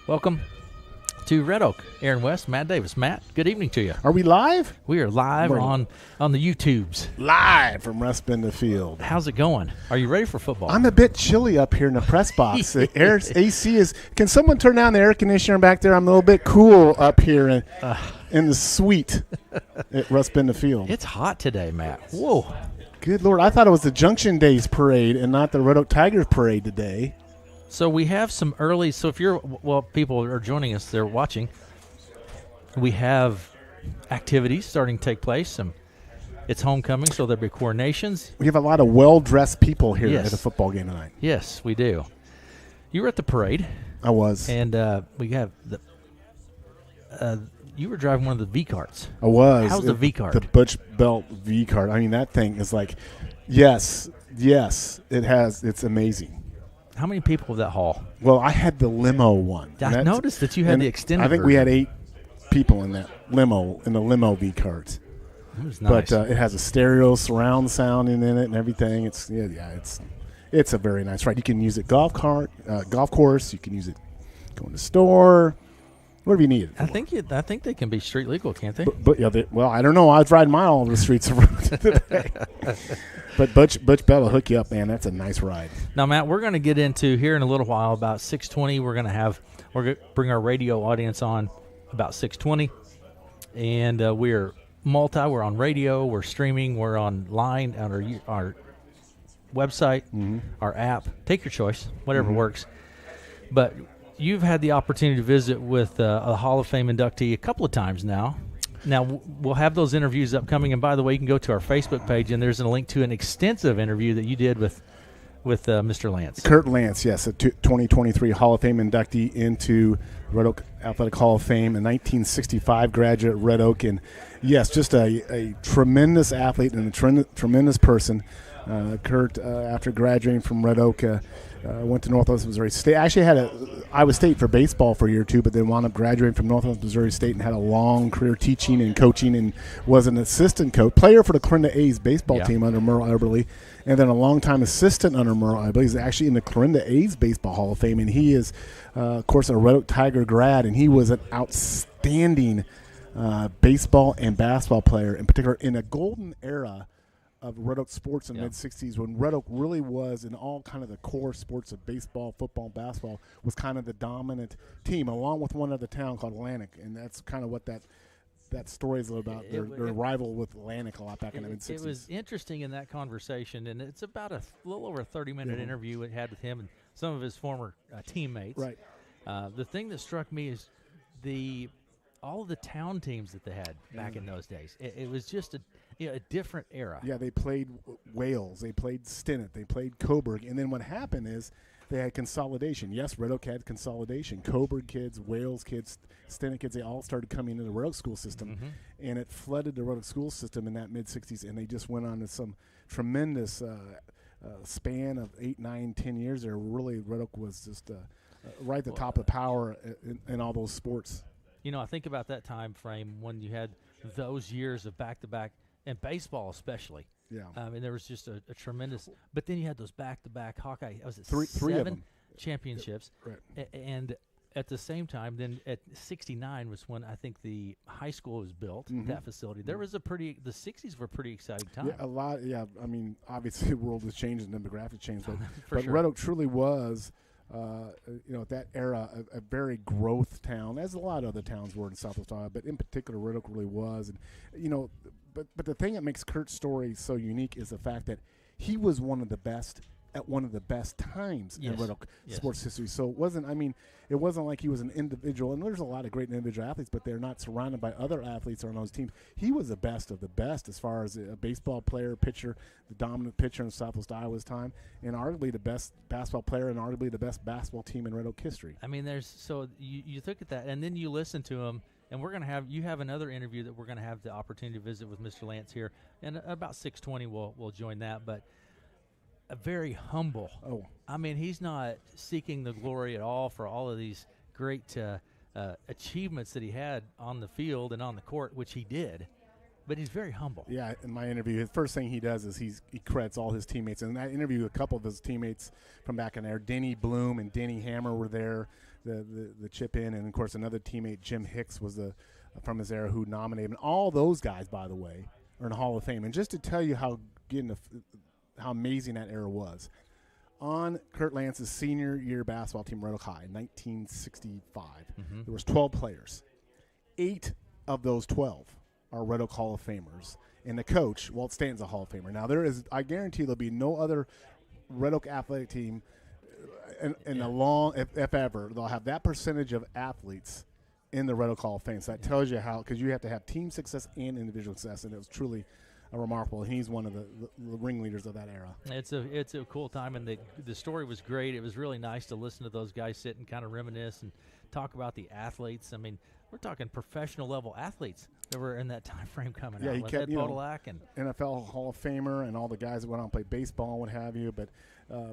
Welcome to Red Oak. Aaron West, Matt Davis. Matt, good evening to you. Are we live? We are live on the YouTubes. Live from Russ Bender Field. How's it going? Are you ready for football? I'm a bit chilly up here in the press box. The AC is. Can someone turn down the air conditioner back there? I'm a little bit cool up here in the suite at Russ Bender Field. It's hot today, Matt. Whoa. Good Lord. I thought it was the Junction Days parade and not the Red Oak Tigers parade today. So we have some early. So if people are joining us, they're watching. We have activities starting to take place. It's homecoming, so there'll be coronations. We have a lot of well-dressed people here Yes. at a football game tonight. Yes, we do. You were at the parade. I was. And we have the. You were driving one of the V carts. I was. How's the V cart? The Butch Belt V cart. I mean, that thing is like, yes, it's amazing. How many people of that hall? Well, I had the limo one. I noticed that you had the extended I think we had 8 people in that limo, in the limo V cart. That was nice. But it has a stereo surround sound in it and everything. It's a very nice ride. You can use it golf course. You can use it going to the store, whatever you need it for. I think they can be street legal, can't they? But yeah, I don't know. I was riding mine all over the streets of Road today. But Butch Bell will hook you up, man. That's a nice ride. Now, Matt, we're going to get into here in a little while about 6:20. We're going to bring our radio audience on about 6:20, and we're We're on radio. We're streaming. We're online on our website, our app. Take your choice, whatever works. But you've had the opportunity to visit with a Hall of Fame inductee a couple of times now. Now, we'll have those interviews upcoming. And by the way, you can go to our Facebook page, and there's a link to an extensive interview that you did with Mr. Lance. Kurt Lance, yes, a 2023 Hall of Fame inductee into Red Oak Athletic Hall of Fame, a 1965 graduate at Red Oak. And, yes, just a tremendous athlete and a tremendous person. Kurt, after graduating from Red Oak, went to Northwest Missouri State. Actually had Iowa State for baseball for a year or two, but then wound up graduating from Northwest Missouri State and had a long career teaching and coaching and was an assistant coach, player for the Clarinda A's baseball team under Merle Eberly, and then a long-time assistant under Merle Eberly. He's actually in the Clarinda A's Baseball Hall of Fame, and he is, of course, a Red Oak Tiger grad, and he was an outstanding baseball and basketball player, in particular in a golden era of Red Oak sports in the mid-'60s, when Red Oak really was in all kind of the core sports of baseball, football, basketball, was kind of the dominant team, along with one other town called Atlantic, and that's kind of what that story is about, their rival with Atlantic a lot back in the mid-'60s. It was interesting in that conversation, and it's about a little over a 30-minute interview it had with him and some of his former teammates. Right. The thing that struck me is all of the town teams that they had back in those days. It was just a different era. Yeah, they played Wales, they played Stinnett, they played Coburg, and then what happened is they had consolidation. Yes, Red Oak had consolidation. Coburg kids, Wales kids, Stinnett kids, they all started coming into the Red Oak school system, and it flooded the Red Oak school system in that mid-'60s, and they just went on to some tremendous span of 8, 9, 10 years there. Really, Red Oak was just right at the top of power in all those sports. I think about that time frame when you had those years of back-to-back, and baseball especially. Yeah. And there was just a tremendous – but then you had those back-to-back Hawkeye – was it three of 7 them championships? Right. And at the same time, then at 69 was when I think the high school was built, that facility. There was the 60s were a pretty exciting time. Yeah, a lot. Yeah, I mean, obviously the world has changed and demographics changed, but sure. Red Oak truly was – at that era, a very growth town, as a lot of other towns were in Southwest Iowa, but in particular, Red Oak really was. And but the thing that makes Kurt's story so unique is the fact that he was one of the best at one of the best times in Red Oak sports history. So it wasn't like he was an individual, and there's a lot of great individual athletes, but they're not surrounded by other athletes on those teams. He was the best of the best as far as a baseball player, pitcher, the dominant pitcher in Southwest Iowa's time, and arguably the best basketball player and arguably the best basketball team in Red Oak history. I mean, you look at that, and then you listen to him, and you have another interview that we're going to have the opportunity to visit with Mr. Lance here, and about 6:20 we'll join that, but very humble. Oh, I mean, he's not seeking the glory at all for all of these great achievements that he had on the field and on the court, which he did. But he's very humble. Yeah, in my interview, the first thing he does is he credits all his teammates. And I interviewed a couple of his teammates from back in there. Denny Bloom and Denny Hammer were there. the chip in, and of course another teammate, Jim Hicks, was from his era who nominated him. All those guys, by the way, are in the Hall of Fame. And just to tell you how amazing that era was, on Kurt Lance's senior year basketball team, Red Oak High, in 1965, there was 12 players. 8 of those 12 are Red Oak Hall of Famers, and the coach, Walt Stanton's a Hall of Famer. Now, I guarantee there'll be no other Red Oak athletic team in the long, if ever, they'll have that percentage of athletes in the Red Oak Hall of Fame. So that tells you how, because you have to have team success and individual success, and it was truly remarkable. And he's one of the ringleaders of that era. It's a cool time, and the story was great. It was really nice to listen to those guys sit and kind of reminisce and talk about the athletes. I mean, we're talking professional level athletes that were in that time frame coming out. He kept, Podolak and NFL Hall of Famer, and all the guys that went on and played baseball and what have you. But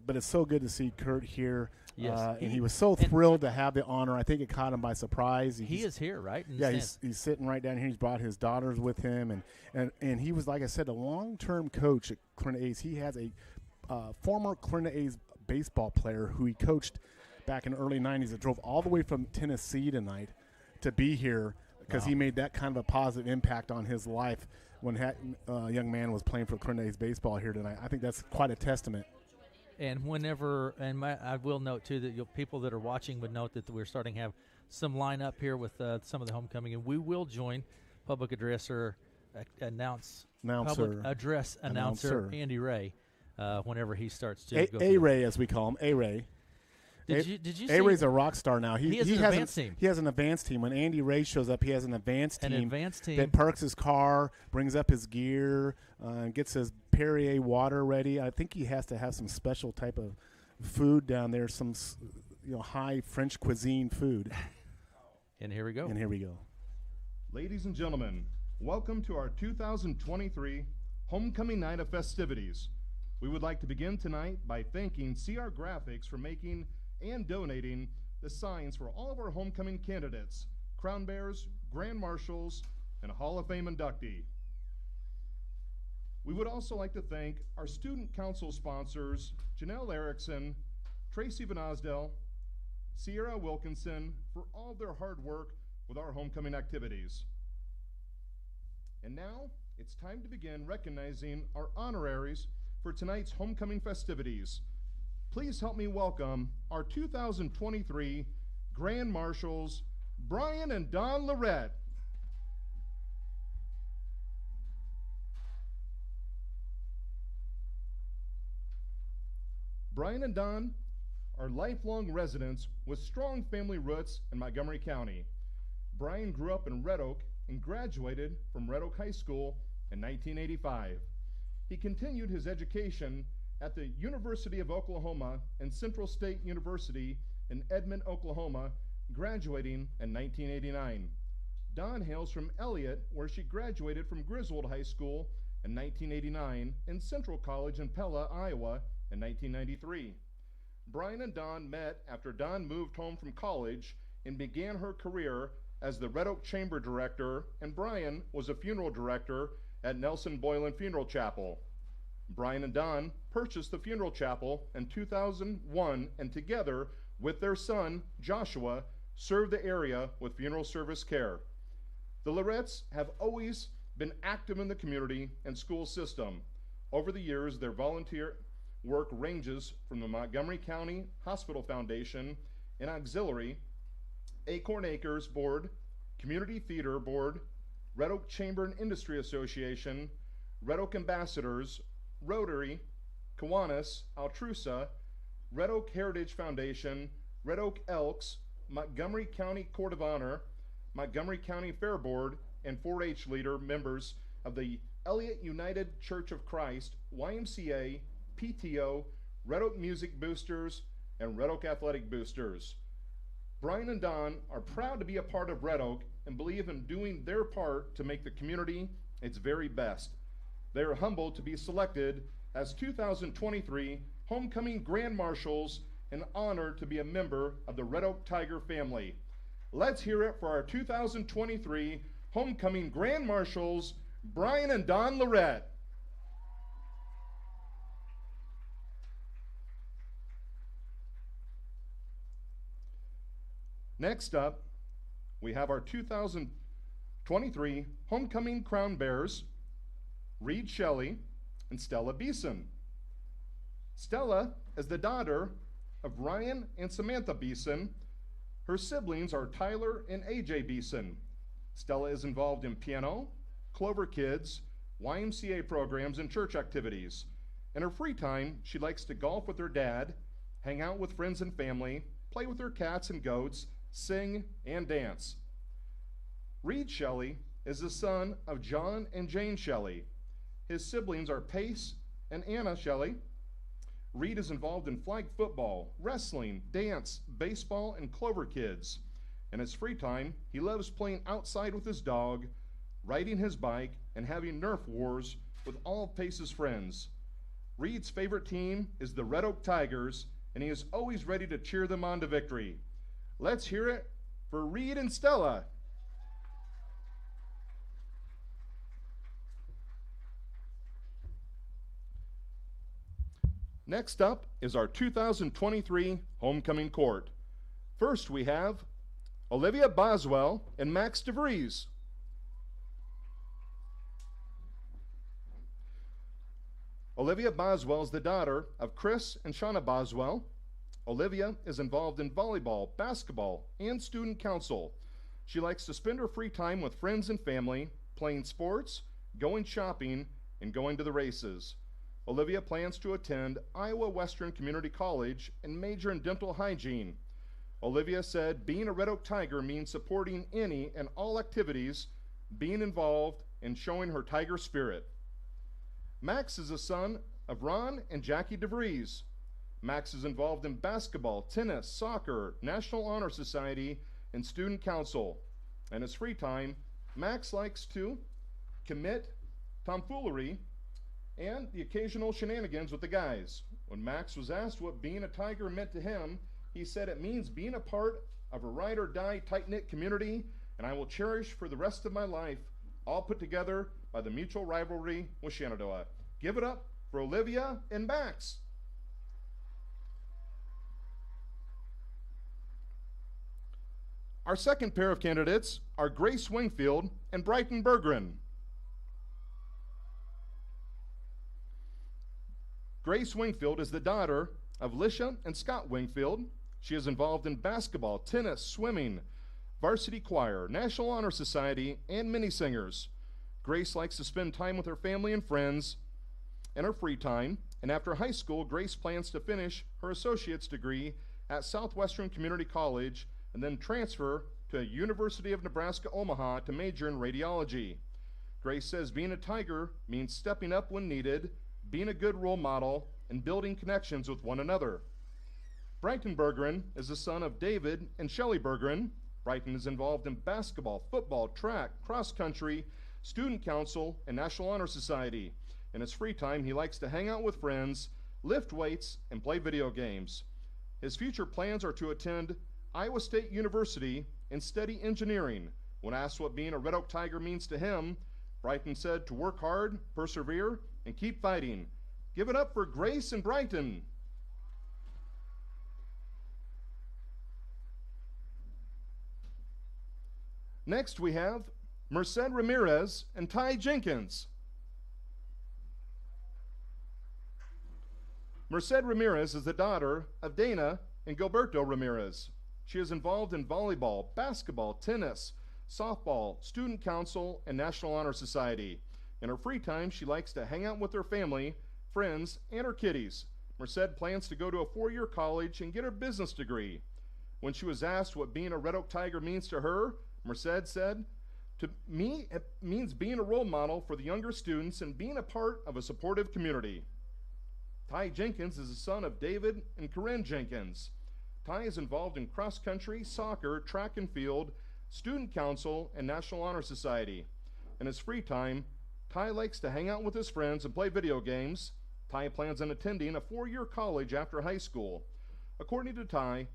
it's so good to see Kurt here. Yes, and he was so thrilled to have the honor. I think it caught him by surprise. He is here, right? He's sitting right down here. He's brought his daughters with him, and he was, like I said, a long-term coach at Clarendon A's. He has a former Clarendon A's baseball player who he coached back in the early 90s that drove all the way from Tennessee tonight to be here because he made that kind of a positive impact on his life when that young man was playing for Clarendon A's baseball here tonight. I think that's quite a testament. And I will note, too, that people that are watching would note that we're starting to have some lineup here with some of the homecoming, and we will join public address announcer Andy Ray whenever he starts to go. A-Ray, as we call him, A-Ray. Did you see? A-Ray's a rock star now. He has an advanced team. He has an advanced team. When Andy Ray shows up, he has an advanced team that that parks his car, brings up his gear, gets his Perrier water ready. I think he has to have some special type of food down there, some high French cuisine food. And here we go. Ladies and gentlemen, welcome to our 2023 Homecoming Night of Festivities. We would like to begin tonight by thanking CR Graphics for making and donating the signs for all of our homecoming candidates, Crown Bears, Grand Marshals, and a Hall of Fame inductee. We would also like to thank our student council sponsors, Janelle Erickson, Tracy Van Osdell, Sierra Wilkinson, for all of their hard work with our homecoming activities. And now, it's time to begin recognizing our honoraries for tonight's homecoming festivities. Please help me welcome our 2023 Grand Marshals, Brian and Don Lorette. Brian and Don are lifelong residents with strong family roots in Montgomery County. Brian grew up in Red Oak and graduated from Red Oak High School in 1985. He continued his education at the University of Oklahoma and Central State University in Edmond, Oklahoma, graduating in 1989. Dawn hails from Elliott, where she graduated from Griswold High School in 1989 and Central College in Pella, Iowa in 1993. Brian and Dawn met after Dawn moved home from college and began her career as the Red Oak Chamber Director, and Brian was a funeral director at Nelson Boylan Funeral Chapel. Brian and Dawn purchased the funeral chapel in 2001 and together with their son, Joshua, served the area with funeral service care. The Lorettes have always been active in the community and school system. Over the years, their volunteer work ranges from the Montgomery County Hospital Foundation and Auxiliary, Acorn Acres Board, Community Theater Board, Red Oak Chamber and Industry Association, Red Oak Ambassadors, Rotary, Kiwanis, Altrusa, Red Oak Heritage Foundation, Red Oak Elks, Montgomery County Court of Honor, Montgomery County Fair Board, and 4-H leader members of the Elliott United Church of Christ, YMCA, PTO, Red Oak Music Boosters, and Red Oak Athletic Boosters. Brian and Don are proud to be a part of Red Oak and believe in doing their part to make the community its very best. They are humbled to be selected as 2023 Homecoming Grand Marshals and honored to be a member of the Red Oak Tiger family. Let's hear it for our 2023 Homecoming Grand Marshals, Brian and Don Lorette. Next up, we have our 2023 Homecoming Crown Bears, Reed Shelley and Stella Beeson. Stella is the daughter of Ryan and Samantha Beeson. Her siblings are Tyler and AJ Beeson. Stella is involved in piano, Clover Kids, YMCA programs, and church activities. In her free time, she likes to golf with her dad, hang out with friends and family, play with her cats and goats, sing, and dance. Reed Shelley is the son of John and Jane Shelley. His siblings are Pace and Anna Shelley. Reed is involved in flag football, wrestling, dance, baseball, and Clover Kids. In his free time, he loves playing outside with his dog, riding his bike, and having Nerf wars with all of Pace's friends. Reed's favorite team is the Red Oak Tigers, and he is always ready to cheer them on to victory. Let's hear it for Reed and Stella. Next up is our 2023 Homecoming Court. First we have Olivia Boswell and Max DeVries. Olivia Boswell is the daughter of Chris and Shauna Boswell. Olivia is involved in volleyball, basketball, and student council. She likes to spend her free time with friends and family, playing sports, going shopping, and going to the races. Olivia plans to attend Iowa Western Community College and major in dental hygiene. Olivia said being a Red Oak Tiger means supporting any and all activities, being involved, and showing her Tiger spirit. Max is the son of Ron and Jackie DeVries. Max is involved in basketball, tennis, soccer, National Honor Society, and student council. In his free time, Max likes to commit tomfoolery and the occasional shenanigans with the guys. When Max was asked what being a Tiger meant to him, he said it means being a part of a ride or die tight-knit community, and I will cherish for the rest of my life, all put together by the mutual rivalry with Shenandoah. Give it up for Olivia and Max. Our second pair of candidates are Grace Wingfield and Brighton Berggren. Grace Wingfield is the daughter of Lisha and Scott Wingfield. She is involved in basketball, tennis, swimming, varsity choir, National Honor Society, and mini singers. Grace likes to spend time with her family and friends in her free time, and after high school, Grace plans to finish her associate's degree at Southwestern Community College and then transfer to University of Nebraska Omaha to major in radiology. Grace says being a Tiger means stepping up when needed, being a good role model, and building connections with one another. Brighton Berggren is the son of David and Shelley Berggren. Brighton is involved in basketball, football, track, cross country, student council, and National Honor Society. In his free time, he likes to hang out with friends, lift weights, and play video games. His future plans are to attend Iowa State University and study engineering. When asked what being a Red Oak Tiger means to him, Brighton said to work hard, persevere, and keep fighting. Give it up for Grace and Brighton. Next we have Merced Ramirez and Ty Jenkins. Merced Ramirez is the daughter of Dana and Gilberto Ramirez. She is involved in volleyball, basketball, tennis, softball, student council, and National Honor Society. In her free time, she likes to hang out with her family, friends, and her kitties. Merced plans to go to a 4-year college and get her business degree. When she was asked what being a Red Oak Tiger means to her, Merced said, "To me, it means being a role model for the younger students and being a part of a supportive community." Ty Jenkins is the son of David and Corinne Jenkins. Ty is involved in cross country, soccer, track and field, student council, and National Honor Society. In his free time, Ty likes to hang out with his friends and play video games. Ty plans on attending a 4-year college after high school. According to Ty,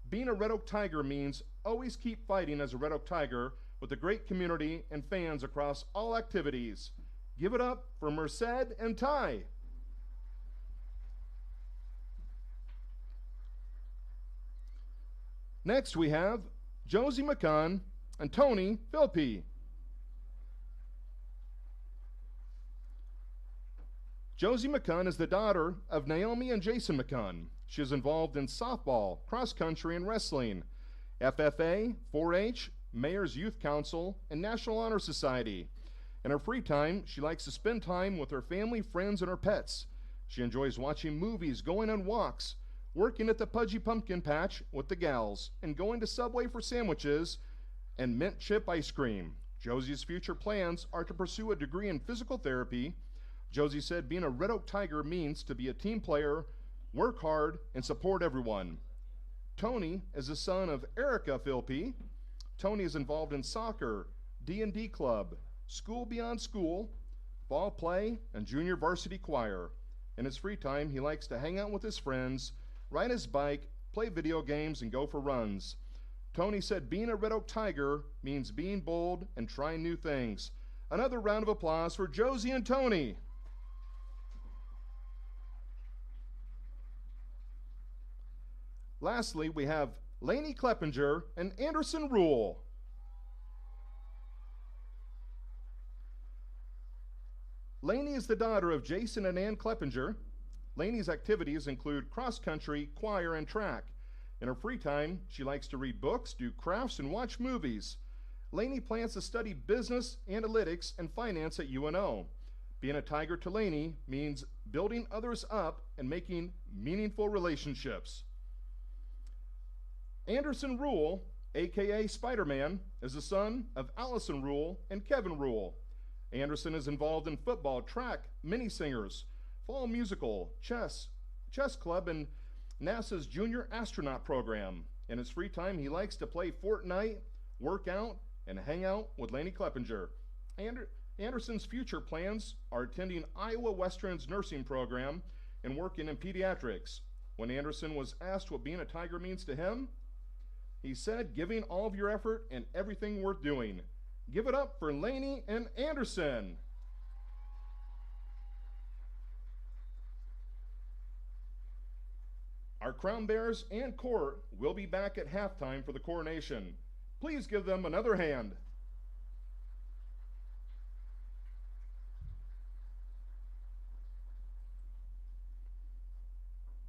being a Red Oak Tiger means always keep fighting as a Red Oak Tiger with a great community and fans across all activities. Give it up for Merced and Ty. Next we have Josie McCunn, and Tony Philpy. Josie McCunn is the daughter of Naomi and Jason McCunn. She is involved in softball, cross country, and wrestling, FFA, 4-H, Mayor's Youth Council, and National Honor Society. In her free time, she likes to spend time with her family, friends, and her pets. She enjoys watching movies, going on walks, working at the Pudgy Pumpkin Patch with the gals, and going to Subway for sandwiches and mint chip ice cream. Josie's future plans are to pursue a degree in physical therapy. Josie said being a Red Oak Tiger means to be a team player, work hard, and support everyone. Tony is the son of Erica Philpy. Tony is involved in soccer, D&D club, school beyond school, ball play, and junior varsity choir. In his free time, he likes to hang out with his friends, ride his bike, play video games, and go for runs. Tony said being a Red Oak Tiger means being bold and trying new things. Another round of applause for Josie and Tony. Lastly, we have Lainey Kleppinger and Anderson Rule. Lainey is the daughter of Jason and Ann Kleppinger. Lainey's activities include cross-country, choir, and track. In her free time, she likes to read books, do crafts, and watch movies. Lainey plans to study business, analytics, and finance at UNO. Being a Tiger to Lainey means building others up and making meaningful relationships. Anderson Rule, aka Spider-Man, is the son of Allison Rule and Kevin Rule. Anderson is involved in football, track, mini singers, fall musical, chess club, and NASA's Junior Astronaut Program. In his free time, he likes to play Fortnite, work out, and hang out with Lainey Kleppinger. Anderson's future plans are attending Iowa Western's nursing program and working in pediatrics. When Anderson was asked what being a Tiger means to him, he said, giving all of your effort and everything worth doing. Give it up for Lainey and Anderson. Our Crown Bears and Court will be back at halftime for the coronation. Please give them another hand.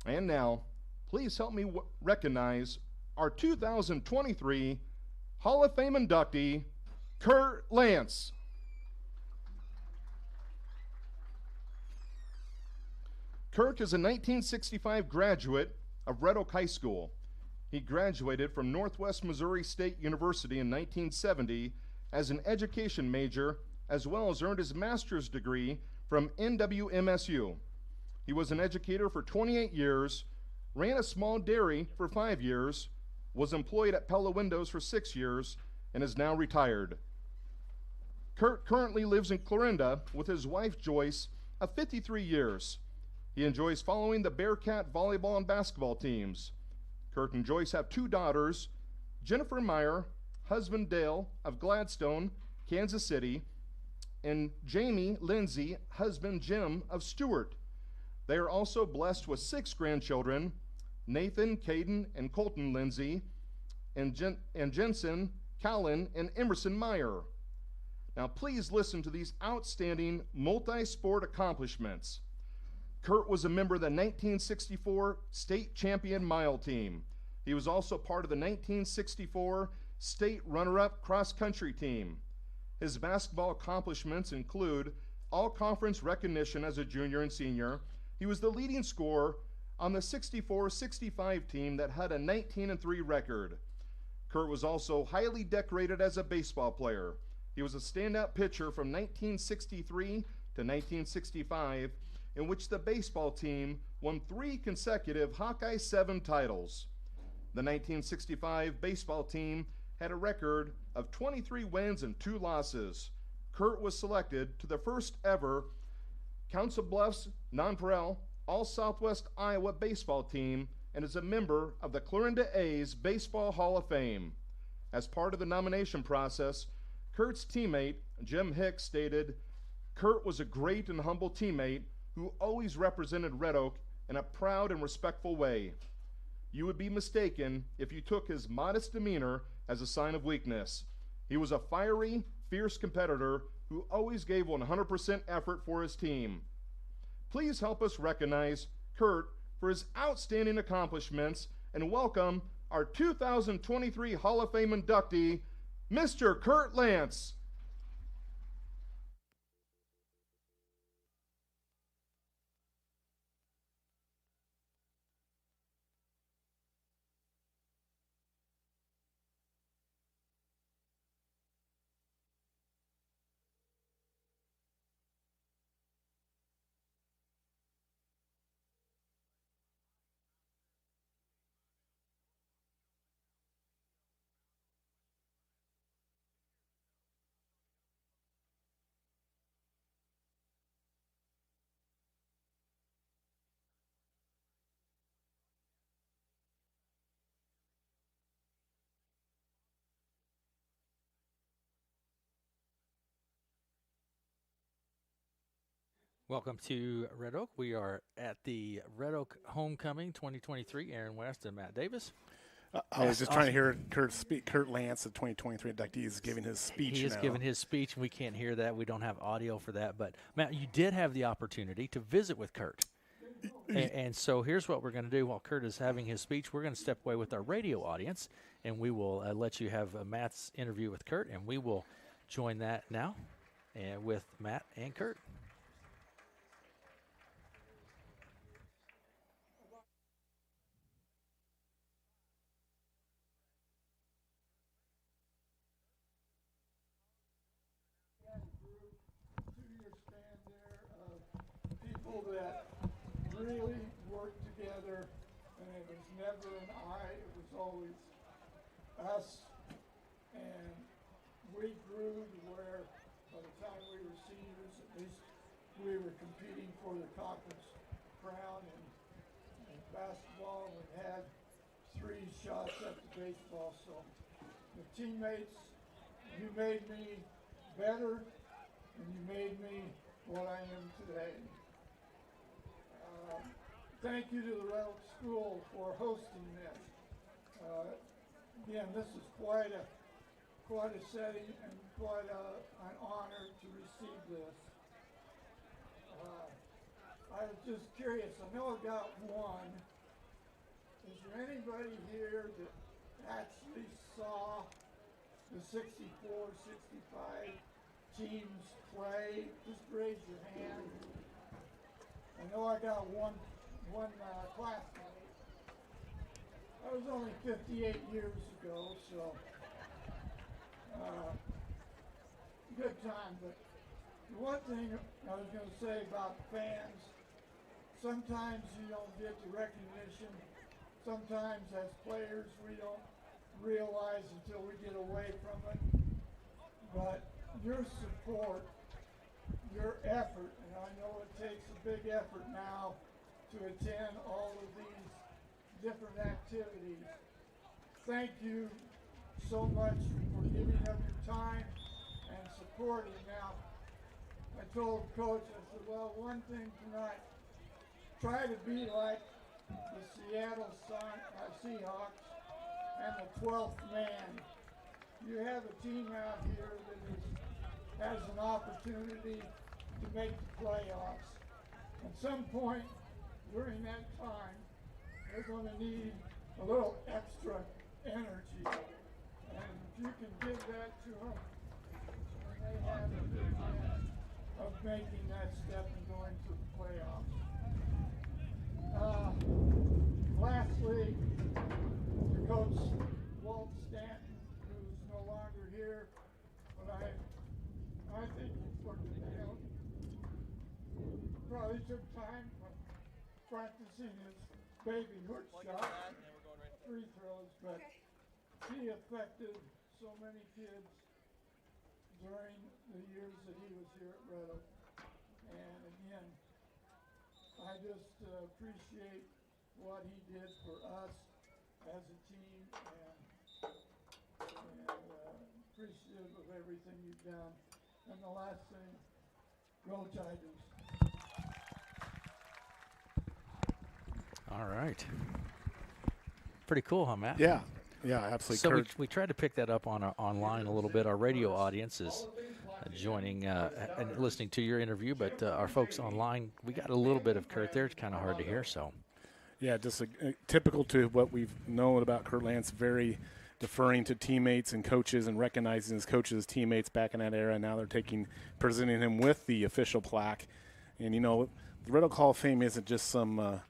And now, please help me recognize our 2023 Hall of Fame inductee, Kurt Lance. Kurt is a 1965 graduate of Red Oak High School. He graduated from Northwest Missouri State University in 1970 as an education major, as well as earned his master's degree from NWMSU. He was an educator for 28 years, ran a small dairy for 5 years, was employed at Pella Windows for 6 years, and is now retired. Kurt currently lives in Clarinda with his wife Joyce of 53 years. He enjoys following the Bearcat volleyball and basketball teams. Kurt and Joyce have 2 daughters, Jennifer Meyer, husband Dale of Gladstone, Kansas City, and Jamie Lindsay, husband Jim of Stewart. They are also blessed with 6 grandchildren, Nathan, Caden, and Colton Lindsay, and Jensen, Callan, and Emerson Meyer. Now please listen to these outstanding multi-sport accomplishments. Kurt was a member of the 1964 state champion mile team. He was also part of the 1964 state runner-up cross-country team. His basketball accomplishments include all-conference recognition as a junior and senior. He was the leading scorer on the 64-65 team that had a 19-3 record. Kurt was also highly decorated as a baseball player. He was a standout pitcher from 1963 to 1965, in which the baseball team won 3 consecutive Hawkeye 7 titles. The 1965 baseball team had a record of 23 wins and 2 losses. Kurt was selected to the first ever Council Bluffs Nonpareil All-Southwest Iowa baseball team and is a member of the Clarinda A's Baseball Hall of Fame. As part of the nomination process, Kurt's teammate, Jim Hicks, stated, "Kurt was a great and humble teammate who always represented Red Oak in a proud and respectful way. You would be mistaken if you took his modest demeanor as a sign of weakness. He was a fiery, fierce competitor who always gave 100% effort for his team. Please help us recognize Kurt for his outstanding accomplishments and welcome our 2023 Hall of Fame inductee, Mr. Kurt Lance. Welcome to Red Oak. We are at the Red Oak Homecoming 2023. Aaron West and Matt Davis. I was just trying to hear Kurt speak. Kurt Lance, the 2023 inductee, is giving his speech. He is giving his speech, and we can't hear that. We don't have audio for that. But, Matt, you did have the opportunity to visit with Kurt. And so here's what we're going to do. While Kurt is having his speech, we're going to step away with our radio audience, and we will let you have Matt's interview with Kurt, and we will join that now with Matt and Kurt. That really worked together, and it was never an I, it was always us, and we grew to where by the time we were seniors, at least we were competing for the conference crown in basketball, and we had 3 shots at the baseball, so the teammates, you made me better, and you made me what I am today. Thank you to the Red Oak School for hosting this. Again, this is quite a setting and quite an honor to receive this. I was just curious. I know I got one. Is there anybody here that actually saw the 64, 65 teams play? Just raise your hand. I know I got one classmate. That was only 58 years ago, so good time. But the one thing I was going to say about fans, sometimes you don't get the recognition. Sometimes as players we don't realize until we get away from it. But your support, your effort, and I know it takes a big effort now to attend all of these different activities. Thank you so much for giving up your time and supporting. Now, I told Coach, I said, well, one thing tonight, try to be like the Seattle Seahawks and the 12th man. You have a team out here that has an opportunity to make the playoffs. At some point during that time, they're going to need a little extra energy. And if you can give that to them, then they have a good chance of making that step and going to the playoffs. Lastly, the coach, Walt Stanton, who's no longer here, but I think he put it down. Probably took time practicing his baby hook shot, free throws, but he affected so many kids during the years that he was here at Red Oak. And again, I just appreciate what he did for us as a team, and appreciative of everything you've done. And the last thing, go Tigers. All right. Pretty cool, huh, Matt? Yeah, absolutely. So Kurt, we tried to pick that up on our online a little bit. Our radio audience is joining and listening to your interview, but our folks online, we got a little bit of Kurt there. It's kind of hard to hear, so. yeah, just typical to what we've known about Kurt Lance, very deferring to teammates and coaches and recognizing his coaches as teammates back in that era. Now they're presenting him with the official plaque. And, the Red Oak Hall of Fame isn't just some,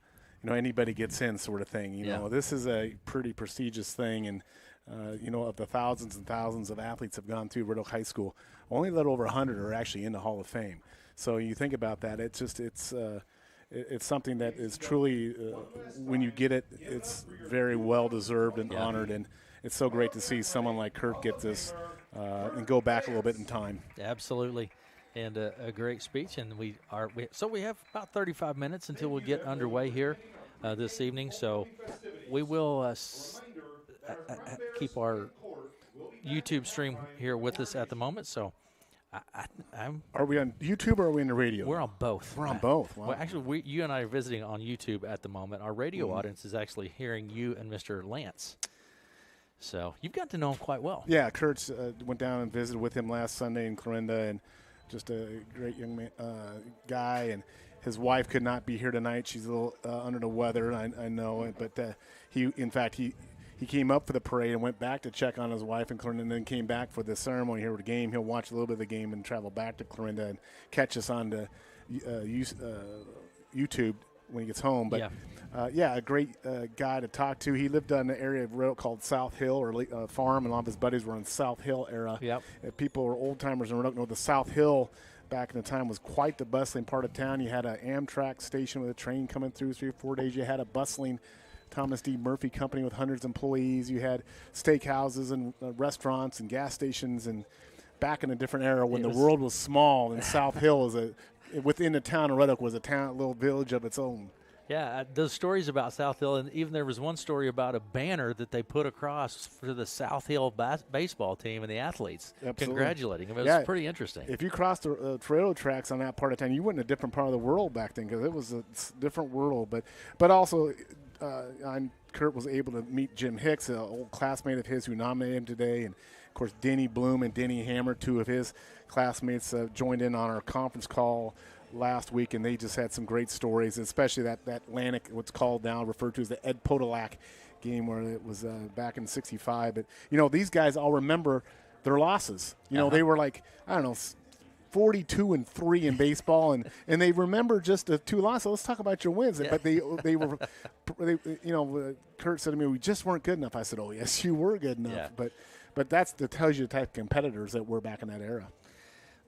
anybody gets in sort of thing. This is a pretty prestigious thing. And, of the thousands and thousands of athletes have gone through Red Oak High School, only a little over 100 are actually in the Hall of Fame. So you think about that. It's something that is truly, when you get it, it's very well deserved and honored. And it's so great to see someone like Kurt get this and go back a little bit in time. Absolutely. And a great speech. And we have about 35 minutes until we get underway here this evening. So we will keep our YouTube stream here with us at the moment. So Are we on YouTube or are we on the radio? We're on both. We're on both. Wow. Well, actually, you and I are visiting on YouTube at the moment. Our radio audience is actually hearing you and Mr. Lance. So you've got to know him quite well. Yeah, Kurt went down and visited with him last Sunday in Clarinda, and just a great young man, guy. And his wife could not be here tonight. She's a little under the weather, I know it. But he came up for the parade and went back to check on his wife in Clarinda, and then came back for the ceremony here with the game. He'll watch a little bit of the game and travel back to Clarinda and catch us on the YouTube when he gets home. But a great guy to talk to. He lived in an area of Red Oak called South Hill, or farm, and a lot of his buddies were in South Hill era. Yep. People or old timers in Red Oak know the South Hill back in the time was quite the bustling part of town. You had an Amtrak station with a train coming through 3 or 4 days. You had a bustling Thomas D. Murphy company with hundreds of employees. You had steakhouses and restaurants and gas stations. And back in a different era when the world was small, and South Hill was within the town of Red Oak was a little village of its own. Yeah, those stories about South Hill, and even there was one story about a banner that they put across for the South Hill baseball team and the athletes, congratulating them. It was pretty interesting. If you crossed the railroad tracks on that part of town, you went in a different part of the world back then, because it was a different world. But also, Kurt was able to meet Jim Hicks, an old classmate of his who nominated him today, and of course Denny Bloom and Denny Hammer, 2 of his classmates, joined in on our conference call last week, and they just had some great stories, especially that Atlantic, what's called now referred to as the Ed Podolak game, where it was back in '65. But these guys all remember their losses. They were like, I don't know, 42-3 in baseball, and they remember just the 2 losses. Let's talk about your wins. Yeah. But they were, Kurt said to me, we just weren't good enough. I said, oh yes, you were good enough. Yeah. But that tells you the type of competitors that were back in that era.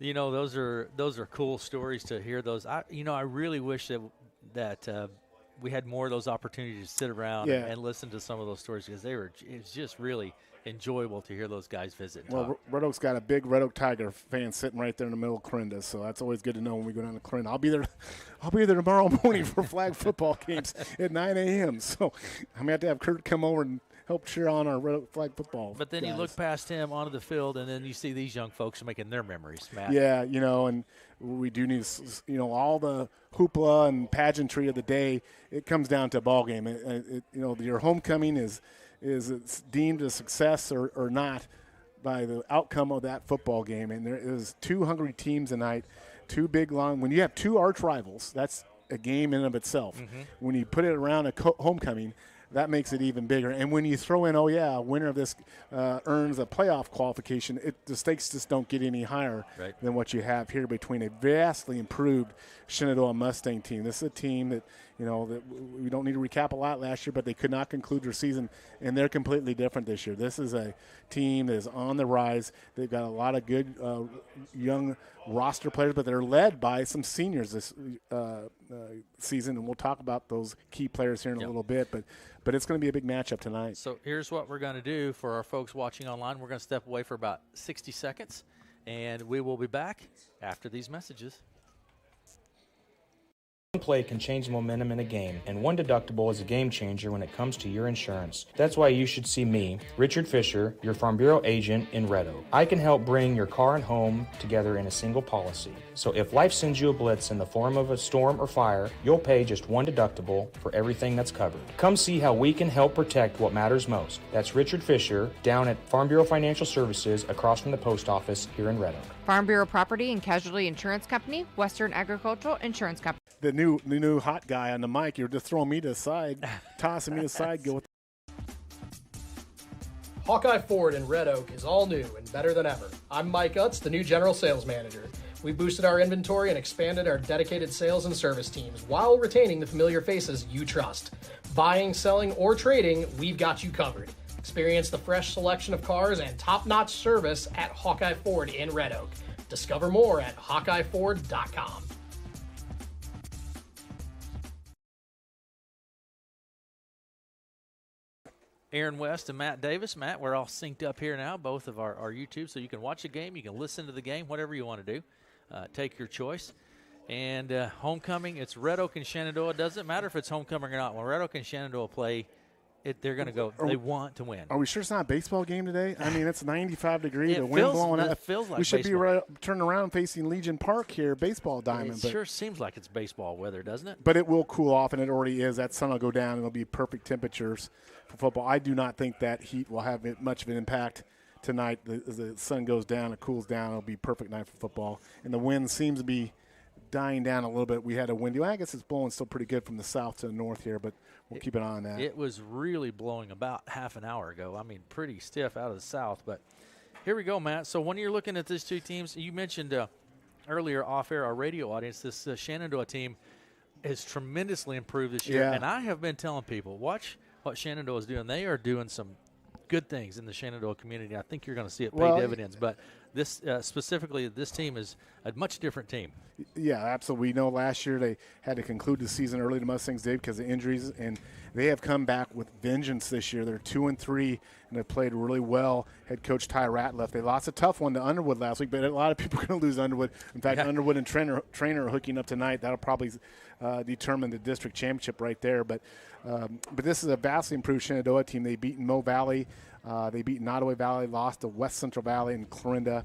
Those are cool stories to hear. Those, I really wish that we had more of those opportunities to sit around and listen to some of those stories, because it's just really enjoyable to hear those guys visit. Well, Red Oak's got a big Red Oak Tiger fan sitting right there in the middle of Clarinda, so that's always good to know when we go down to Clarinda. I'll be there tomorrow morning for flag football games at 9 a.m. So I'm gonna have to have Kurt come over and help cheer on our Red Oak flag football. But then you look past him onto the field, and then you see these young folks making their memories, Matt. Yeah, and we do need, all the hoopla and pageantry of the day. It comes down to a ball game. Your homecoming is it's deemed a success or not by the outcome of that football game. And there is 2 hungry teams tonight, 2 big long. When you have 2 arch rivals, that's a game in and of itself. Mm-hmm. When you put it around a homecoming, that makes it even bigger. And when you throw in, winner of this earns a playoff qualification, the stakes just don't get any higher than what you have here between a vastly improved Shenandoah Mustang team. This is a team that, that we don't need to recap a lot last year, but they could not conclude their season, and they're completely different this year. This is a team that is on the rise. They've got a lot of good young roster players, but they're led by some seniors this season, and we'll talk about those key players here in a little bit. But it's going to be a big matchup tonight. So here's what we're going to do for our folks watching online. We're going to step away for about 60 seconds, and we will be back after these messages. One play can change the momentum in a game, and one deductible is a game changer when it comes to your insurance. That's why you should see me, Richard Fisher, your Farm Bureau agent in Red Oak. I can help bring your car and home together in a single policy. So if life sends you a blitz in the form of a storm or fire, you'll pay just one deductible for everything that's covered. Come see how we can help protect what matters most. That's Richard Fisher down at Farm Bureau Financial Services across from the post office here in Red Oak. Farm Bureau Property and Casualty Insurance Company, Western Agricultural Insurance Company. The new hot guy on the mic. You're just throwing me to the side, tossing me aside. Go with Hawkeye Ford in Red Oak is all new and better than ever. I'm Mike Utz, the new General Sales Manager. We boosted our inventory and expanded our dedicated sales and service teams while retaining the familiar faces you trust. Buying, selling, or trading, we've got you covered. Experience the fresh selection of cars and top-notch service at Hawkeye Ford in Red Oak. Discover more at HawkeyeFord.com. Aaron West and Matt Davis. Matt, we're all synced up here now, both of our YouTube, so you can watch the game, you can listen to the game, whatever you want to do. Take your choice. And homecoming, it's Red Oak and Shenandoah. Doesn't matter if it's homecoming or not. When Red Oak and Shenandoah play, they're going to go. They want to win. Are we sure it's not a baseball game today? I mean, it's 95 degrees. The wind blowing up. It feels like we should baseball. be turning around facing Legion Park here, baseball diamond. It sure seems like it's baseball weather, doesn't it? But it will cool off, and it already is. That sun will go down, and it'll be perfect temperatures for football. I do not think that heat will have much of an impact tonight. As the sun goes down, it cools down. It'll be a perfect night for football. And the wind seems to be dying down a little bit. We had a windy. Well, I guess it's blowing still pretty good from the south to the north here, but we'll keep an eye on that. It was really blowing about half an hour ago. I mean, pretty stiff out of the south. But here we go, Matt. So when you're looking at these two teams, you mentioned earlier off-air our radio audience, this Shenandoah team has tremendously improved this year. Yeah. And I have been telling people, watch what Shenandoah is doing. They are doing some good things in the Shenandoah community. I think you're going to see it pay dividends. But this specifically, this team is a much different team. Yeah, absolutely. We know last year they had to conclude the season early. The Mustangs did because of injuries, and they have come back with vengeance this year. They're 2-3, and they've played really well. Head coach Ty Ratliff. They lost a tough one to Underwood last week, but a lot of people are going to lose Underwood. In fact, Underwood and Trainer are hooking up tonight. That'll probably determine the district championship right there. But this is a vastly improved Shenandoah team. They beat Mo Valley. They beat Nottoway Valley, lost to West Central Valley and Clarinda.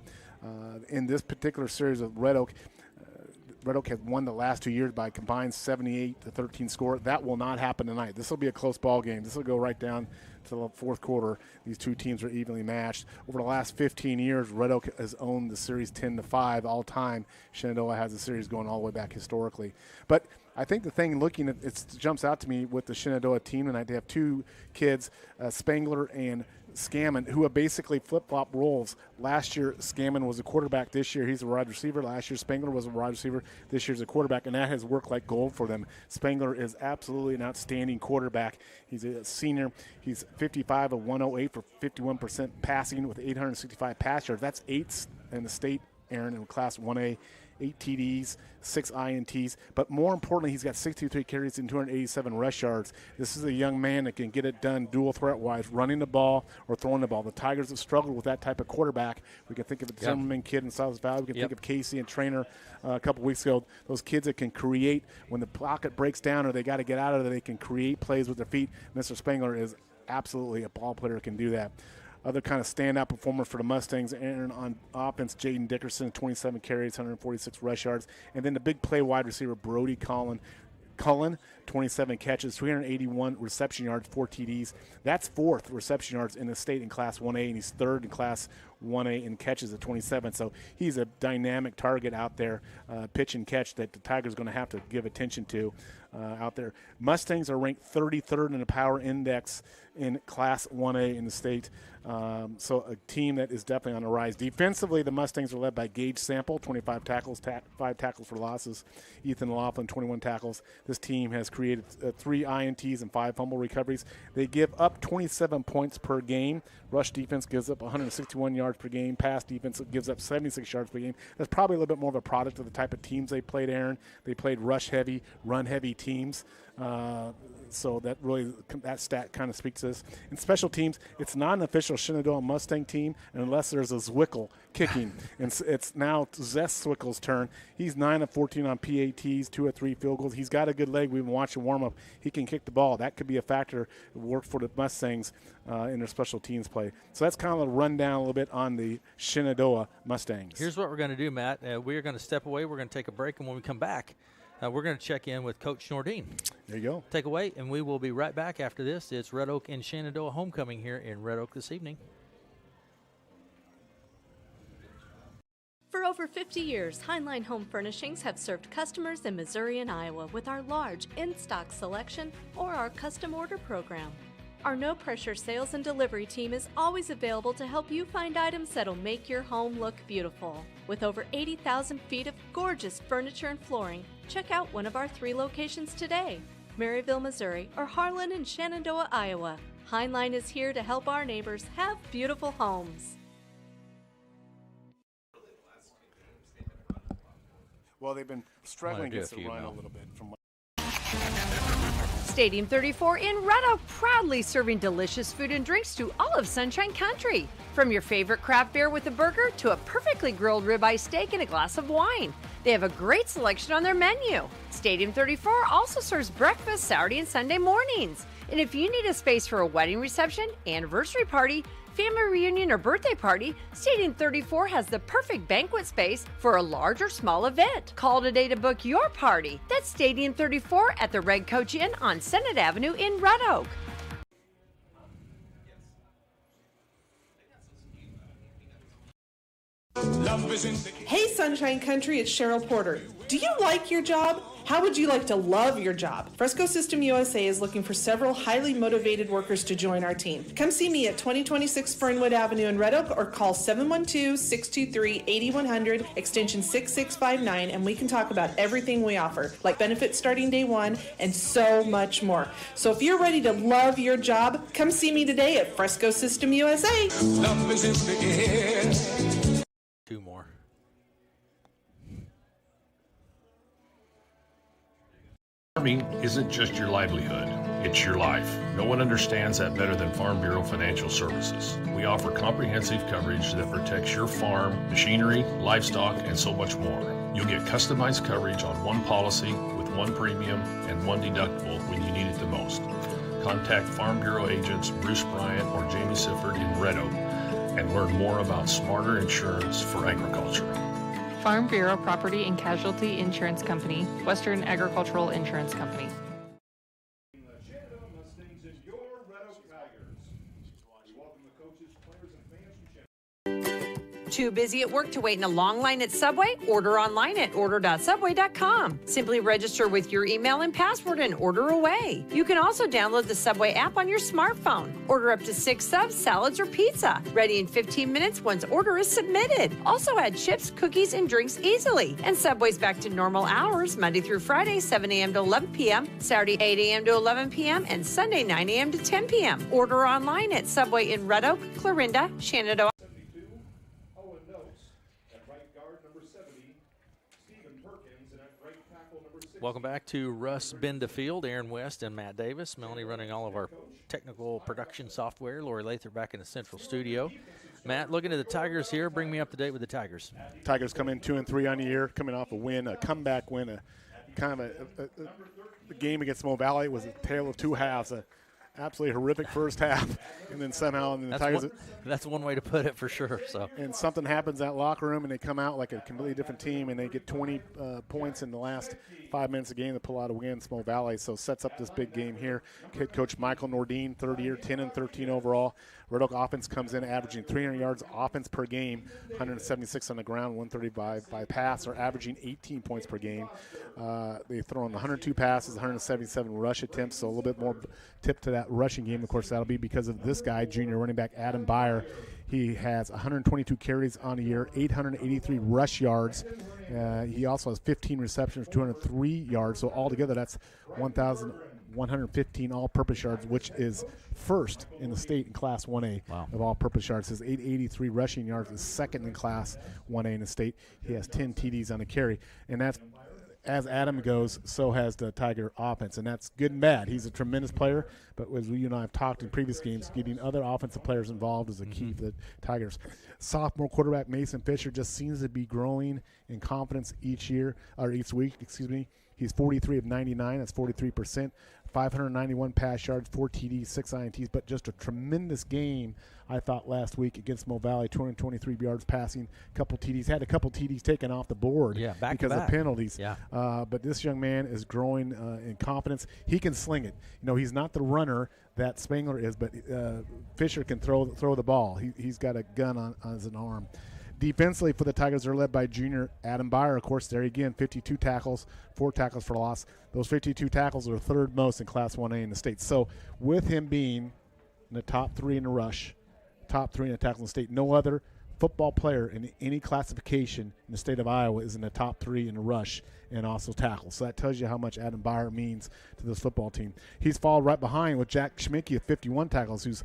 In this particular series of Red Oak, Red Oak has won the last 2 years by a combined 78-13 score. That will not happen tonight. This will be a close ball game. This will go right down to the fourth quarter. These two teams are evenly matched. Over the last 15 years, Red Oak has owned the series 10-5 all time. Shenandoah has the series going all the way back historically. But I think the thing looking at it jumps out to me with the Shenandoah team tonight. They have two kids, Spangler and Scammon, who have basically flip-flop roles. Last year, Scammon was a quarterback. This year, he's a wide receiver. Last year, Spangler was a wide receiver. This year's a quarterback, and that has worked like gold for them. Spangler is absolutely an outstanding quarterback. He's a senior. He's 55 of 108 for 51% passing with 865 pass yards. That's eighth in the state, Aaron, in Class 1A. 8 TDs, 6 INTs, but more importantly, he's got 63 carries and 287 rush yards. This is a young man that can get it done dual threat-wise, running the ball or throwing the ball. The Tigers have struggled with that type of quarterback. We can think of the Zimmerman kid in South Valley. We can think of Casey and Trainer a couple weeks ago. Those kids that can create when the pocket breaks down or they got to get out of it, they can create plays with their feet. Mr. Spangler is absolutely a ball player who can do that. Other kind of standout performer for the Mustangs, Aaron on offense, Jaden Dickerson, 27 carries, 146 rush yards. And then the big play wide receiver, Brody Cullen, 27 catches, 381 reception yards, 4 TDs. That's fourth reception yards in the state in Class 1A, and he's third in Class 1A in catches at 27. So he's a dynamic target out there, pitch and catch that the Tigers are going to have to give attention to out there. Mustangs are ranked 33rd in the power index in Class 1A in the state. So a team that is definitely on the rise. Defensively, the Mustangs are led by Gage Sample, 25 tackles, 5 tackles for losses. Ethan Laughlin, 21 tackles. This team has created 3 INTs and 5 fumble recoveries. They give up 27 points per game. Rush defense gives up 161 yards per game. Pass defense gives up 76 yards per game. That's probably a little bit more of a product of the type of teams they played, Aaron. They played rush-heavy, run-heavy teams. So that stat kind of speaks to this. In special teams, it's not an official Shenandoah Mustang team unless there's a Zwickle kicking. And it's now Zest Zwickle's turn. He's 9 of 14 on PATs, 2 of 3 field goals. He's got a good leg. We've been watching warm up. He can kick the ball. That could be a factor. Work for the Mustangs in their special teams play. So that's kind of a rundown a little bit on the Shenandoah Mustangs. Here's what we're going to do, Matt. We are going to step away. We're going to take a break, and when we come back, we're going to check in with Coach Nordine. There you go. Take away, and we will be right back after this. It's Red Oak and Shenandoah homecoming here in Red Oak this evening. For over 50 years, Heinlein Home Furnishings have served customers in Missouri and Iowa with our large in-stock selection or our custom order program. Our no-pressure sales and delivery team is always available to help you find items that'll make your home look beautiful. With over 80,000 feet of gorgeous furniture and flooring, check out one of our 3 locations today, Maryville, Missouri, or Harlan and Shenandoah, Iowa. Heinlein is here to help our neighbors have beautiful homes. Well, they've been struggling against the run a little bit from Stadium 34 in Red Oak, proudly serving delicious food and drinks to all of Sunshine Country. From your favorite craft beer with a burger to a perfectly grilled ribeye steak and a glass of wine. They have a great selection on their menu. Stadium 34 also serves breakfast Saturday and Sunday mornings. And if you need a space for a wedding reception, anniversary party, family reunion, or birthday party, Stadium 34 has the perfect banquet space for a large or small event. Call today to book your party. That's Stadium 34 at the Red Coach Inn on Senate Avenue in Red Oak. Hey Sunshine Country, it's Cheryl Porter. Do you like your job? How would you like to love your job? Fresco System USA is looking for several highly motivated workers to join our team. Come see me at 2026 Fernwood Avenue in Red Oak or call 712-623-8100 extension 6659 and we can talk about everything we offer, like benefits starting day 1 and so much more. So if you're ready to love your job, come see me today at Fresco System USA. Love is in the air. 2 more. Farming isn't just your livelihood, it's your life. No one understands that better than Farm Bureau Financial Services. We offer comprehensive coverage that protects your farm, machinery, livestock, and so much more. You'll get customized coverage on one policy with one premium and one deductible when you need it the most. Contact Farm Bureau agents Bruce Bryant or Jamie Sifford in Red Oak and learn more about smarter insurance for agriculture. Farm Bureau Property and Casualty Insurance Company, Western Agricultural Insurance Company. Shenandoah Mustangs and your Red Oak Tigers. We welcome the coaches, players, and fans from Shenandoah. Too busy at work to wait in a long line at Subway? Order online at order.subway.com. Simply register with your email and password and order away. You can also download the Subway app on your smartphone. Order up to 6 subs, salads, or pizza. Ready in 15 minutes once order is submitted. Also add chips, cookies, and drinks easily. And Subway's back to normal hours, Monday through Friday, 7 a.m. to 11 p.m., Saturday, 8 a.m. to 11 p.m., and Sunday, 9 a.m. to 10 p.m. Order online at Subway in Red Oak, Clarinda, Shenandoah. Welcome back to Russ Benda Field. Aaron West and Matt Davis. Melanie running all of our technical production software. Lori Lather back in the central studio. Matt, looking at the Tigers here. Bring me up to date with the Tigers. Tigers come in 2-3 on the year, coming off a win, a comeback win, a kind of a game against Mo Valley. It was a tale of 2 halves. Absolutely horrific first half, and then somehow the Tigers. That's one way to put it for sure. So. And something happens in that locker room, and they come out like a completely different team, and they get 20 points in the last 5 minutes of the game to pull out a win against Mo Valley. So sets up this big game here. Head coach Michael Nordine, third year, 10-13 overall. Red Oak offense comes in averaging 300 yards offense per game, 176 on the ground, 135 by pass, or averaging 18 points per game. They throw in 102 passes, 177 rush attempts, so a little bit more tip to that rushing game. Of course, that'll be because of this guy, junior running back Adam Byer. He has 122 carries on the year, 883 rush yards. He also has 15 receptions, 203 yards. So altogether, that's 1,115 all-purpose yards, which is first in the state in Class 1A of all-purpose yards. His 883 rushing yards is second in Class 1A in the state. He has 10 TDs on the carry, and that's as Adam goes, so has the Tiger offense, and that's good and bad. He's a tremendous player, but as you and I have talked in previous games, getting other offensive players involved is a key for the Tigers. Sophomore quarterback Mason Fisher just seems to be growing in confidence each week. He's 43 of 99. That's 43%. 591 pass yards, 4 TDs, 6 INTs, but just a tremendous game, I thought, last week against Mo Valley, 223 yards passing, couple TDs. Had a couple TDs taken off the board because of penalties. Yeah. But this young man is growing in confidence. He can sling it. He's not the runner that Spangler is, but Fisher can throw the ball. He's got a gun on his arm. Defensively for the Tigers, they're led by junior Adam Byer. Of course, there again, 52 tackles, 4 tackles for loss. Those 52 tackles are third most in Class 1A in the state. So with him being in the top 3 in the rush, top 3 in the tackle in the state, no other football player in any classification in the state of Iowa is in the top 3 in the rush and also tackle. So that tells you how much Adam Byer means to this football team. He's followed right behind with Jack Schmicke of 51 tackles, who's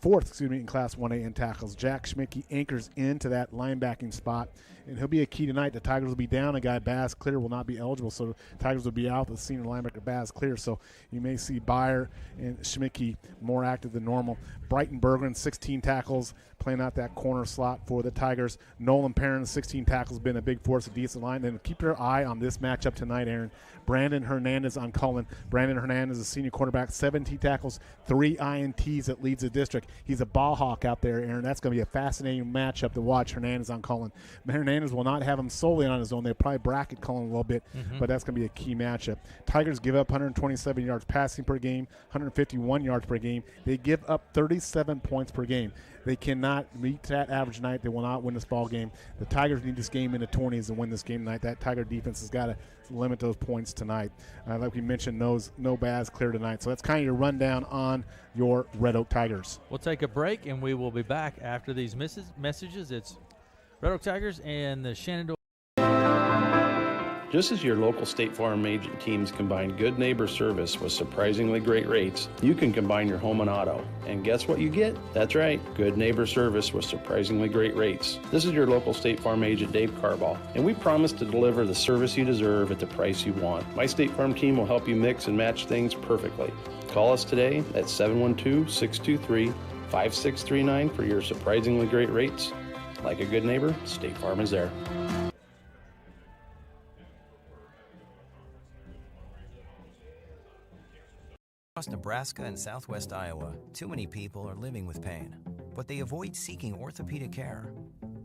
fourth in Class 1A in tackles. Jack Schmicke anchors into that linebacking spot, and he'll be a key tonight. The Tigers will be down a guy. Baz Clear will not be eligible, so the Tigers will be out with senior linebacker Baz Clear. So you may see Byer and Schmicke more active than normal. Brighton Bergren, 16 tackles, playing out that corner slot for the Tigers. Nolan Perrin, 16 tackles, been a big force, a decent line. And keep your eye on this matchup tonight, Aaron. Brandon Hernandez on Cullen. Brandon Hernandez is a senior quarterback, 17 tackles, 3 INTs that leads the district. He's a ball hawk out there, Aaron. That's going to be a fascinating matchup to watch, Hernandez on Cullen. Hernandez will not have him solely on his own. They'll probably bracket Cullen a little bit, but that's going to be a key matchup. Tigers give up 127 yards passing per game, 151 yards per game. They give up 37 points per game. They cannot meet that average night. They will not win this ball game. The Tigers need this game in the 20s to win this game tonight. That Tiger defense has got to limit those points tonight. Like we mentioned, no Baz Clear tonight. So that's kind of your rundown on your Red Oak Tigers. We'll take a break, and we will be back after these messages. It's Red Oak Tigers and the Shenandoah. Just as your local State Farm agent teams combine good neighbor service with surprisingly great rates, you can combine your home and auto. And guess what you get? That's right, good neighbor service with surprisingly great rates. This is your local State Farm agent, Dave Carball, and we promise to deliver the service you deserve at the price you want. My State Farm team will help you mix and match things perfectly. Call us today at 712-623-5639 for your surprisingly great rates. Like a good neighbor, State Farm is there. Across Nebraska and southwest Iowa, too many people are living with pain, but they avoid seeking orthopedic care.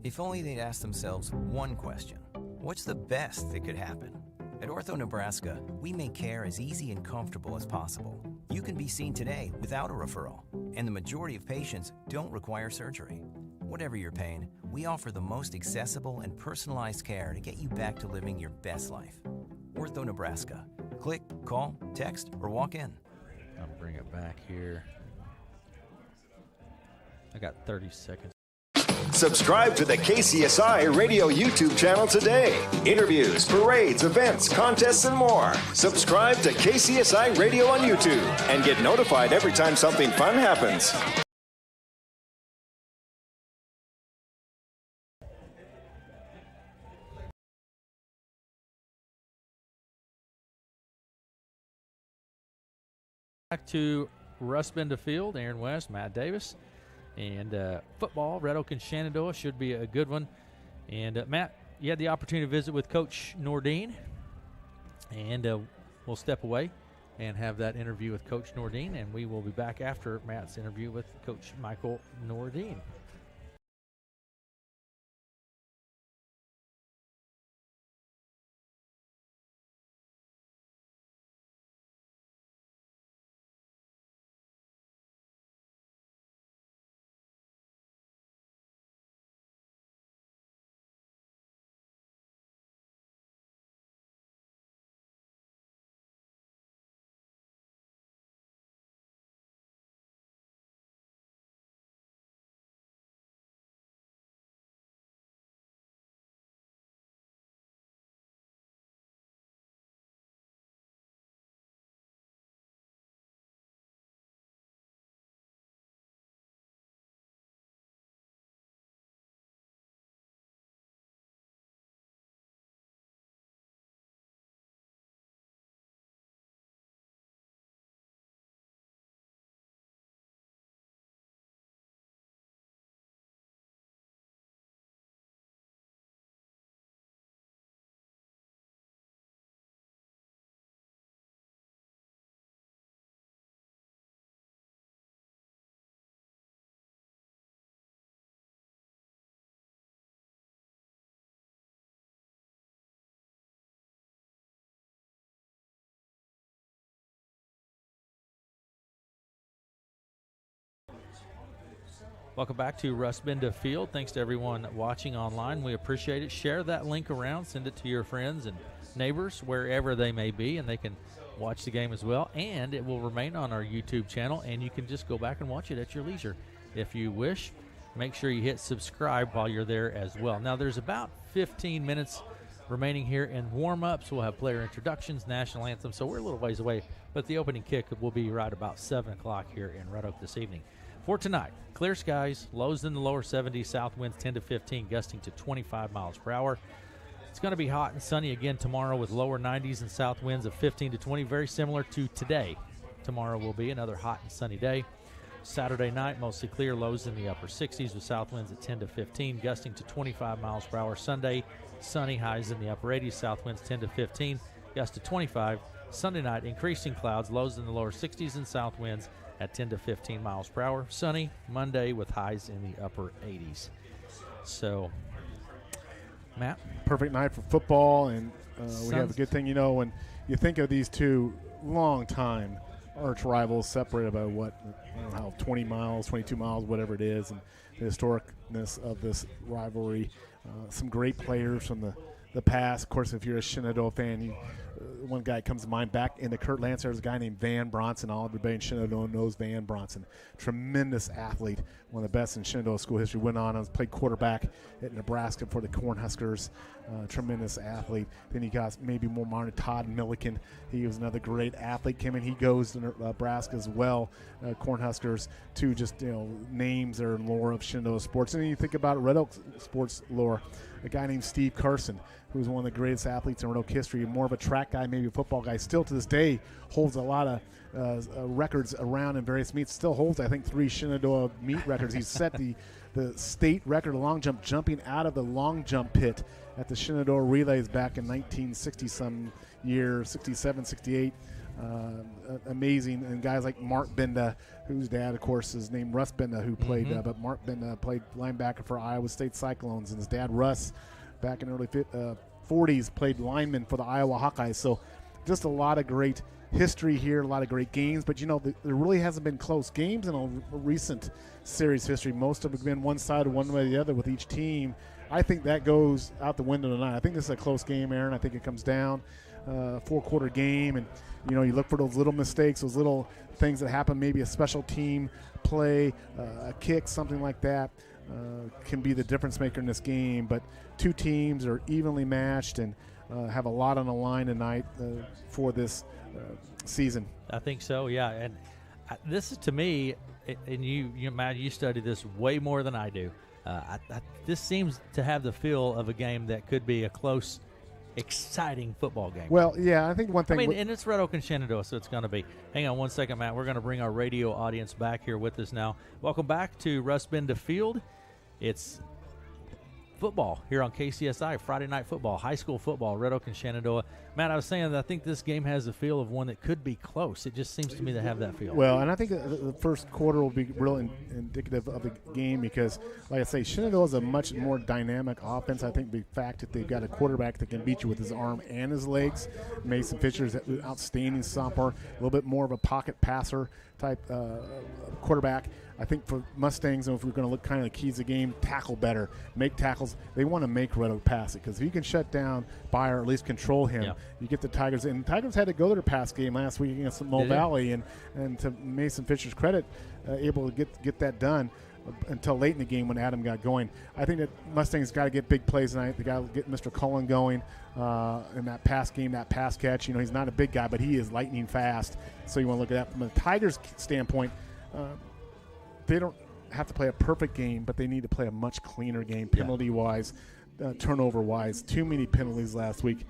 If only they'd ask themselves one question: what's the best that could happen? At Ortho Nebraska, we make care as easy and comfortable as possible. You can be seen today without a referral, and the majority of patients don't require surgery. Whatever your pain, we offer the most accessible and personalized care to get you back to living your best life. Ortho Nebraska. Click, call, text, or walk in. I'll bring it back here. I got 30 seconds. Subscribe to the KCSI Radio YouTube channel today. Interviews, parades, events, contests, and more. Subscribe to KCSI Radio on YouTube and get notified every time something fun happens. Back to Russ Bender Field, Aaron West, Matt Davis, and football. Red Oak and Shenandoah should be a good one. And Matt, you had the opportunity to visit with Coach Nordine, and we'll step away and have that interview with Coach Nordine, and we will be back after Matt's interview with Coach Michael Nordine. Welcome back to Russ Benda Field. Thanks to everyone watching online. We appreciate it. Share that link around. Send it to your friends and neighbors wherever they may be, and they can watch the game as well. And it will remain on our YouTube channel, and you can just go back and watch it at your leisure if you wish. Make sure you hit subscribe while you're there as well. Now, there's about 15 minutes remaining here in warm-ups. We'll have player introductions, national anthem, so we're a little ways away, but the opening kick will be right about 7 o'clock here in Red Oak this evening. For tonight, clear skies, lows in the lower 70s, south winds 10 to 15, gusting to 25 miles per hour. It's going to be hot and sunny again tomorrow with lower 90s and south winds of 15 to 20, very similar to today. Tomorrow will be another hot and sunny day. Saturday night, mostly clear, lows in the upper 60s with south winds at 10 to 15, gusting to 25 miles per hour. Sunday, sunny, highs in the upper 80s, south winds 10 to 15, gust to 25. Sunday night, increasing clouds, lows in the lower 60s and south winds at 10 to 15 miles per hour. Sunny Monday with highs in the upper 80s. So, Matt? Perfect night for football, and we have a good thing, when you think of these two long-time arch rivals separated by what, I don't know how, 20 miles, 22 miles, whatever it is, and the historicness of this rivalry. Some great players from the past. Of course, if you're a Shenandoah fan, one guy comes to mind back in the Kurt Lance. There's a guy named Van Bronson. All everybody in Shenandoah knows Van Bronson. Tremendous athlete, one of the best in Shenandoah school history. Went on and played quarterback at Nebraska for the Cornhuskers. Tremendous athlete. Then you got maybe more modern Todd Milliken. He was another great athlete. Came in. He goes to Nebraska as well. Cornhuskers. Two just names that are in lore of Shenandoah sports. And then you think about Red Oak sports lore. A guy named Steve Carson, who's one of the greatest athletes in Red Oak history, more of a track guy, maybe a football guy, still to this day holds a lot of records around in various meets, still holds, I think, 3 Shenandoah meet records. He's set the state record of long jump, jumping out of the long jump pit at the Shenandoah Relays back in 1960-some year, 67, 68. Amazing. And guys like Mark Benda, whose dad, of course, is named Russ Benda, who played, but Mark Benda played linebacker for Iowa State Cyclones, and his dad, Russ, back in the early 40s, played lineman for the Iowa Hawkeyes. So just a lot of great history here, a lot of great games, but there really hasn't been close games in a recent series history. Most of them have been one side or one way or the other with each team. I think that goes out the window tonight. I think this is a close game, Aaron. I think it comes down. 4-quarter game, and you look for those little mistakes, those little things that happen, maybe a special team play, a kick, something like that can be the difference maker in this game. But two teams are evenly matched and have a lot on the line tonight for this season. I think so, yeah. And this is, to me, and you Matt, you study this way more than I do. This seems to have the feel of a game that could be a close, exciting football game. Well, yeah, I think one thing. And it's Red Oak and Shenandoah, so it's going to be. Hang on one second, Matt. We're going to bring our radio audience back here with us now. Welcome back to Russ Benda Field. It's football here on KCSI, Friday night football, high school football, Red Oak and Shenandoah. Matt, I was saying that I think this game has the feel of one that could be close. It just seems to me to have that feel. Well, and I think the first quarter will be real indicative of the game because, like I say, Shenandoah is a much more dynamic offense. I think the fact that they've got a quarterback that can beat you with his arm and his legs. Mason Fisher's an outstanding stopper, a little bit more of a pocket passer type quarterback. I think for Mustangs, and if we're going to look kind of the keys of the game, tackle better, make tackles. They want to make Red Oak pass it because if you can shut down Byer, or at least control him, you get the Tigers. And the Tigers had to go to their pass game last week against Mill Valley, and to Mason Fisher's credit, able to get that done until late in the game when Adam got going. I think that Mustangs got to get big plays tonight. They got to get Mr. Cullen going in that pass game, that pass catch. He's not a big guy, but he is lightning fast. So you want to look at that from a Tigers standpoint. They don't have to play a perfect game, but they need to play a much cleaner game, penalty-wise, turnover-wise. Too many penalties last week.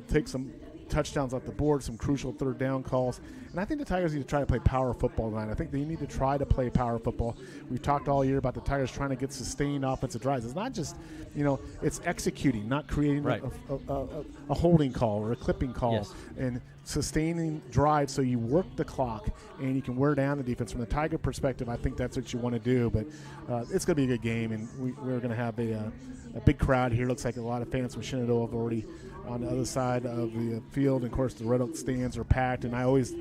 Take some touchdowns off the board, some crucial third down calls. And I think the Tigers need to try to play power football tonight. I think they need to try to play power football. We've talked all year about the Tigers trying to get sustained offensive drives. It's not just, it's executing, not creating a holding call or a clipping call. Yes. And sustaining drive, so you work the clock and you can wear down the defense. From the Tiger perspective, I think that's what you want to do. But it's going to be a good game, and we're going to have a big crowd here. Looks like a lot of fans from Shenandoah have already on the other side of the field. And of course, the Red Oak stands are packed, and I always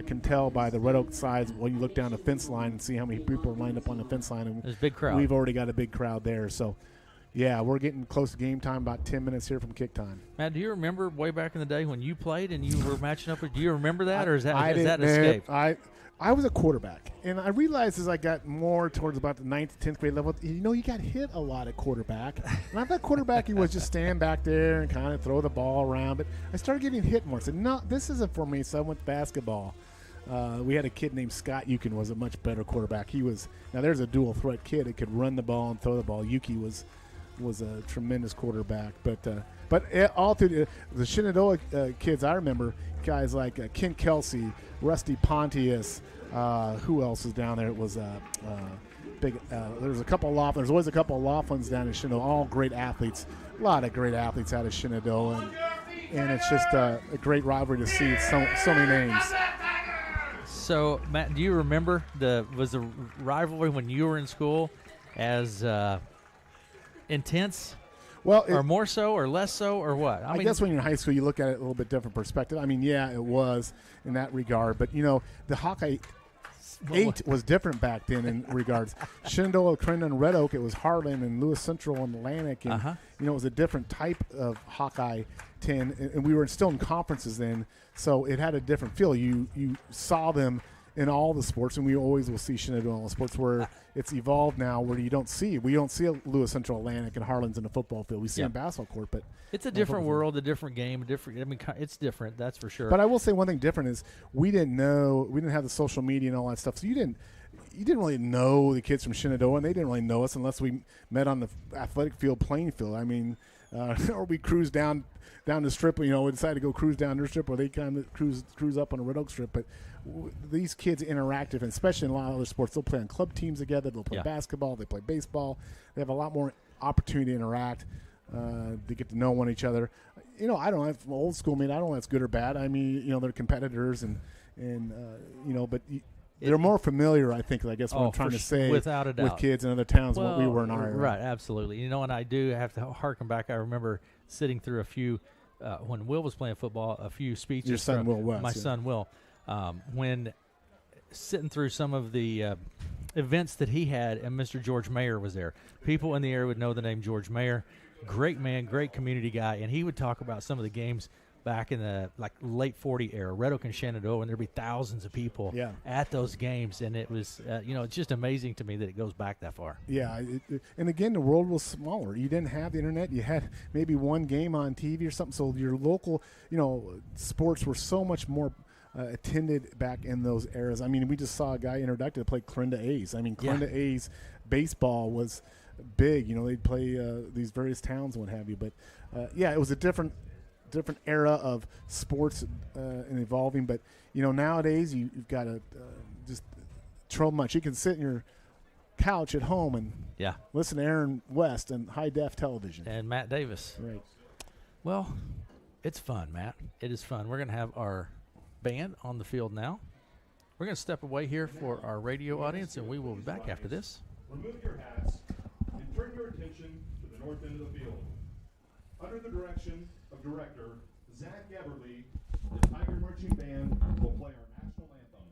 can tell by the Red Oak sides when you look down the fence line and see how many people are lined up on the fence line. And there's a big crowd. We've already got a big crowd there, so. Yeah, we're getting close to game time, about 10 minutes here from kick time. Matt, do you remember way back in the day when you played and you were matching up with, do you remember that, or is that an escape? I was a quarterback, and I realized as I got more towards about the 9th to 10th grade level, you got hit a lot at quarterback. And I thought quarterback, you was just stand back there and kind of throw the ball around, but I started getting hit more. I said, no, this isn't for me, so I went to basketball. We had a kid named Scott Yukin was a much better quarterback. Now there's a dual threat kid that could run the ball and throw the ball. Yuki was a tremendous quarterback, but all through the Shenandoah kids, I remember guys like Ken Kelsey, Rusty Pontius. Who else was down there? It was big. There's a couple of Laughlins. There's always a couple of Laughlins down in Shenandoah. All great athletes. A lot of great athletes out of Shenandoah, and it's just a great rivalry to see. So many names. So Matt, do you remember was the rivalry when you were in school as intense? Well, or more so, or less so, or what? I guess when you're in high school, you look at it a little bit different perspective. I mean, yeah, it was in that regard, but the Hawkeye 8 was different back then in regards. Shenandoah, Crendon, and Red Oak, it was Harlan and Lewis Central and Atlantic, and it was a different type of Hawkeye 10, and we were still in conferences then, so it had a different feel. You saw them in all the sports, and we always will see Shenandoah in all the sports, where it's evolved now where we don't see Lewis Central, Atlantic, and Harlan's in the football field. We see on basketball court, but it's a different world, a different game, it's different, that's for sure. But I will say one thing different is we didn't have the social media and all that stuff, so you didn't really know the kids from Shenandoah, and they didn't really know us unless we met on the athletic field, playing field. I mean, or we cruised down the strip, we decided to go cruise down their strip, or they kind of cruise up on a Red Oak strip. But these kids interactive, and especially in a lot of other sports, they'll play on club teams together, they'll play basketball, they play baseball, they have a lot more opportunity to interact, to get to know each other. I don't know, from old school, I don't know if that's good or bad. I mean, they're competitors, and but they're more familiar, I think, I guess what I'm trying to say, without a doubt, with kids in other towns than what we were in our area. Right, absolutely. And I do have to harken back. I remember sitting through a few, when Will was playing football, a few speeches. Your son, Will West. My son, Will. When sitting through some of the events that he had, and Mr. George Mayer was there. People in the area would know the name George Mayer. Great man, great community guy, and he would talk about some of the games back in the late 40 era, Red Oak and Shenandoah, and there'd be thousands of people at those games, and it was it's just amazing to me that it goes back that far. Yeah, and again, the world was smaller. You didn't have the internet. You had maybe one game on TV or something, so your local sports were so much more attended back in those eras. I mean, we just saw a guy introduced to play Clarinda A's. I mean, Clarinda A's baseball was big. They'd play these various towns and what have you. But it was a different era of sports and evolving. But nowadays you've got to just so much. You can sit in your couch at home and listen to Aaron West and high def television and Matt Davis. Right. Well, it's fun, Matt. It is fun. We're going to have our band on the field now. We're going to step away here for our radio audience, and we will be back after this. Remove your hats and turn your attention to the north end of the field. Under the direction of director Zach Everly, the Tiger Marching Band will play our national anthem.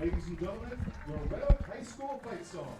Ladies and gentlemen, your Red Oak High School fight song.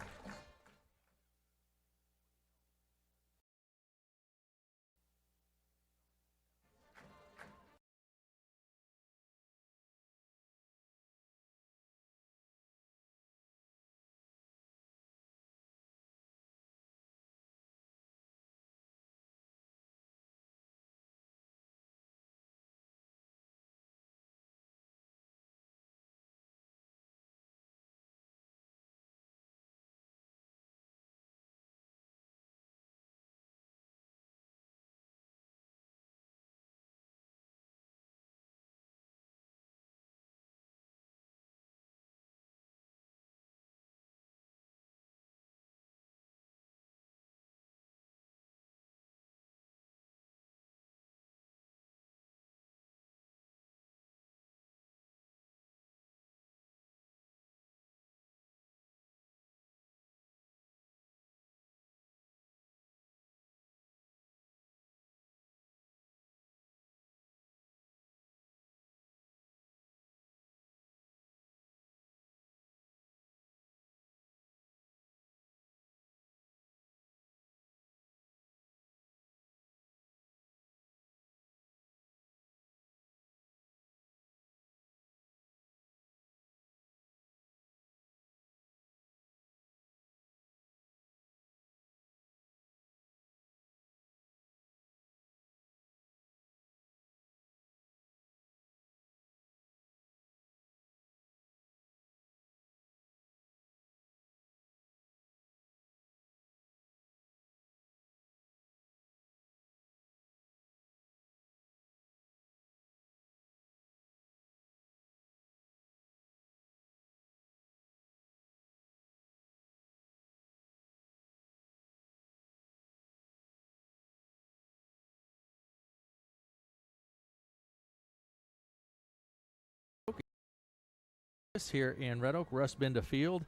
Here in Red Oak, Russ Benda Field,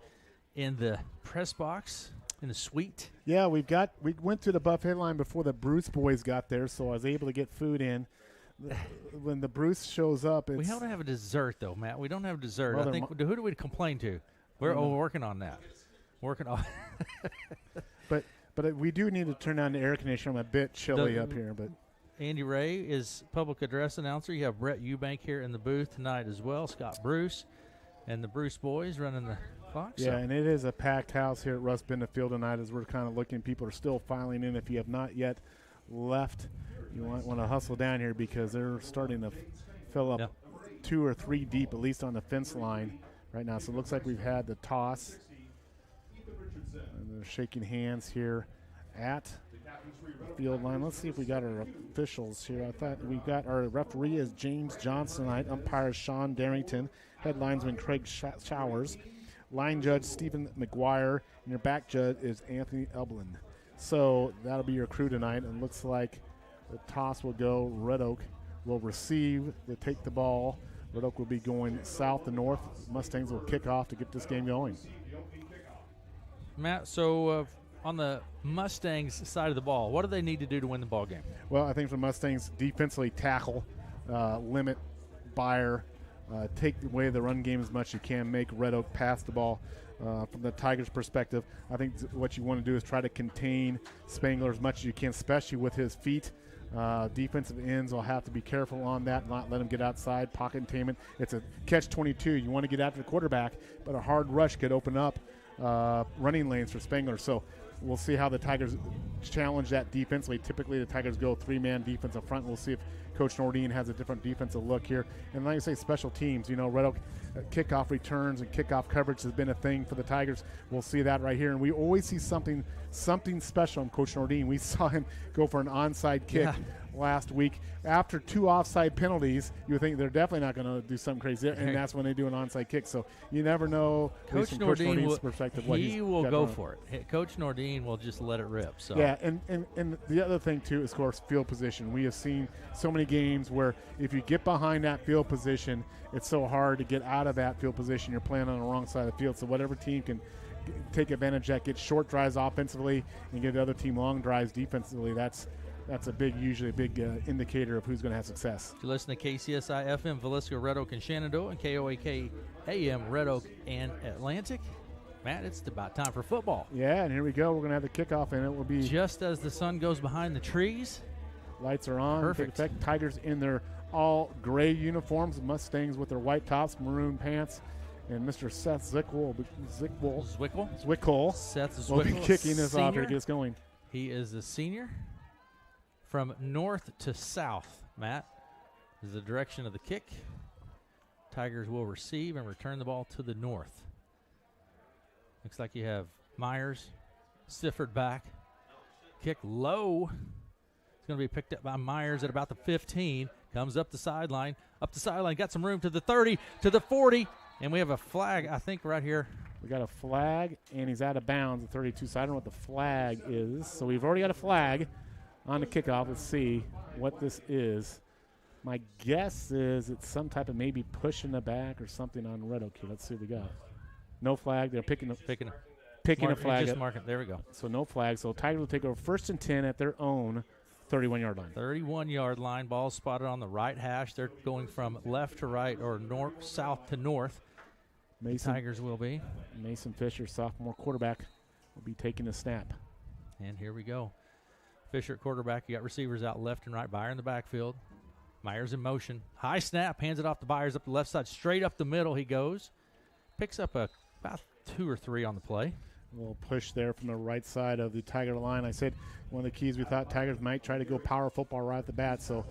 in the press box, in the suite. Yeah, we went to the buffet line before the Bruce boys got there, so I was able to get food in. When the Bruce shows up, We don't have a dessert, though, Matt. We don't have dessert. Well, I think, who do we complain to? We're working on that. Working on But we do need to turn on the air conditioner. I'm a bit chilly up here, but Andy Ray is public address announcer. You have Brett Eubank here in the booth tonight as well. Scott Bruce and the Bruce boys running the clock. Yeah, and it is a packed house here at Russ Benda Field tonight as we're kind of looking. People are still filing in. If you have not yet left, you want to hustle down here because they're starting to fill up 2 or 3 deep, at least on the fence line right now. So it looks like we've had the toss. And they're shaking hands here at the field line. Let's see if we got our officials here. I thought we got our referee is James Johnson tonight. Umpire is Sean Darrington. Head linesman Craig Showers. Line judge Stephen McGuire. And your back judge is Anthony Eblin. So that'll be your crew tonight. And looks like the toss will go. Red Oak will receive, will take the ball. Red Oak will be going south to north. Mustangs will kick off to get this game going. Matt, so on the Mustangs side of the ball, what do they need to do to win the ball game? Well, I think for Mustangs, defensively tackle, limit Byer, take away the run game as much as you can, make Red Oak pass the ball. From the Tigers' perspective, I think what you want to do is try to contain Spangler as much as you can, especially with his feet. Defensive ends will have to be careful on that, not let him get outside. Pocket containment. It's a catch-22. You want to get after the quarterback, but a hard rush could open up running lanes for Spangler. So we'll see how the Tigers challenge that defensively. Typically, the Tigers go 3-man defense up front. We'll see if Coach Nordine has a different defensive look here. And like I say, special teams. You know, Red Oak kickoff returns and kickoff coverage has been a thing for the Tigers. We'll see that right here. And we always see something special on Coach Nordine. We saw him go for an onside kick last week. After 2 offside penalties, you would think they're definitely not going to do something crazy, and that's when they do an onside kick. So you never know, Coach from Nordine Coach Nordine's will, perspective, what he will go for it. Coach Nordine will just let it rip. So yeah, and the other thing too is, of course, field position. We have seen so many games where if you get behind that field position, it's so hard to get out of that field position. You're playing on the wrong side of the field. So whatever team can take advantage of that, get short drives offensively, and give the other team long drives defensively. That's that's usually a big indicator of who's going to have success. You listen to KCSI FM, Villisca, Red Oak, and Shenandoah, and KOAK AM, Red Oak and Atlantic. Matt, it's about time for football. Yeah, and here we go. We're going to have the kickoff, and it will be just as the sun goes behind the trees. Lights are on. Perfect. Effect. Tigers in their all gray uniforms, Mustangs with their white tops, maroon pants, and Mr. Seth Zwickel Seth will be Zwickel, kicking this off here senior. to get us going. He is a senior. From north to south, Matt, is the direction of the kick. Tigers will receive and return the ball to the north. Looks like you have Myers, Sifford back. Kick low. It's going to be picked up by Myers at about the 15. Comes up the sideline. Got some room to the 30, to the 40. And we have a flag, I think, right here. We got a flag, and he's out of bounds at 32. So I don't know what the flag is. So we've already got a flag on the kickoff. Let's see what this is. My guess is it's some type of maybe push in the back or something on Red Oak. Let's see what we got. No flag. They're picking a flag. Just mark it. There we go. So no flag. So Tigers will take over 1st and 10 at their own 31-yard line. 31-yard line. Ball spotted on the right hash. They're going from left to right or south to north. Tigers will be. Mason Fisher, sophomore quarterback, will be taking the snap. And here we go. Fisher at quarterback. You got receivers out left and right. Byer in the backfield. Myers in motion. High snap. Hands it off to Byers up the left side. Straight up the middle he goes. Picks up about 2 or 3 on the play. A little push there from the right side of the Tiger line. I said one of the keys we thought Tigers might try to go power football right at the bat. So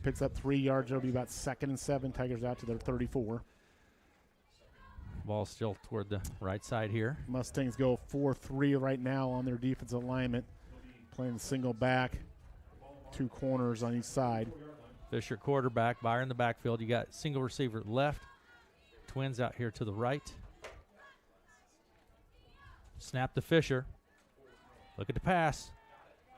picks up 3 yards. It'll be about 2nd and 7. Tigers out to their 34. Ball still toward the right side here. Mustangs go 4-3 right now on their defensive alignment. Playing single back. 2 corners on each side. Fisher quarterback. Byer in the backfield. You got single receiver left. Twins out here to the right. Snap to Fisher. Look at the pass.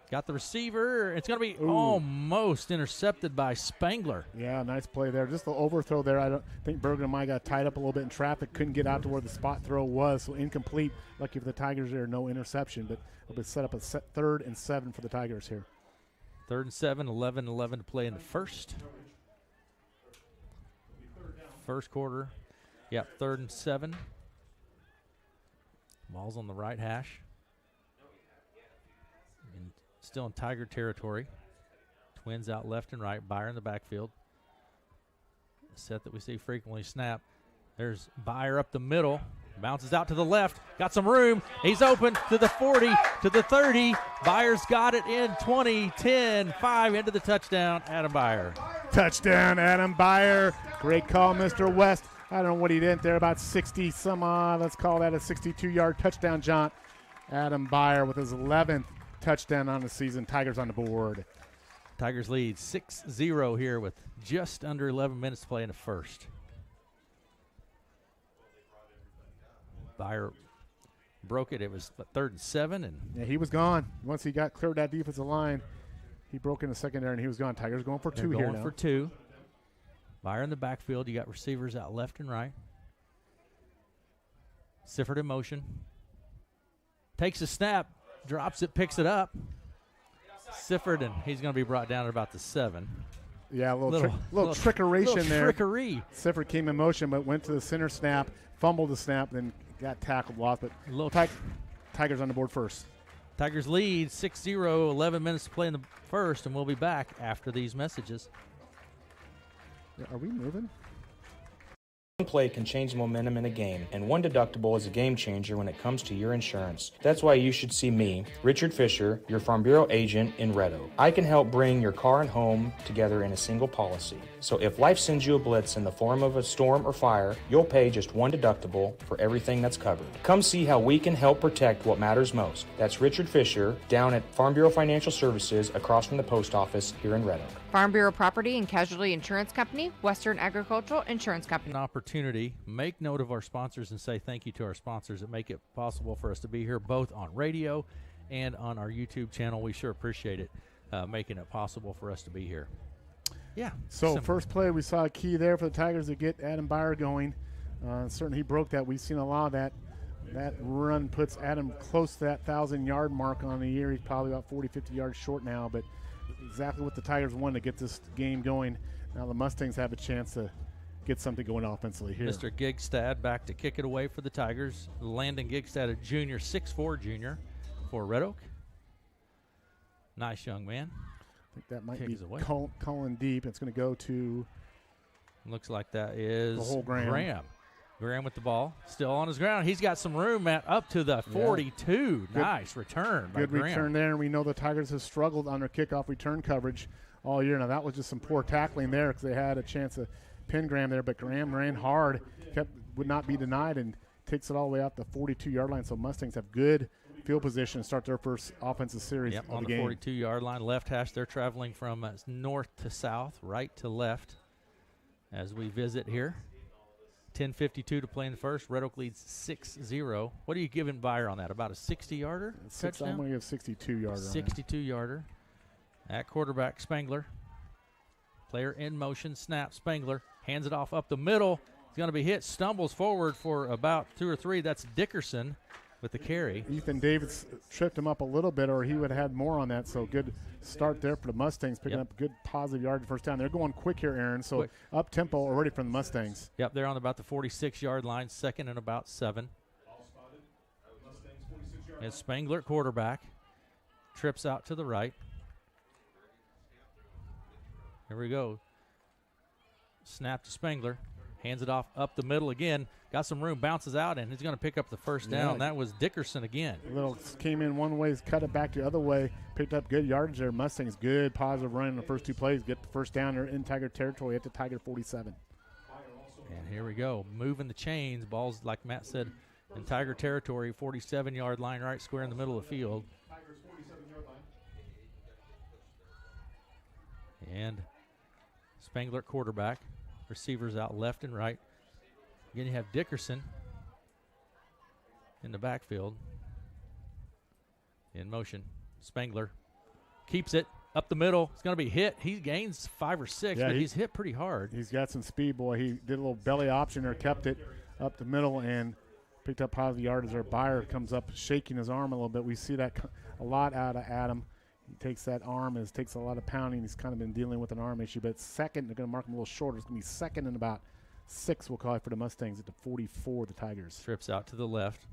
Got the receiver. It's going to be almost intercepted by Spangler. Yeah, nice play there. Just the overthrow there. I don't think Bergen and I got tied up a little bit in traffic. Couldn't get out to where the spot throw was, so incomplete. Lucky for the Tigers there, no interception, but it'll be set up a 3rd and 7 for the Tigers here. 3rd and 7, 11 to play in the first. First quarter. Yep, 3rd and 7. Ball's on the right hash. And still in Tiger territory. Twins out left and right. Byer in the backfield. A set that we see frequently snap. There's Byer up the middle. Bounces out to the left. Got some room. He's open to the 40, to the 30. Byer's got it in 20, 10, 5 into the touchdown. Adam Byer. Touchdown, Adam Byer. Great call, Mr. West. I don't know what he did there, about 60 some odd. Let's call that a 62-yard touchdown jaunt. Adam Byer with his 11th touchdown on the season. Tigers on the board. Tigers lead 6-0 here with just under 11 minutes to play in the first. Byer broke it. It was 3rd and 7. And yeah, he was gone. Once he got cleared that defensive line, he broke in the secondary and he was gone. Tigers going for 2 here now. Going for 2. Byer in the backfield. You got receivers out left and right. Sifford in motion. Takes a snap, drops it, picks it up. Sifford, and he's going to be brought down at about the 7. Yeah, a little trickery there. Trickery. Sifford came in motion, but went to the center snap, fumbled the snap, then got tackled, lost. But Tigers on the board first. Tigers lead 6-0, 11 minutes to play in the first, and we'll be back after these messages. Are we moving? One play can change the momentum in a game, and one deductible is a game changer when it comes to your insurance. That's why you should see me, Richard Fisher, your Farm Bureau agent in Red Oak. I can help bring your car and home together in a single policy. So if life sends you a blitz in the form of a storm or fire, you'll pay just one deductible for everything that's covered. Come see how we can help protect what matters most. That's Richard Fisher down at Farm Bureau Financial Services across from the post office here in Red Oak. Farm Bureau Property and Casualty Insurance Company, Western Agricultural Insurance Company. An opportunity. Make note of our sponsors and say thank you to our sponsors that make it possible for us to be here both on radio and on our YouTube channel. We sure appreciate it, making it possible for us to be here. Yeah. So first play, we saw a key there for the Tigers to get Adam Byer going. Certainly he broke that. We've seen a lot of that. That run puts Adam close to that 1,000-yard mark on the year. He's probably about 40, 50 yards short now, but exactly what the Tigers wanted to get this game going. Now the Mustangs have a chance to get something going offensively here. Mr. Gigstad back to kick it away for the Tigers. Landon Gigstad, a junior, 6'4" junior for Red Oak. Nice young man. I think that might be calling deep. It's going to go to... Looks like that is the whole Graham. Graham with the ball. Still on his ground. He's got some room up to the 42. Yeah. Nice return by Good Graham. return there, and we know the Tigers have struggled on their kickoff return coverage all year. Now, that was just some poor tackling there because they had a chance to pin Graham there, but Graham ran hard, would not be denied, and takes it all the way out the 42-yard line. So Mustangs have good field position to start their first offensive series of on the the game. 42-yard line. Left hash, they're traveling from north to south, right to left as we visit here. 10:52 to play in the first. Red Oak leads 6-0. What are you giving Byer on that? About a 60-yarder? I'm going to give 62-yarder. 62-yarder. At quarterback, Spangler. Player in motion, snap. Spangler hands it off up the middle. He's going to be hit, stumbles forward for about 2 or 3. That's Dickerson with the carry. Ethan Davis tripped him up a little bit, or he would have had more on that. So good start there for the Mustangs, picking up good positive yard first down. They're going quick here, Aaron. So up tempo already from the Mustangs. Yep, they're on about the 46-yard line, second and about 7. And Spangler, quarterback, trips out to the right. Here we go. Snap to Spangler. Hands it off up the middle again. Got some room, bounces out, and he's going to pick up the first down. That was Dickerson again. Little came in one way, cut it back the other way, picked up good yardage there. Mustangs, good positive run in the first 2 plays. Get the first down there in Tiger territory at the Tiger 47. And here we go. Moving the chains. Ball's, like Matt said, in Tiger territory, 47-yard line, right square in the middle of the field. And Spangler, quarterback. Receivers out left and right. Again, you have Dickerson in the backfield. In motion. Spangler keeps it up the middle. It's going to be hit. He gains 5 or 6, but he's hit pretty hard. He's got some speed, boy. He did a little belly option there, kept it up the middle, and picked up positive yardage there. Byer comes up shaking his arm a little bit. We see that a lot out of Adam. He takes that arm, and it takes a lot of pounding. He's kind of been dealing with an arm issue. But second, they're going to mark him a little shorter. It's going to be second and about 6, we'll call it, for the Mustangs at the 44, the Tigers. Trips out to the left.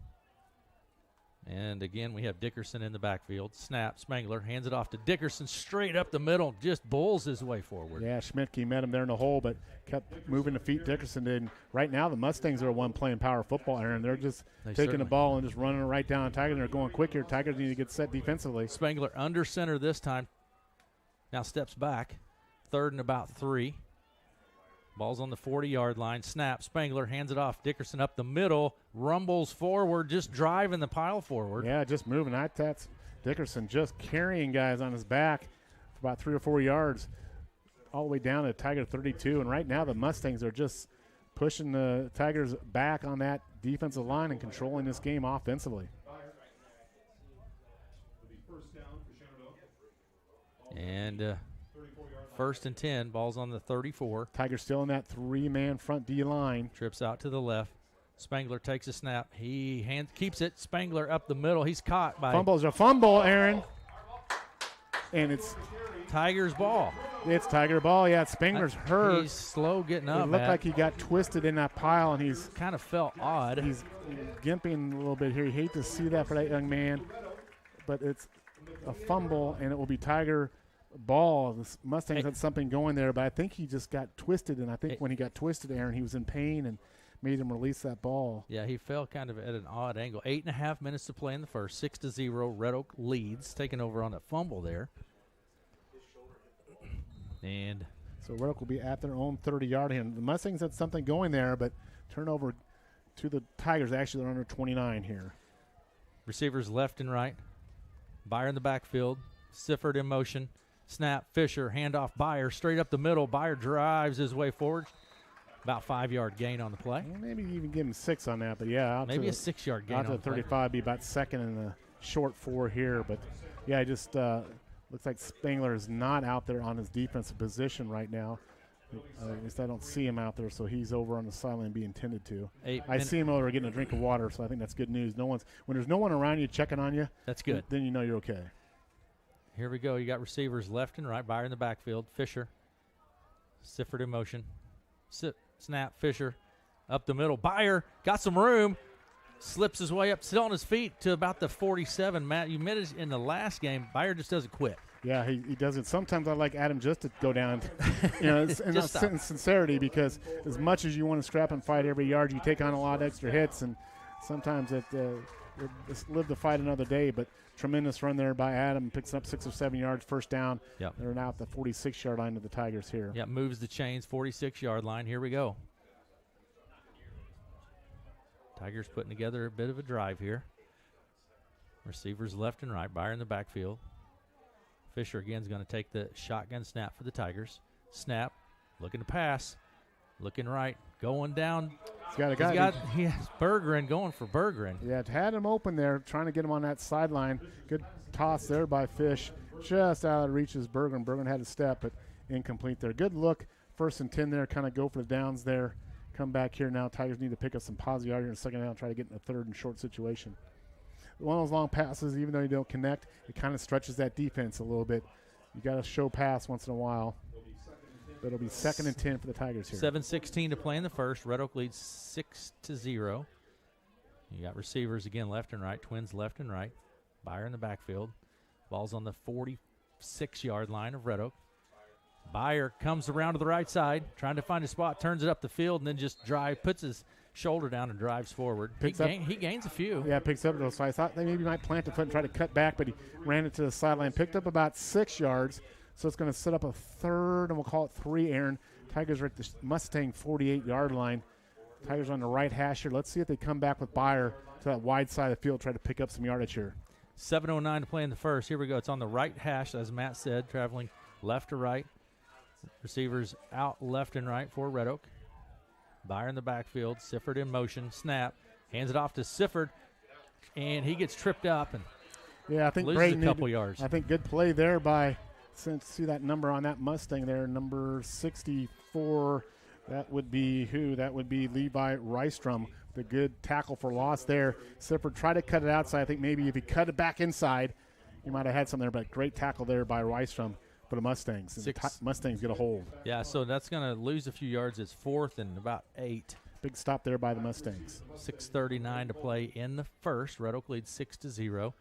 And again, we have Dickerson in the backfield. Snap, Spangler hands it off to Dickerson straight up the middle, just bowls his way forward. Yeah, Schmidtke met him there in the hole, but kept moving the feet Dickerson did. And right now, the Mustangs are the one playing power football, Aaron. They're just taking the ball and just running it right down. Tigers are going quick here. Tigers need to get set defensively. Spangler under center this time. Now steps back. 3rd and about 3. Ball's on the 40-yard line. Snap. Spangler hands it off. Dickerson up the middle. Rumbles forward, just driving the pile forward. Yeah, just moving. That's Dickerson just carrying guys on his back for about 3 or 4 yards all the way down to Tiger 32. And right now the Mustangs are just pushing the Tigers back on that defensive line and controlling this game offensively. And 1st and 10. Ball's on the 34. Tigers still in that 3-man front D line. Trips out to the left. Spangler takes a snap. He keeps it. Spangler up the middle. He's caught by... Fumbles a fumble, Aaron. And it's... Tigers ball. It's Tiger ball. Yeah, Spangler's hurt. He's slow getting up. It looked like he got twisted in that pile, and he's... kind of felt odd. He's gimping a little bit here. You hate to see that for that young man. But it's a fumble, and it will be Tiger ball. The Mustangs had something going there, but I think he just got twisted, and I think when he got twisted, Aaron, he was in pain and made him release that ball. Yeah, he fell kind of at an odd angle. 8.5 minutes to play in the first. 6-0. Red Oak leads, taking over on a fumble there. And so Red Oak will be at their own 30-yard line. The Mustangs had something going there, but turnover to the Tigers. Actually, they're under 29 here. Receivers left and right. Byer in the backfield. Sifford in motion. Snap, Fisher, handoff, Byer, straight up the middle. Byer drives his way forward. About 5-yard gain on the play. Well, maybe even give him 6 on that, but yeah. Maybe a 6-yard gain out to the 35, be about second in the short 4 here. But, yeah, it just looks like Spangler is not out there on his defensive position right now. At least I don't see him out there, so he's over on the sideline being tended to. I see him over getting a drink of water, so I think that's good news. When there's no one around you checking on you, that's good. Then you know you're okay. Here we go. You got receivers left and right. Byer in the backfield. Fisher. Sifford in motion. Snap. Fisher. Up the middle. Byer got some room. Slips his way up, still on his feet to about the 47. Matt, you met it in the last game. Byer just doesn't quit. Yeah, he doesn't. Sometimes I like Adam just to go down, in sincerity, because as much as you want to scrap and fight every yard, you take on a lot of extra hits, and sometimes just live to fight another day. But tremendous run there by Adam, picks up 6 or 7 yards, first down. Yep. They're now at the 46-yard line of the Tigers here. Yeah, moves the chains, 46-yard line. Here we go. Tigers putting together a bit of a drive here. Receivers left and right. Byer in the backfield. Fisher again is going to take the shotgun snap for the Tigers. Snap, looking to pass, looking right, going down. He's got a guy. He has Bergeron going for Bergeron. Yeah, had him open there, trying to get him on that sideline. Good toss there by Fish. Just out of reach is Bergeron. Bergeron had a step, but incomplete there. Good look. 1st and 10 there, kind of go for the downs there. Come back here now. Tigers need to pick up some positive yard here in the second down, try to get in a 3rd and short situation. One of those long passes, even though you don't connect, it kind of stretches that defense a little bit. You got to show pass once in a while. But it'll be 2nd and 10 for the Tigers here. 7:16 to play in the first. Red Oak leads 6-0. You got receivers again left and right, twins left and right. Byer in the backfield. Ball's on the 46-yard line of Red Oak. Byer comes around to the right side, trying to find a spot, turns it up the field, and then just puts his shoulder down and drives forward. He gains a few. Yeah, picks up. So I thought they maybe might plant the foot and try to cut back, but he ran it to the sideline, picked up about 6 yards. So it's going to set up a 3rd, and we'll call it 3, Aaron. Tigers are at the Mustang 48-yard line. Tigers on the right hash here. Let's see if they come back with Byer to that wide side of the field, try to pick up some yardage here. 7:09 to play in the first. Here we go. It's on the right hash, as Matt said, traveling left to right. Receivers out left and right for Red Oak. Byer in the backfield. Sifford in motion. Snap. Hands it off to Sifford, and he gets tripped up and I think loses a couple yards. I think good play there by, see that number on that Mustang there, number 64. That would be who? That would be Levi Rystrom. The good tackle for loss there. Sifford tried to cut it outside. I think maybe if he cut it back inside, he might have had something there, but great tackle there by Rystrom. For the Mustangs. The Mustangs get a hold. Yeah, so that's going to lose a few yards. It's 4th and about 8. Big stop there by the Mustangs. 6:39 to play in the first. Red Oak leads 6-0.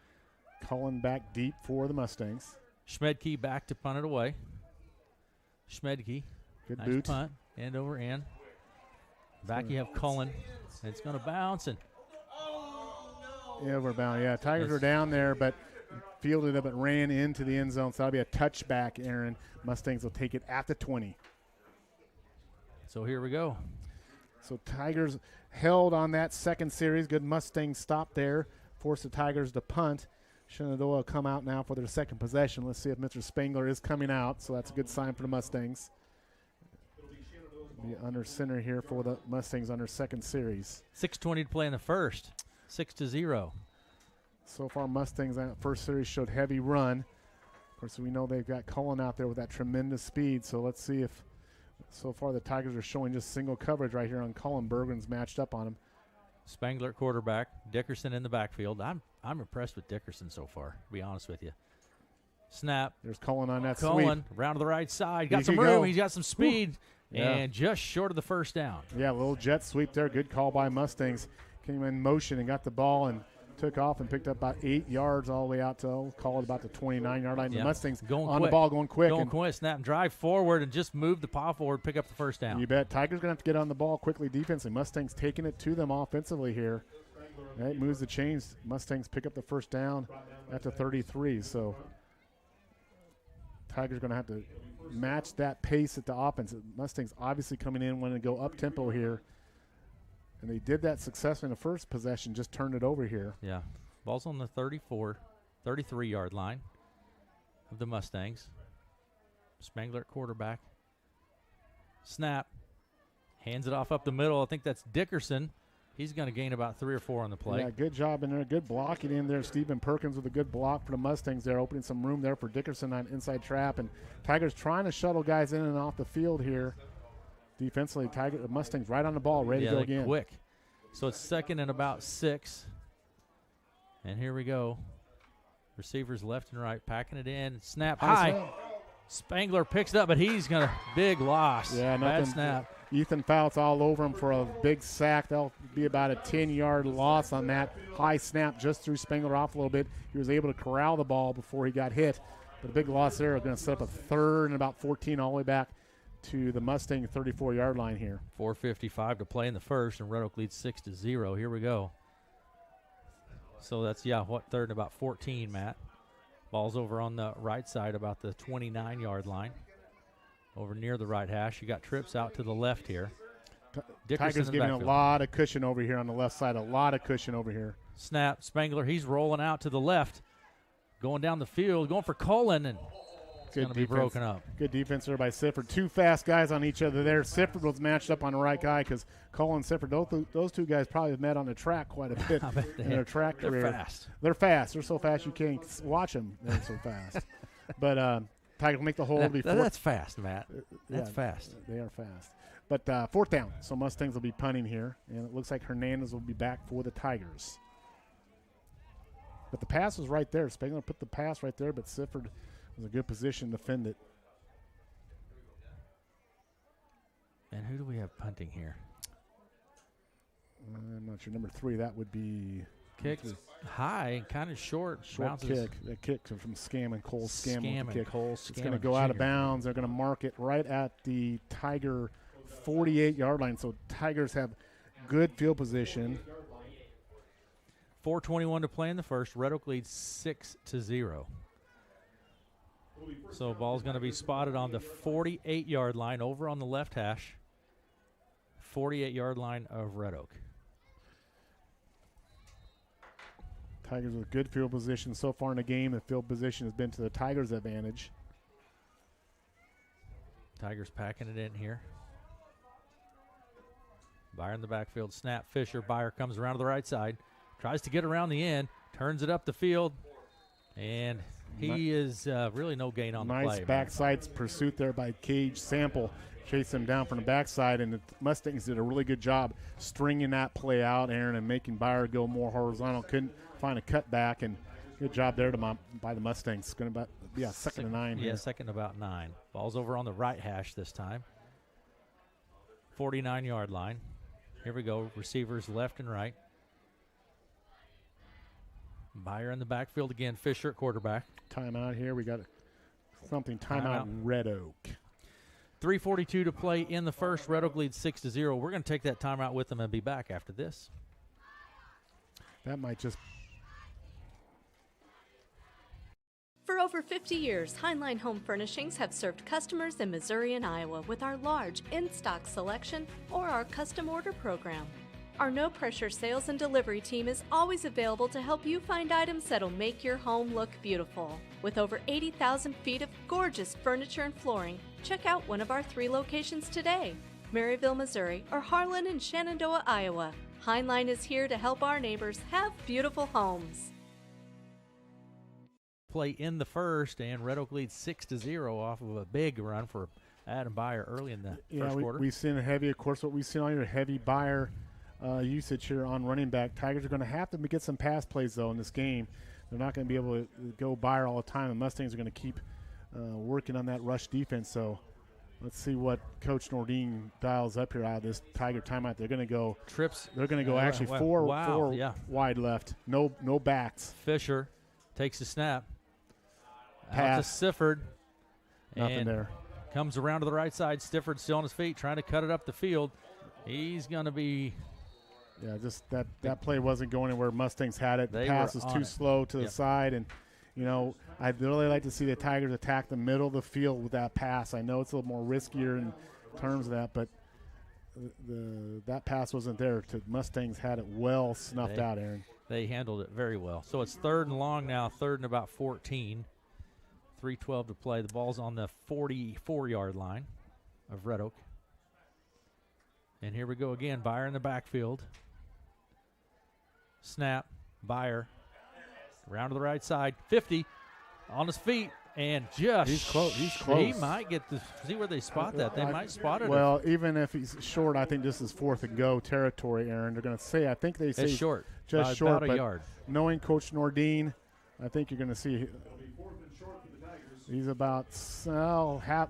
Cullen back deep for the Mustangs. Schmedke back to punt it away. Schmedke. Good nice boot. Punt. End over end. Back you have Cullen. It's going to bounce. And yeah, we're bound. Yeah, Tigers are down there, but fielded up and ran into the end zone. So that'll be a touchback, Aaron. Mustangs will take it at the 20. So here we go. So Tigers held on that second series. Good Mustang stop there. Forced the Tigers to punt. Shenandoah will come out now for their second possession. Let's see if Mr. Spangler is coming out. So that's a good sign for the Mustangs. Be under center here for the Mustangs on their second series. 6:20 to play in the first. 6-0. So far, Mustangs in that first series showed heavy run. Of course, we know they've got Cullen out there with that tremendous speed. So let's see if so far the Tigers are showing just single coverage right here on Cullen. Bergen's matched up on him. Spangler at quarterback. Dickerson in the backfield. I'm impressed with Dickerson so far, to be honest with you. Snap. There's Cullen on that Cullen sweep. around to the right side. Got some room. Go. He's got some speed. And just short of the first down. Yeah, a little jet sweep there. Good call by Mustangs. Came in motion and got the ball and took off and picked up about 8 yards all the way out to, call it about the 29-yard line. The Mustangs going on quick. The ball, going quick. Going quick, snap and drive forward and just move the paw forward, pick up the first down. You bet. Tigers going to have to get on the ball quickly defensively. Mustangs taking it to them offensively here. It moves the chains. Mustangs pick up the first down at the 33. So Tigers going to have to match that pace at the offense. Mustangs obviously coming in wanting to go up-tempo here. And they did that successfully in the first possession, just turned it over here. Yeah. Ball's on the 33-yard line of the Mustangs. Spangler at quarterback. Snap. Hands it off up the middle. I think that's Dickerson. He's going to gain about 3 or 4 on the play. Yeah, good job in there. Good blocking in there. Stephen Perkins with a good block for the Mustangs there, opening some room there for Dickerson on inside trap. And Tigers trying to shuttle guys in and off the field here. Defensively, Mustangs right on the ball, ready to go again. Quick. So it's 2nd and about 6. And here we go. Receivers left and right, packing it in. Snap high. Spangler picks it up, but he's going to big loss. Yeah, bad snap. Ethan Fouts all over him for a big sack. That'll be about a 10-yard loss on that high snap. Just threw Spangler off a little bit. He was able to corral the ball before he got hit. But a big loss there. Going to set up a third and about 14 all the way back to the Mustang 34-yard line here. 4:55 to play in the first, and Red Oak leads 6-0. Here we go. So that's, third and about 14, Matt. Ball's over on the right side about the 29-yard line. Over near the right hash. You got trips out to the left here. Tigers giving a lot of cushion over here on the left side. A lot of cushion over here. Snap. Spangler, he's rolling out to the left. Going down the field. Going for Cullen, and it's going to be broken up. Good defense there by Sifford. Two fast guys on each other there. Sifford was matched up on the right guy because Cullen and Sifford, those two guys probably have met on the track quite a bit in their track career. They're fast. They're fast. They're so fast you can't watch them. They're so fast. But Tigers will make the hold. That's fast, Matt. That's fast. They are fast. But fourth down, so Mustangs will be punting here, and it looks like Hernandez will be back for the Tigers. But the pass was right there. Spangler put the pass right there, but Sifford was in a good position to defend it. And who do we have punting here? I'm not sure. Number 3, that would be kicked high, kind of short. Short kick. That kick from Cole Scammon. It's going to Scammon go out of bounds. They're going to mark it right at the Tiger 48-yard line. So Tigers have good field position. 4:21 to play in the first. Red Oak leads 6-0. So ball's going to be spotted on the 48-yard line over on the left hash. 48-yard line of Red Oak. Tigers with good field position so far in the game. The field position has been to the Tigers' advantage. Tigers packing it in here. Byer in the backfield. Snap. Fisher. Byer comes around to the right side. Tries to get around the end. Turns it up the field. And he is really no gain on the play. Nice backside pursuit there by Cage Sample. Chased him down from the backside, and the Mustangs did a really good job stringing that play out, Aaron, and making Byer go more horizontal. Couldn't find a cutback, and good job there by the Mustangs. Going to be second and 9 here. Yeah, second about 9. Ball's over on the right hash this time. 49-yard line. Here we go. Receivers left and right. Byer in the backfield again. Fisher at quarterback. Timeout here. We got something. Timeout Red Oak. 3:42 to play in the first. Red Oak leads 6-0. We're going to take that timeout with them and be back after this. That might just... For over 50 years, Heinlein Home Furnishings have served customers in Missouri and Iowa with our large in-stock selection or our custom order program. Our no-pressure sales and delivery team is always available to help you find items that'll make your home look beautiful. With over 80,000 feet of gorgeous furniture and flooring, check out one of our 3 locations today: Maryville, Missouri, or Harlan and Shenandoah, Iowa. Heinlein is here to help our neighbors have beautiful homes. Play in the first, and Red Oak leads 6-0 off of a big run for Adam Byer early in the first quarter. We've seen a heavy, of course, what we've seen all your heavy Byer usage here on running back. Tigers are going to have to get some pass plays, though, in this game. They're not going to be able to go Byer all the time. The Mustangs are going to keep working on that rush defense. So let's see what Coach Nordine dials up here out of this Tiger timeout. They're going to go trips. They're going to go actually four wide left. No backs. Fisher takes the snap. Pass. Out to Sifford. Nothing there. Comes around to the right side. Stifford still on his feet, trying to cut it up the field. He's going to be... Yeah, just that play wasn't going anywhere. Mustangs had it. The pass was too slow to the side. And, I'd really like to see the Tigers attack the middle of the field with that pass. I know it's a little more riskier in terms of that, but that pass wasn't there. Mustangs had it well snuffed out, Aaron. They handled it very well. So it's 3rd and long now, 3rd and about 14. 3:12 to play. The ball's on the 44-yard line of Red Oak. And here we go again. Byer in the backfield. Snap. Byer. Around to the right side. 50. On his feet. And just. He's close. He might get the. See where they spot that. They might spot it. Well, even if he's short, I think this is 4th and go territory, Aaron. They're going to say, I think they say it's short. Just short. About a yard. Knowing Coach Nordine, I think you're going to see he's about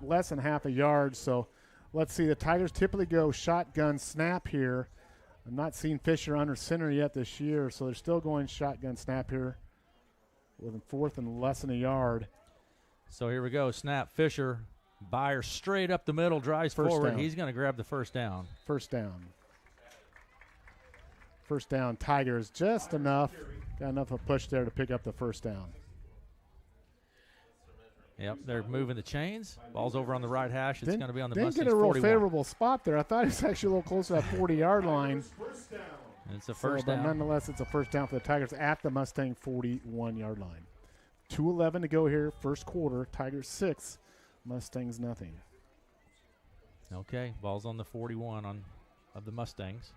less than half a yard. So let's see. The Tigers typically go shotgun snap here. I'm not seeing Fisher under center yet this year, so they're still going shotgun snap here with a 4th and less than a yard. So here we go. Snap. Fisher. Byer straight up the middle, drives forward. Down. He's going to grab the first down. First down. First down, Tigers, just enough. Got enough of a push there to pick up the first down. Yep, they're moving the chains. Ball's over on the right hash. It's going to be on the Mustangs 41. Didn't get a real favorable spot there. I thought it was actually a little closer to that 40-yard line. And it's a first down. But nonetheless, it's a first down for the Tigers at the Mustang 41-yard line. 2:11 to go here, first quarter. Tigers 6, Mustangs nothing. Okay, ball's on the 41 of the Mustangs.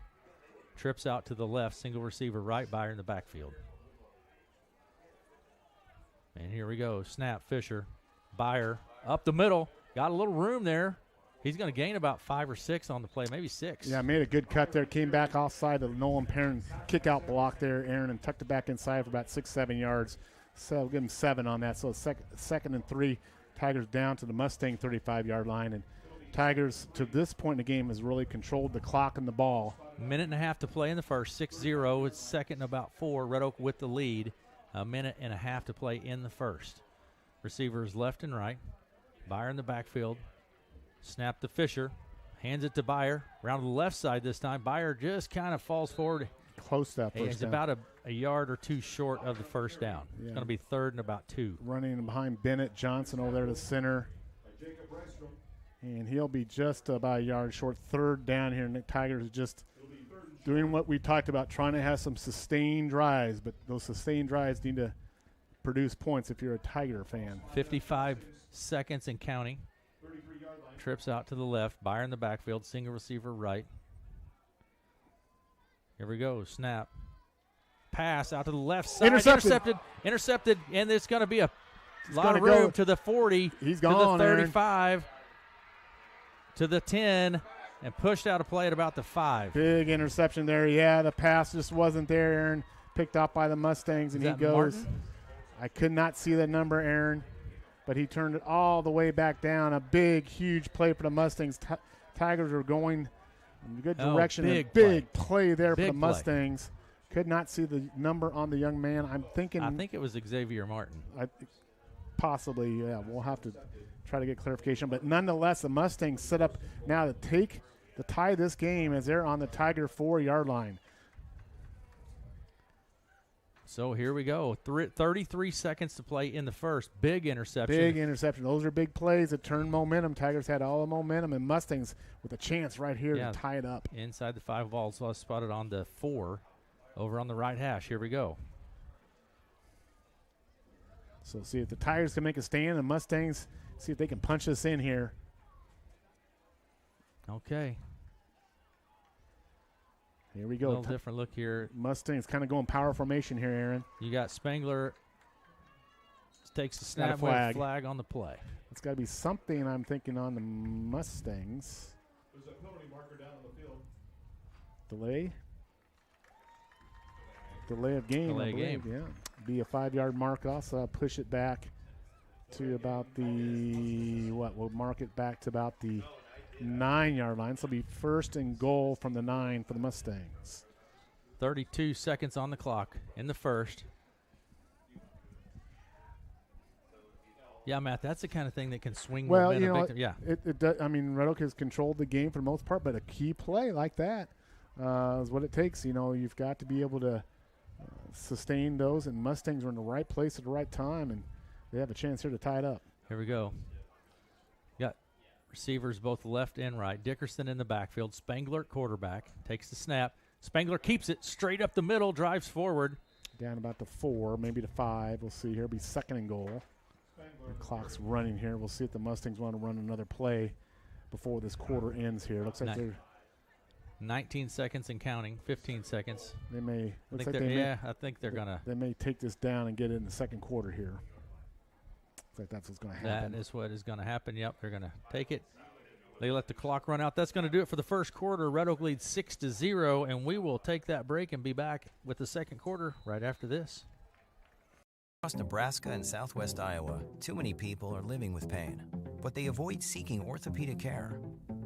Trips out to the left, single receiver right, Byer in the backfield. And here we go, snap, Fisher. Byer up the middle, got a little room there. He's going to gain about 5 or 6 on the play, maybe 6. Yeah, made a good cut there. Came back offside the Nolan Perrin kick-out block there, Aaron, and tucked it back inside for about 6, 7 yards. So we'll give him 7 on that. So second and 3, Tigers down to the Mustang 35-yard line. And Tigers, to this point in the game, has really controlled the clock and the ball. Minute and a half to play in the first, 6-0. It's second and about 4. Red Oak with the lead. A minute and a half to play in the first. Receivers left and right. Byer in the backfield. Snap to Fisher. Hands it to Byer. Around to the left side this time. Byer just kind of falls forward. Close to that first down. He's about a yard or 2 short of the first down. Yeah. It's going to be 3rd and about 2. Running behind Bennett. Johnson over there to center. And he'll be just about a yard short. 3rd down here. And the Tigers just doing what we talked about, trying to have some sustained drives. But those sustained drives need to produce points if you're a Tiger fan. 55 seconds and counting. Trips out to the left. Byer in the backfield. Single receiver right. Here we go. Snap. Pass out to the left side. Intercepted. And it's going to be a lot of room to the 40. He's gone. To the 35. Aaron. To the 10. And pushed out a play at about the 5. Big interception there. Yeah, the pass just wasn't there, Aaron. Picked off by the Mustangs, and he goes. Martin? I could not see the number, Aaron, but he turned it all the way back down. A big, huge play for the Mustangs. Tigers are going in a good direction. Big play there for the Mustangs. Could not see the number on the young man. I think it was Xavier Martin. Possibly, yeah. We'll have to try to get clarification. But nonetheless, the Mustangs set up now to tie this game as they're on the Tiger 4-yard line. So here we go. 33 seconds to play in the first. Big interception. Those are big plays that turn momentum. Tigers had all the momentum, and Mustangs with a chance right here to tie it up. Inside the 5 balls, spotted on the 4 over on the right hash. Here we go. So see if the Tigers can make a stand, and Mustangs see if they can punch this in here. Okay. Here we go. A little different look here. Mustangs kind of going power formation here, Aaron. You got Spangler takes the snap with flag on the play. It's got to be something, I'm thinking, on the Mustangs. There's a penalty marker down on the field. Delay of game. Delay of game. Yeah. Be a 5-yard mark also. I'll push it back to about we'll mark it back to about the 9-yard line. So it'll be 1st and goal from the 9 for the Mustangs. 32 seconds on the clock in the first. Yeah, Matt, that's the kind of thing that can swing momentum. It does. I mean, Red Oak has controlled the game for the most part, but a key play like that is what it takes. You've got to be able to sustain those, and Mustangs are in the right place at the right time, and they have a chance here to tie it up. Here we go. Got receivers both left and right. Dickerson in the backfield. Spangler at quarterback. Takes the snap. Spangler keeps it straight up the middle, drives forward. Down about to 4, maybe to 5. We'll see here. It'll be 2nd and goal. The clock's running here. We'll see if the Mustangs want to run another play before this quarter ends here. Looks like they're 19 seconds and counting. 15 seconds. They may. I think they're gonna. They may take this down and get it in the second quarter here. Looks like that's what's going to happen. That is what is going to happen. Yep, they're going to take it. They let the clock run out. That's going to do it for the first quarter. Red Oak leads 6-0, and we will take that break and be back with the second quarter right after this. Across Nebraska and southwest Iowa, too many people are living with pain, but they avoid seeking orthopedic care.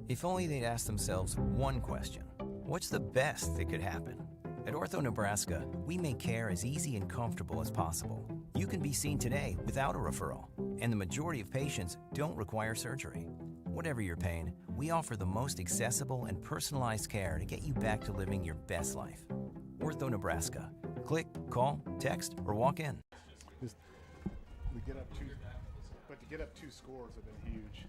If only they'd ask themselves one question: what's the best that could happen? At Ortho Nebraska, we make care as easy and comfortable as possible. You can be seen today without a referral, and the majority of patients don't require surgery. Whatever your pain, we offer the most accessible and personalized care to get you back to living your best life. Ortho Nebraska. Click, call, text, or walk in. We get up two, but to get up 2 scores have been huge.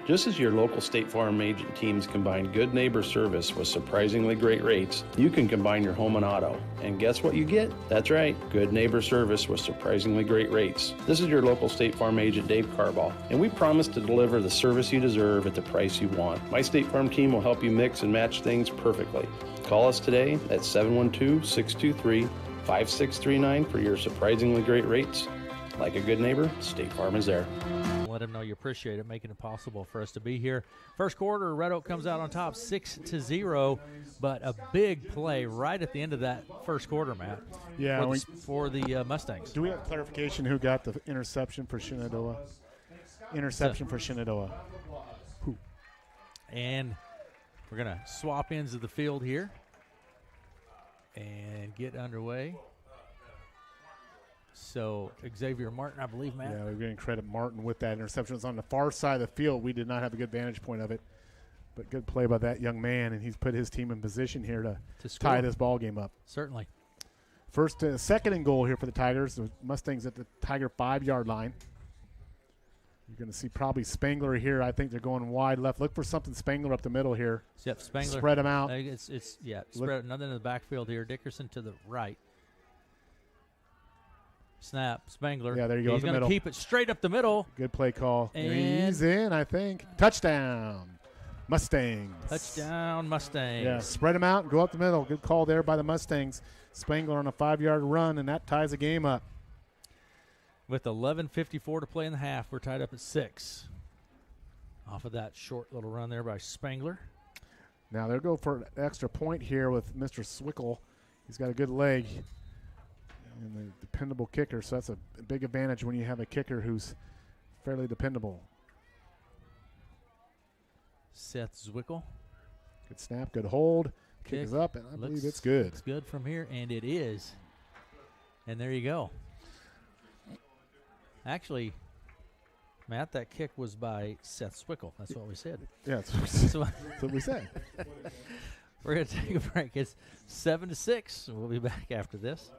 Just as your local State Farm agent teams combine good neighbor service with surprisingly great rates, you can combine your home and auto. And guess what you get? That's right, good neighbor service with surprisingly great rates. This is your local State Farm agent, Dave Carball, and we promise to deliver the service you deserve at the price you want. My State Farm team will help you mix and match things perfectly. Call us today at 712-623-5639 for your surprisingly great rates. Like a good neighbor, State Farm is there. Let them know you appreciate it, making it possible for us to be here. First quarter, Red Oak comes out on top 6-0, but a big play right at the end of that first quarter, Matt. Yeah, for the Mustangs. Do we have clarification who got the interception for Shenandoah? For Shenandoah. Who? And we're going to swap ends of the field here and get underway. So Xavier Martin, I believe, Matt. Yeah, we're going to credit Martin with that interception. It's on the far side of the field. We did not have a good vantage point of it, but good play by that young man, and he's put his team in position here to tie this ball game up. Certainly. Second and goal here for the Tigers. The Mustangs at the Tiger 5-yard line. You're going to see probably Spangler here. I think they're going wide left. Look for something Spangler up the middle here. Yep, Spangler. Spread them out. Spread nothing in the backfield here. Dickerson to the right. Snap, Spangler. Yeah, there you go. He's going to keep it straight up the middle. Good play call. And he's in, I think. Touchdown, Mustangs. Touchdown, Mustangs. Yeah, spread them out and go up the middle. Good call there by the Mustangs. Spangler on a 5-yard run, and that ties the game up. With 11:54 to play in the half, we're tied up at 6. Off of that short little run there by Spangler. Now they'll go for an extra point here with Mr. Swickle. He's got a good leg. And the dependable kicker, so that's a big advantage when you have a kicker who's fairly dependable. Seth Zwickel. Good snap, good hold. Kick is up, and I believe it's good. It's good from here, and it is. And there you go. Actually, Matt, that kick was by Seth Zwickel. That's what we said. Yeah, that's what we said. We're going to take a break. It's 7-6. We'll be back after this.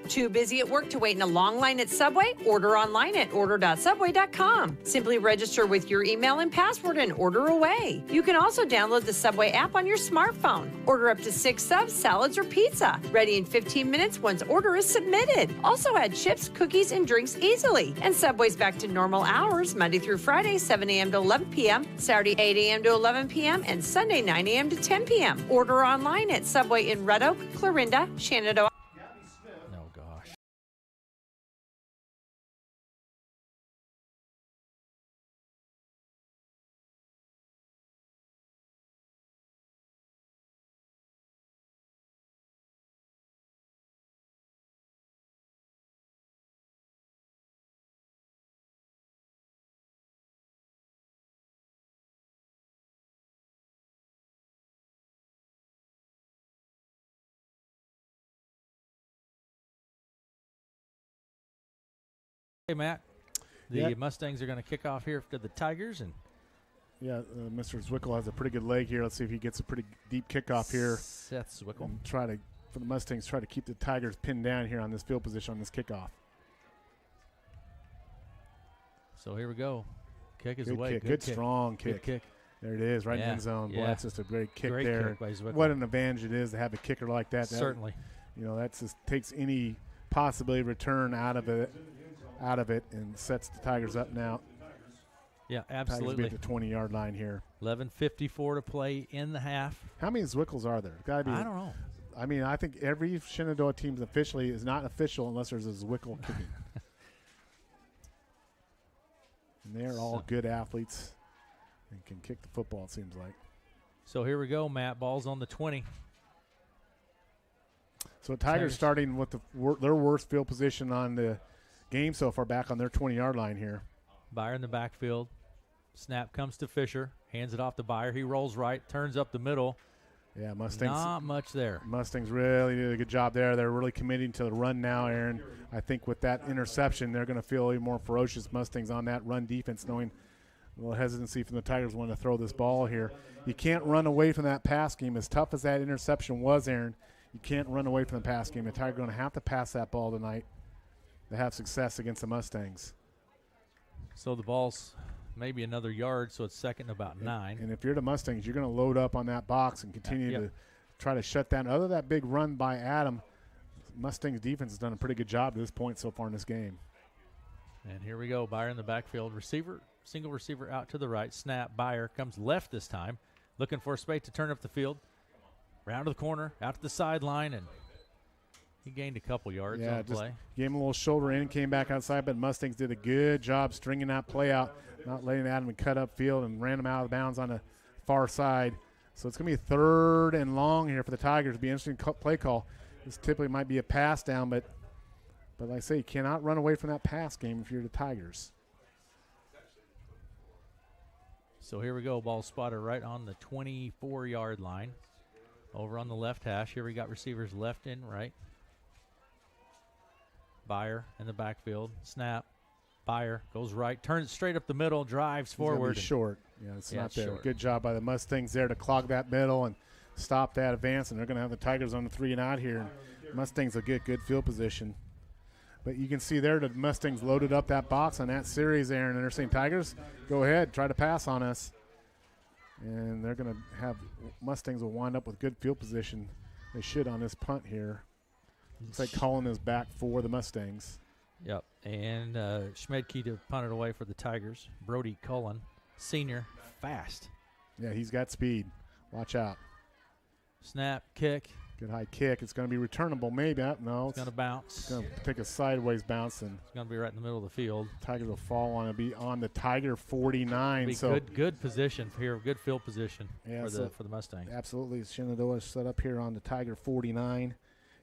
Too busy at work to wait in a long line at Subway? Order online at order.subway.com. Simply register with your email and password and order away. You can also download the Subway app on your smartphone. Order up to 6 subs, salads, or pizza. Ready in 15 minutes once order is submitted. Also add chips, cookies, and drinks easily. And Subway's back to normal hours Monday through Friday, 7 a.m. to 11 p.m., Saturday, 8 a.m. to 11 p.m., and Sunday, 9 a.m. to 10 p.m. Order online at Subway in Red Oak, Clarinda, Shenandoah. Hey, Matt, the Mustangs are going to kick off here to the Tigers. And yeah, Mr. Zwickel has a pretty good leg here. Let's see if he gets a pretty deep kickoff here. Seth Zwickel. And for the Mustangs, try to keep the Tigers pinned down here on this field position on this kickoff. So here we go. Kick is good away. Kick. Good strong kick. Good kick. There it is, right in the end zone. Yeah. Boy, that's just a great kick great there. Kick by Zwickel. What an advantage it is to have a kicker like that. Certainly. That just takes any possibility of return out of it and sets the Tigers up now. Yeah, absolutely. Tigers be at the 20-yard line here. 11:54 to play in the half. How many Zwickels are there? Gotta be. I don't know. I mean, I think every Shenandoah team officially is not official unless there's a Zwickel kicking. And they're all good athletes. and can kick the football, it seems like. So here we go, Matt. Ball's on the 20. So Tigers starting with their worst field position on the game so far, back on their 20-yard line here. Byer in the backfield. Snap comes to Fisher. Hands it off to Byer. He rolls right, turns up the middle. Yeah, Mustangs. Not much there. Mustangs really did a good job there. They're really committing to the run now, Aaron. I think with that interception, they're going to feel even more ferocious, Mustangs, on that run defense, knowing a little hesitancy from the Tigers wanting to throw this ball here. You can't run away from that pass game. As tough as that interception was, Aaron, you can't run away from the pass game. The Tigers are going to have to pass that ball tonight to have success against the Mustangs. So the ball's maybe another yard, so it's second and about 9. And if you're the Mustangs, you're going to load up on that box and continue to try to shut down. Other than that big run by Adam, Mustangs defense has done a pretty good job to this point so far in this game. And here we go. Byer in the backfield. Receiver, single receiver out to the right. Snap. Byer comes left this time, looking for a space to turn up the field. Round to the corner, out to the sideline, and he gained a couple yards on the play. Gave him a little shoulder in, came back outside, but Mustangs did a good job stringing that play out, not letting Adam cut up field and ran him out of bounds on the far side. So it's going to be 3rd and long here for the Tigers. It'll be an interesting play call. This typically might be a pass down, but like I say, you cannot run away from that pass game if you're the Tigers. So here we go. Ball spotted right on the 24-yard line. Over on the left hash. Here we got receivers left and right. Byer in the backfield. Snap. Byer goes right. Turns straight up the middle. Drives forward. Short. Yeah, it's not there. Short. Good job by the Mustangs there to clog that middle and stop that advance. And they're going to have the Tigers on the 3 and out here. And Mustangs will get good field position. But you can see there the Mustangs loaded up that box on that series, Aaron. And they're saying, Tigers, go ahead. Try to pass on us. And they're going to have Mustangs will wind up with good field position. They should on this punt here. Looks like Cullen is back for the Mustangs. Yep. And Schmedke to punt it away for the Tigers. Brody Cullen, senior, fast. Yeah, he's got speed. Watch out. Snap, kick. Good high kick. It's going to be returnable, maybe. No, it's going to bounce. It's going to take a sideways bounce, and it's going to be right in the middle of the field. Tigers will fall on it. Be on the Tiger 49. Be so good position here. Good field position for the Mustangs. Absolutely. Shenandoah is set up here on the Tiger 49.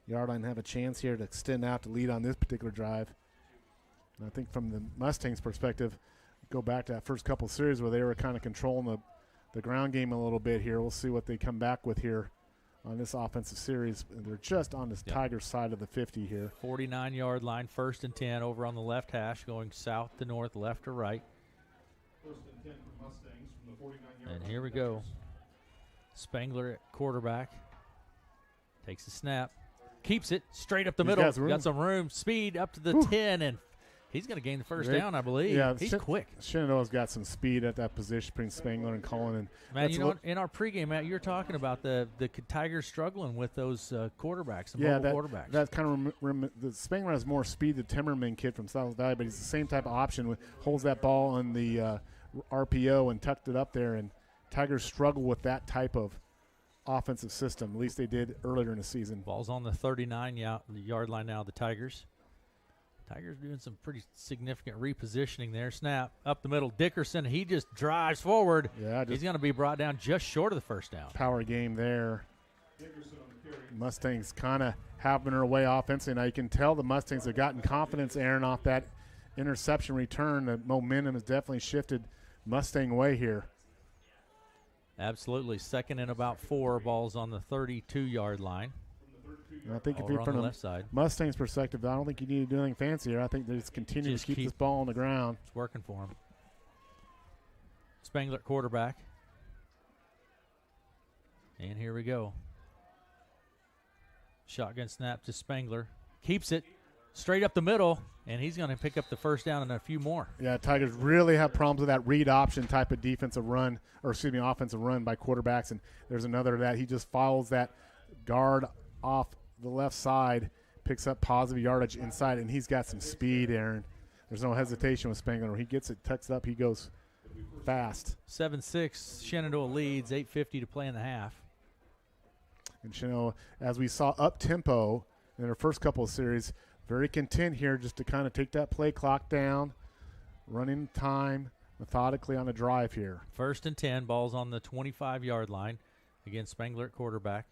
Yardline have a chance here to extend out to lead on this particular drive. And I think from the Mustangs' perspective, go back to that first couple series where they were kind of controlling the ground game a little bit here. We'll see what they come back with here on this offensive series. They're just on this Tigers side of the 50 here. 49-yard line, 1st and 10 over on the left hash, going south to north, left to right. 1st and 10 for Mustangs from the 49-yard And here we go. Spangler at quarterback. Takes the snap. Keeps it straight up the middle. Got some room. Speed up to the 10, and he's going to gain the first down, I believe. Yeah, he's quick. Shenandoah's got some speed at that position between Spangler and Cullen. And man, you know, in our pregame, Matt, you were talking about the Tigers struggling with those quarterbacks, quarterbacks. That kind of the Spangler has more speed. The Timmerman kid from South Valley, but he's the same type of option. Holds that ball on the RPO and tucked it up there. And Tigers struggle with that type of offensive system. At least they did earlier in the season. Ball's on the 39-yard line now. The Tigers doing some pretty significant repositioning there. Snap up the middle. Dickerson, he just drives forward. Yeah, he's going to be brought down just short of the first down. Power game there. Mustangs kind of having their way offensively. Now you can tell the Mustangs have gotten confidence, Aaron, off that interception return. The momentum has definitely shifted Mustang way here. Absolutely. 2nd and about 4. Balls on the 32-yard line. And I think if you're from the left side, Mustang's perspective, I don't think you need to do anything fancy here. I think they just continue to keep this ball on the ground. It's working for him. Spangler quarterback. And here we go. Shotgun snap to Spangler. Keeps it straight up the middle, and he's going to pick up the first down and a few more. Yeah, Tigers really have problems with that read option type of offensive run by quarterbacks. And there's another that he just follows that guard off the left side, picks up positive yardage inside, and he's got some speed, Aaron. There's no hesitation with Spangler. He gets it, tucks it up, he goes fast. 7-6, Shenandoah leads, 8:50 to play in the half. And Shenandoah, as we saw up-tempo in their first couple of series, very content here just to kind of take that play clock down, running time, methodically on a drive here. 1st and 10, ball's on the 25-yard line. Again, Spangler at quarterback.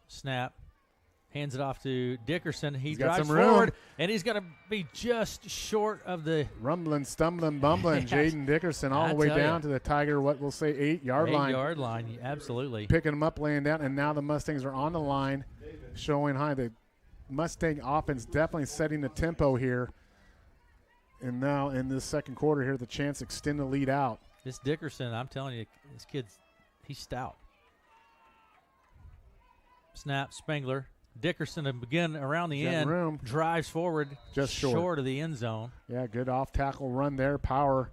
Snap. Hands it off to Dickerson. He drives forward, and he's going to be just short of the rumbling, stumbling, bumbling. Jaden Dickerson all the way down to the Tiger, what we'll say 8-yard line. 8-yard line, absolutely. Picking him up, laying down, and now the Mustangs are on the line, showing high. The Mustang offense definitely setting the tempo here. And now in this second quarter here, the chance to extend the lead out. This Dickerson, I'm telling you, this kid's he's stout. Snap, Spangler. Dickerson again around the end, drives forward, just short of the end zone. Yeah, good off-tackle run there. Power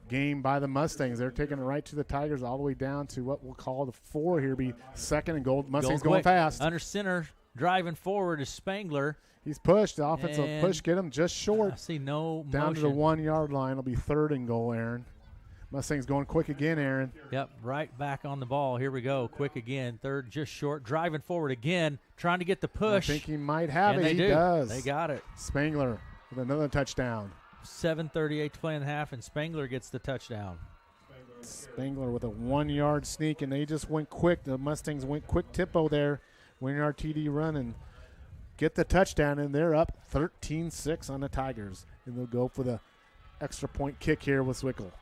game by the Mustangs. They're taking it right to the Tigers all the way down to what we'll call the 4 here. Be 2nd and goal. Mustangs going fast. Under center, driving forward is Spangler. He's pushed. The offensive push get him just short. I see no down motion. To the 1-yard line. It'll be 3rd and goal, Aaron. Mustangs going quick again, Aaron. Yep, right back on the ball. Here we go. Quick again. 3rd, just short. Driving forward again. Trying to get the push. I think he might have and it. He does. They got it. Spangler with another touchdown. 7:38 to play in the half, and Spangler gets the touchdown. Spangler with a 1-yard sneak, and they just went quick. The Mustangs went quick tempo there. Winning our TD run and get the touchdown, and they're up 13-6 on the Tigers. And they'll go for the extra point kick here with Zwickle.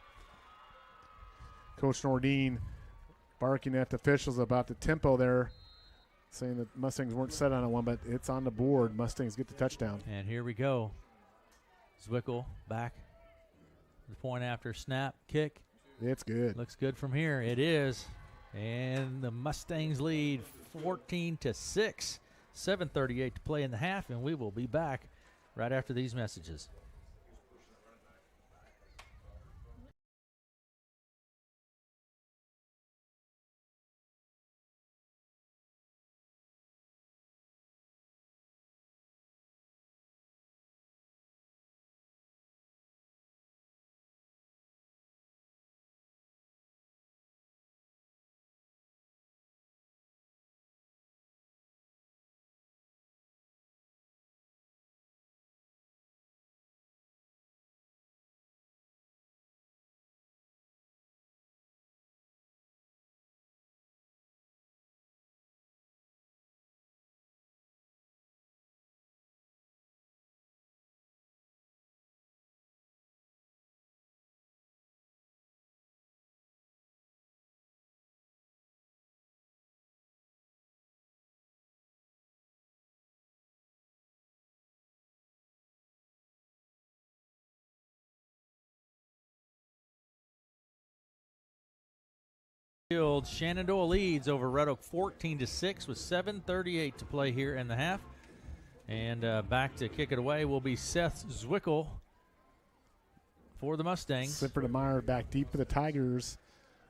Coach Nordine barking at the officials about the tempo there, saying that Mustangs weren't set on it one, but it's on the board. Mustangs get the touchdown. And here we go. Zwickle back. The point after snap, kick. It's good. Looks good from here. It is. And the Mustangs lead 14-6. 7:38 to play in the half, and we will be back right after these messages. Field, Shenandoah leads over Red Oak 14-6 with 7:38 to play here in the half. And back to kick it away will be Seth Zwickle for the Mustangs. Clifford Meyer back deep for the Tigers.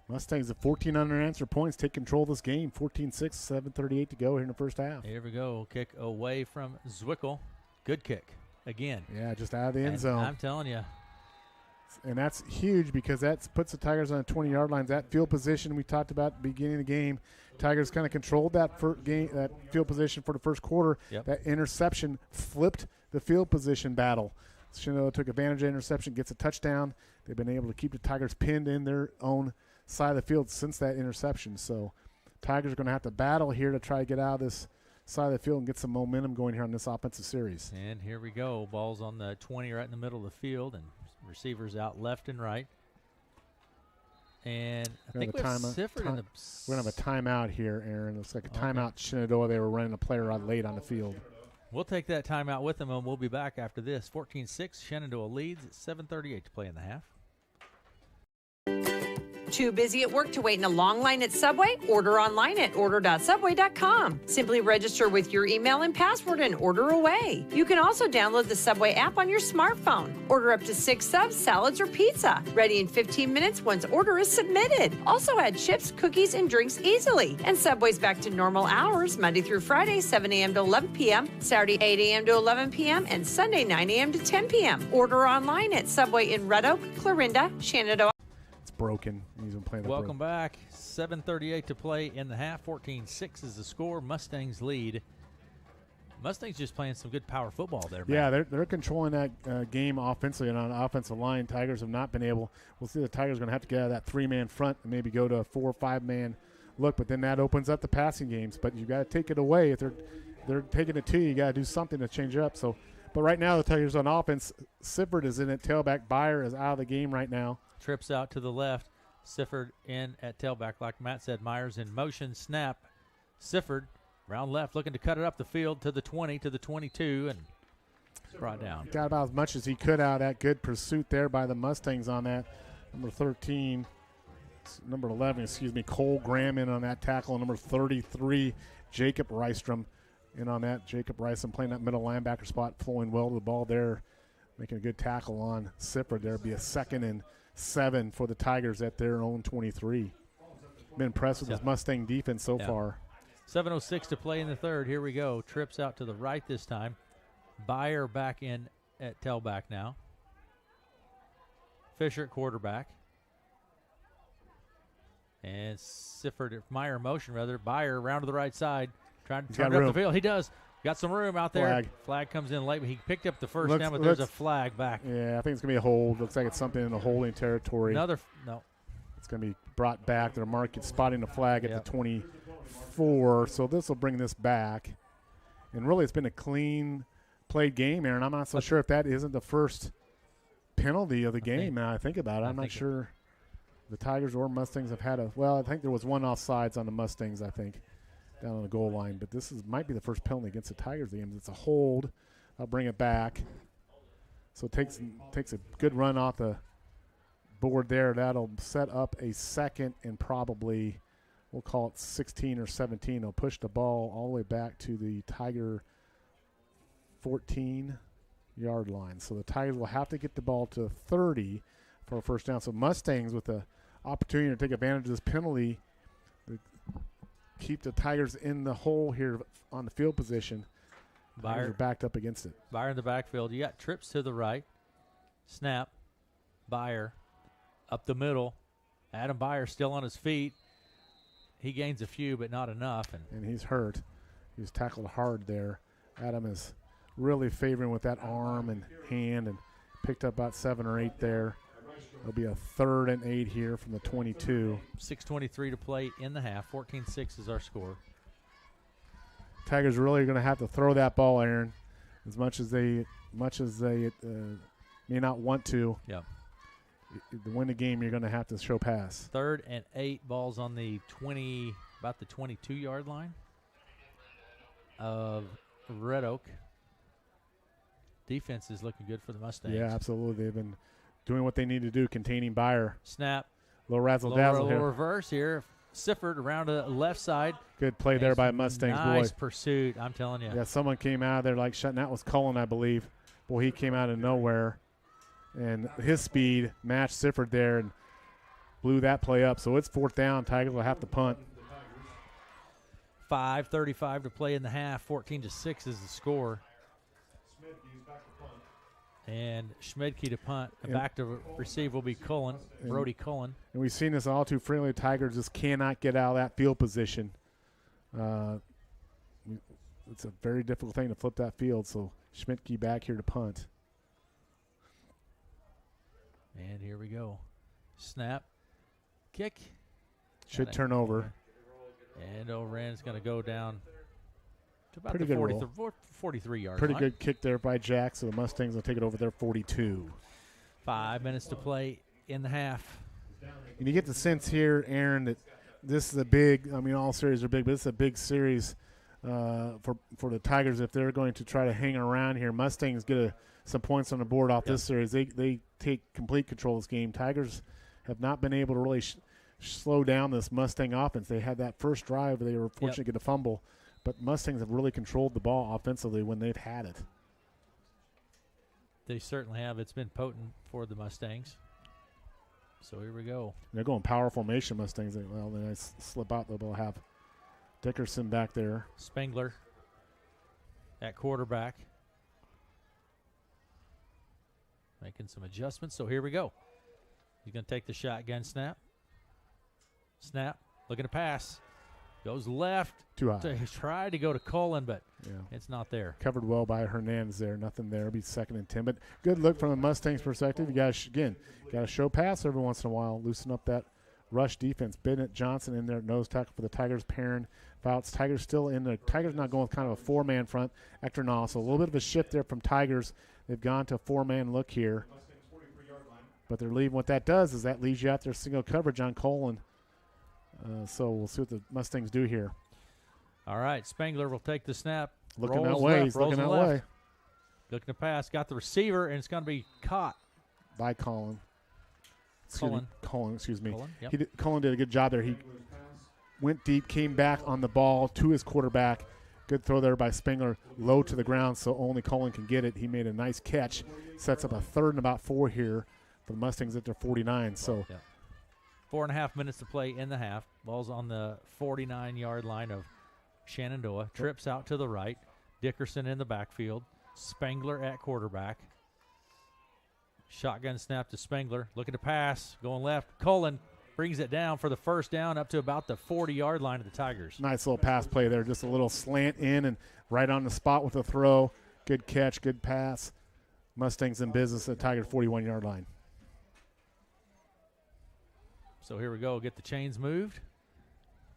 Mustangs at 14 unanswered points, take control of this game. 14-6, 7:38 to go here in the first half. Here we go. Kick away from Zwickle. Good kick again. Yeah, just out of the end zone. I'm telling you. And that's huge because that puts the Tigers on the 20-yard lines. That field position we talked about at the beginning of the game, Tigers kind of controlled that that field position for the first quarter. Yep. That interception flipped the field position battle. Shenandoah took advantage of the interception, gets a touchdown. They've been able to keep the Tigers pinned in their own side of the field since that interception. So Tigers are going to have to battle here to try to get out of this side of the field and get some momentum going here on this offensive series. And here we go. Ball's on the 20 right in the middle of the field, and receivers out left and right. And I think we have Sifford in the... We're going to have a timeout here, Aaron. Looks like a timeout. Shenandoah, they were running a player out late on the field. We'll take that timeout with them, and we'll be back after this. 14-6, Shenandoah leads at 7:38 to play in the half. Too busy at work to wait in a long line at Subway? Order online at order.subway.com. Simply register with your email and password and order away. You can also download the Subway app on your smartphone. Order up to 6 subs, salads, or pizza. Ready in 15 minutes once order is submitted. Also add chips, cookies, and drinks easily. And Subway's back to normal hours, Monday through Friday, 7 a.m. to 11 p.m., Saturday, 8 a.m. to 11 p.m., and Sunday, 9 a.m. to 10 p.m. Order online at Subway in Red Oak, Clarinda, Shenandoah. Broken. He's been playing. Welcome back. 7:38 to play in the half. 14-6 is the score. Mustangs lead. Mustangs just playing some good power football there, Yeah, man. they're controlling that game offensively and on the offensive line. Tigers have not been able. We'll see the Tigers are going to have to get out of that 3-man front and maybe go to a 4 or 5-man look, but then that opens up the passing games. But you got to take it away. If they're taking it to you, you got to do something to change it up. So, but right now the Tigers on offense, Sifford is in at tailback. Byer is out of the game right now. Trips out to the left. Sifford in at tailback, like Matt said. Myers in motion, snap. Sifford round left, looking to cut it up the field to the 20, to the 22, and brought down. Got about as much as he could out of that. Good pursuit there by the Mustangs on that. Number 13, number 11, Cole Graham in on that tackle. Number 33, Jacob Rystrom in on that. Jacob Rystrom playing that middle linebacker spot, flowing well to the ball there, making a good tackle on Sifford. There be a 2nd and 7 for the Tigers at their own 23. Been impressed with this Mustang defense so far. 7:06 to play in the third. Here we go. Trips out to the right this time. Byer back in at tailback now. Fisher at quarterback. And Sifford, Meyer motion rather. Byer around to the right side. Trying to turn it up the field. He does. Got some room out there. Flag comes in late, but he picked up the first down, but there's a flag back. Yeah, I think it's going to be a hold. Looks like it's something in the holding territory. No. It's going to be brought back. They're spotting the flag at the 24, so this will bring this back. And really, it's been a clean played game, Aaron. I'm not so sure if that isn't the first penalty of the game. Now I think about it. I'm not sure the Tigers or Mustangs have had I think there was one offsides on the Mustangs, I think, down on the goal line. But this might be the first penalty against the Tigers game. It's a hold. I'll bring it back. So it takes a good run off the board there. That'll set up a 2nd and probably, we'll call it 16 or 17. They'll push the ball all the way back to the Tiger 14-yard line. So the Tigers will have to get the ball to 30 for a first down. So Mustangs with the opportunity to take advantage of this penalty, keep the Tigers in the hole here on the field position. Tigers are backed up against it. Byer in the backfield. You got trips to the right. Snap. Byer up the middle. Adam Byer still on his feet. He gains a few, but not enough. And he's hurt. He was tackled hard there. Adam is really favoring with that arm and hand and picked up about 7 or 8 there. It'll be a 3rd and 8 here from the 22. 6:23 to play in the half. 14-6 is our score. Tigers really going to have to throw that ball, Aaron, as much as they may not want to. Yeah. To win the game, you're going to have to show pass. 3rd and 8, balls on the 20, about the 22-yard line of Red Oak. Defense is looking good for the Mustangs. Yeah, absolutely. They've been doing what they need to do, containing Byer. Snap. Little razzle-dazzle here. Reverse here. Sifford around to the left side. Good play there by Mustangs. Nice pursuit, I'm telling you. Yeah, someone came out of there like shutting. That was Cullen, I believe. Boy, he came out of nowhere. And his speed matched Sifford there and blew that play up. So it's 4th down. Tigers will have to punt. 5:35 to play in the half. 14-6 is the score. And Schmidtke to punt. And back to receive will be Cullen, Brody Cullen. And we've seen this all too frequently. Tigers just cannot get out of that field position. It's a very difficult thing to flip that field. So Schmidtke back here to punt. And here we go. Snap. Kick. Should turn over. And O'Ren's going to go down to about Pretty the good 43-yard Pretty line. good kick there by Jack, so the Mustangs will take it over their 42. 5 minutes to play in the half. And you get the sense here, Aaron, that this is a big, all series are big, but this is a big series for the Tigers if they're going to try to hang around here. Mustangs get some points on the board off this series. They take complete control of this game. Tigers have not been able to really slow down this Mustang offense. They had that first drive where they were fortunate to get a fumble, but Mustangs have really controlled the ball offensively when they've had it. They certainly have. It's been potent for the Mustangs. So here we go. They're going power formation, Mustangs. Well, then they slip out. They'll have Dickerson back there. Spengler at quarterback. Making some adjustments. So here we go. He's going to take the shotgun snap. Snap. Looking to pass. Goes left. Too high. He tried to go to Cullen, but Yeah. it's not there. Covered well by Hernandez there. Nothing there. It'll be 2nd and 10. But good look from the Mustangs' perspective. You guys, again, got to show pass every once in a while. Loosen up that rush defense. Bennett Johnson in there at nose tackle for the Tigers. Perrin, Fouts. Tigers still in there. Tigers not going with kind of a 4-man front. Ectornall. So a little bit of a shift there from Tigers. They've gone to a 4-man look here. But they're leaving. What that does is that leaves you out there single coverage on Cullen. So we'll see what the Mustangs do here. All right, Spangler will take the snap. Looking rolls that way. left, He's rolls looking that left. way. Looking to pass. Got the receiver, and it's going to be caught. By Cullen. Cullen, excuse me. Cullen, yep. Cullen did a good job there. He went deep, came back on the ball to his quarterback. Good throw there by Spangler, low to the ground, so only Cullen can get it. He made a nice catch. Sets up a 3rd and about 4 here for the Mustangs at their 49. So. Yeah. 4.5 minutes to play in the half. Ball's on the 49-yard line of Shenandoah. Trips out to the right. Dickerson in the backfield. Spangler at quarterback. Shotgun snap to Spangler. Looking to pass. Going left. Cullen brings it down for the first down up to about the 40-yard line of the Tigers. Nice little pass play there. Just a little slant in and right on the spot with a throw. Good catch, good pass. Mustangs in business at the Tigers' 41-yard line. So here we go. Get the chains moved.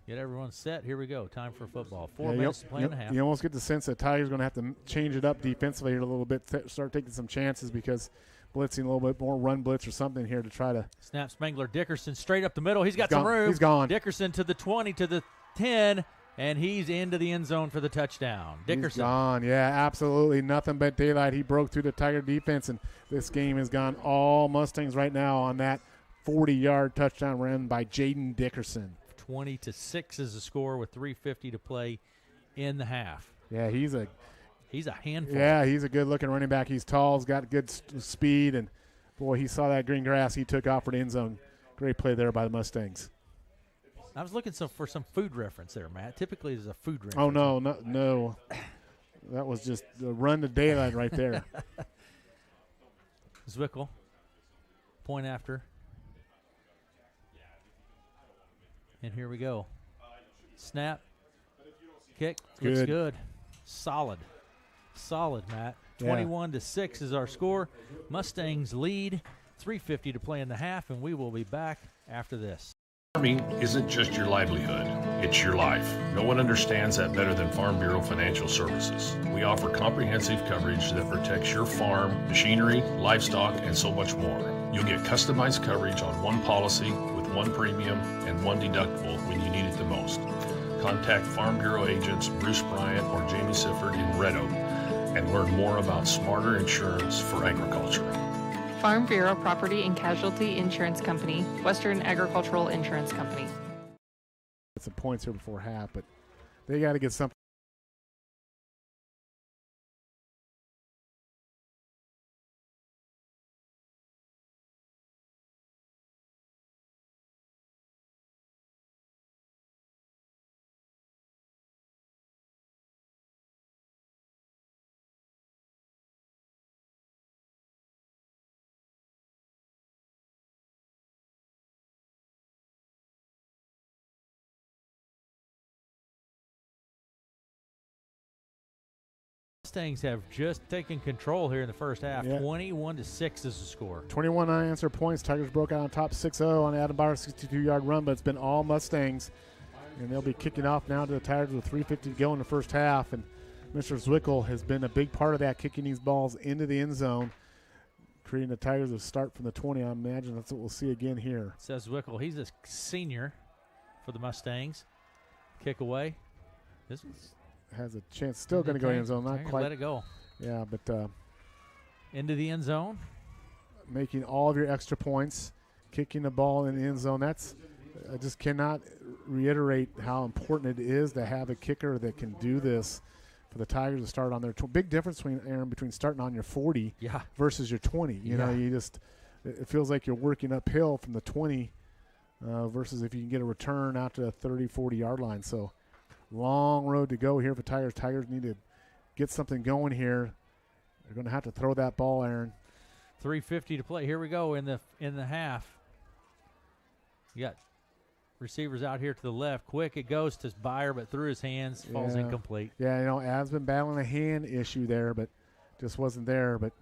Get everyone set. Here we go. Time for football. 4 minutes to play in the half. You almost get the sense that Tigers going to have to change it up defensively here a little bit, start taking some chances because blitzing a little bit more, run blitz or something here to try to. Snap Spangler. Dickerson straight up the middle. He's got some room. He's gone. Dickerson to the 20, to the 10, and he's into the end zone for the touchdown. Dickerson. He's gone. Yeah, absolutely. Nothing but daylight. He broke through the Tiger defense, and this game has gone all Mustangs right now on that 40-yard touchdown run by Jaden Dickerson. 20-6 is the score with 3:50 to play in the half. Yeah, he's a handful. Yeah, he's a good-looking running back. He's tall, he's got good speed, and, boy, he saw that green grass. He took off for the end zone. Great play there by the Mustangs. I was looking for some food reference there, Matt. Typically, there's a food reference. Oh, no. That was just the run to daylight right there. Zwickel, point after. And here we go. Snap. Kick. Looks good. Solid, Matt. 21-6 is our score. Mustangs lead. 3:50 to play in the half, and we will be back after this. Farming isn't just your livelihood, it's your life. No one understands that better than Farm Bureau Financial Services. We offer comprehensive coverage that protects your farm, machinery, livestock, and so much more. You'll get customized coverage on one policy with one premium and one deductible when you need it the most. Contact Farm Bureau agents Bruce Bryant or Jamie Sifford in Red Oak and learn more about smarter insurance for agriculture. Farm Bureau Property and Casualty Insurance Company, Western Agricultural Insurance Company. Some points here before half, but they got to get something. Mustangs have just taken control here in the first half. Yeah. 21-6 is the score. 21 unanswered points. Tigers broke out on top 6-0 on Adam Bauer's 62-yard run, but it's been all Mustangs. And they'll be kicking off now to the Tigers with 3:50 to go in the first half. And Mr. Zwickel has been a big part of that, kicking these balls into the end zone, creating the Tigers to start from the 20. I imagine that's what we'll see again here. Says Zwickel. He's a senior for the Mustangs. Kick away. This one's has a chance. Still going to go in the end zone. Not quite. Let it go. Yeah, but into the end zone. Making all of your extra points, kicking the ball in the end zone. That's I just cannot reiterate how important it is to have a kicker that can do this for the Tigers to start on their big difference between Aaron between starting on your 40 versus your 20. You know, you just it feels like you're working uphill from the 20 versus if you can get a return out to the 30, 40-yard line. So long road to go here for Tigers. Tigers need to get something going here. They're going to have to throw that ball, Aaron. 3:50 to play. Here we go in the half. You got receivers out here to the left. Quick, it goes to Byer, but through his hands, falls incomplete. Yeah, Adam's been battling a hand issue there, but just wasn't there. But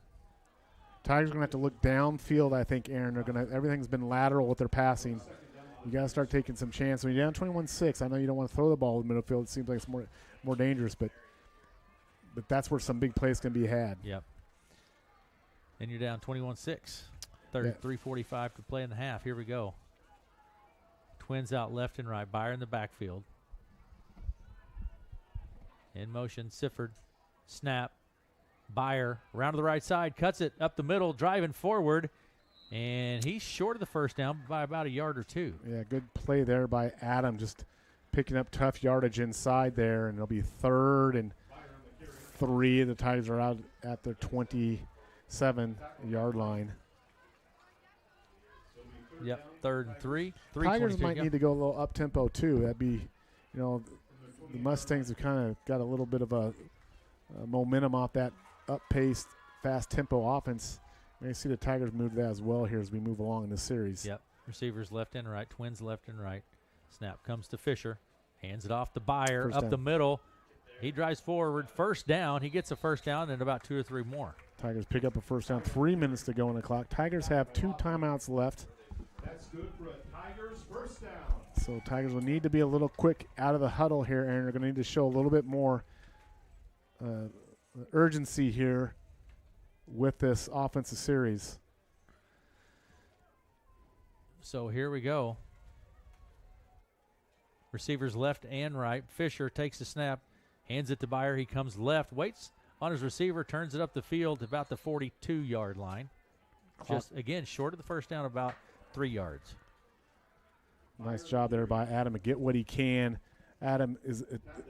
Tigers are going to have to look downfield, I think, Aaron. Everything's been lateral with their passing. You got to start taking some chances. When you're down 21-6, I know you don't want to throw the ball in the middle field. It seems like it's more dangerous, but that's where some big plays can be had. Yep. And you're down 21-6. 3:45 to play in the half. Here we go. Twins out left and right. Byer in the backfield. In motion, Sifford. Snap. Byer around to the right side. Cuts it up the middle, driving forward. And he's short of the first down by about a yard or two. Yeah, good play there by Adam, just picking up tough yardage inside there. And it'll be 3rd and 3. The Tigers are out at their 27-yard line. Yep, 3rd and 3. Tigers might need to go a little up-tempo, too. That'd be, the Mustangs have kind of got a little bit of a momentum off that up-paced, fast-tempo offense. May see the Tigers move that as well here as we move along in this series. Yep, receivers left and right, Twins left and right. Snap comes to Fisher. Hands it off to Byer, up the middle. He drives forward. First down. He gets a first down and about 2 or 3 more. Tigers pick up a first down. 3 minutes to go on the clock. Tigers have 2 timeouts left. That's good for a Tigers first down. So Tigers will need to be a little quick out of the huddle here, Aaron. They're going to need to show a little bit more urgency here with this offensive series. So here we go. Receivers left and right. Fisher takes the snap, hands it to Byer. He comes left, waits on his receiver, turns it up the field about the 42-yard line. Just, again, short of the first down, about 3 yards. Nice job there by Adam to get what he can. Adam is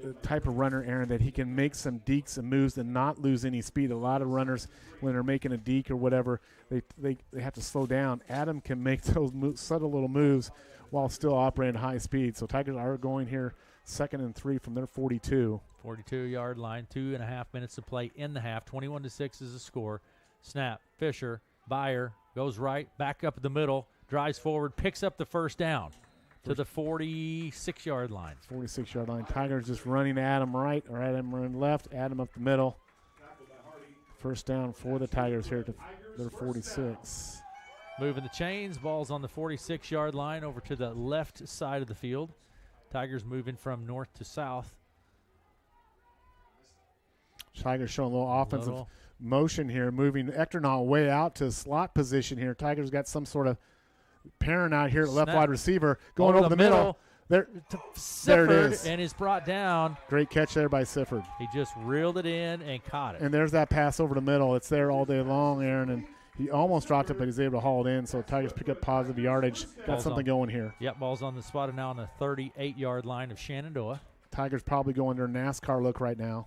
a type of runner, Aaron, that he can make some dekes and moves and not lose any speed. A lot of runners, when they're making a deke or whatever, they have to slow down. Adam can make those subtle little moves while still operating at high speed. So Tigers are going here 2nd and 3 from their 42. 42-yard line, 2.5 minutes to play in the half. 21-6 is the score. Snap, Fisher, Byer goes right, back up the middle, drives forward, picks up the first down to the 46-yard line. 46-yard line. Tigers just running Adam right or Adam running left, Adam up the middle. First down for the Tigers here to their 46. Moving the chains, ball's on the 46-yard line over to the left side of the field. Tigers moving from north to south. Tigers showing a little offensive motion here, moving Echternaut way out to slot position here. Tigers got some sort of parent out here at left wide receiver going over the middle. There it is. And is brought down. Great catch there by Sifford. He just reeled it in and caught it. And there's that pass over the middle. It's there all day long, Aaron, and he almost dropped it, but he's able to haul it in. So Tigers pick up positive yardage. Got something going here. Yep, ball's on the spot now on the 38-yard line of Shenandoah. Tigers probably going their NASCAR look right now.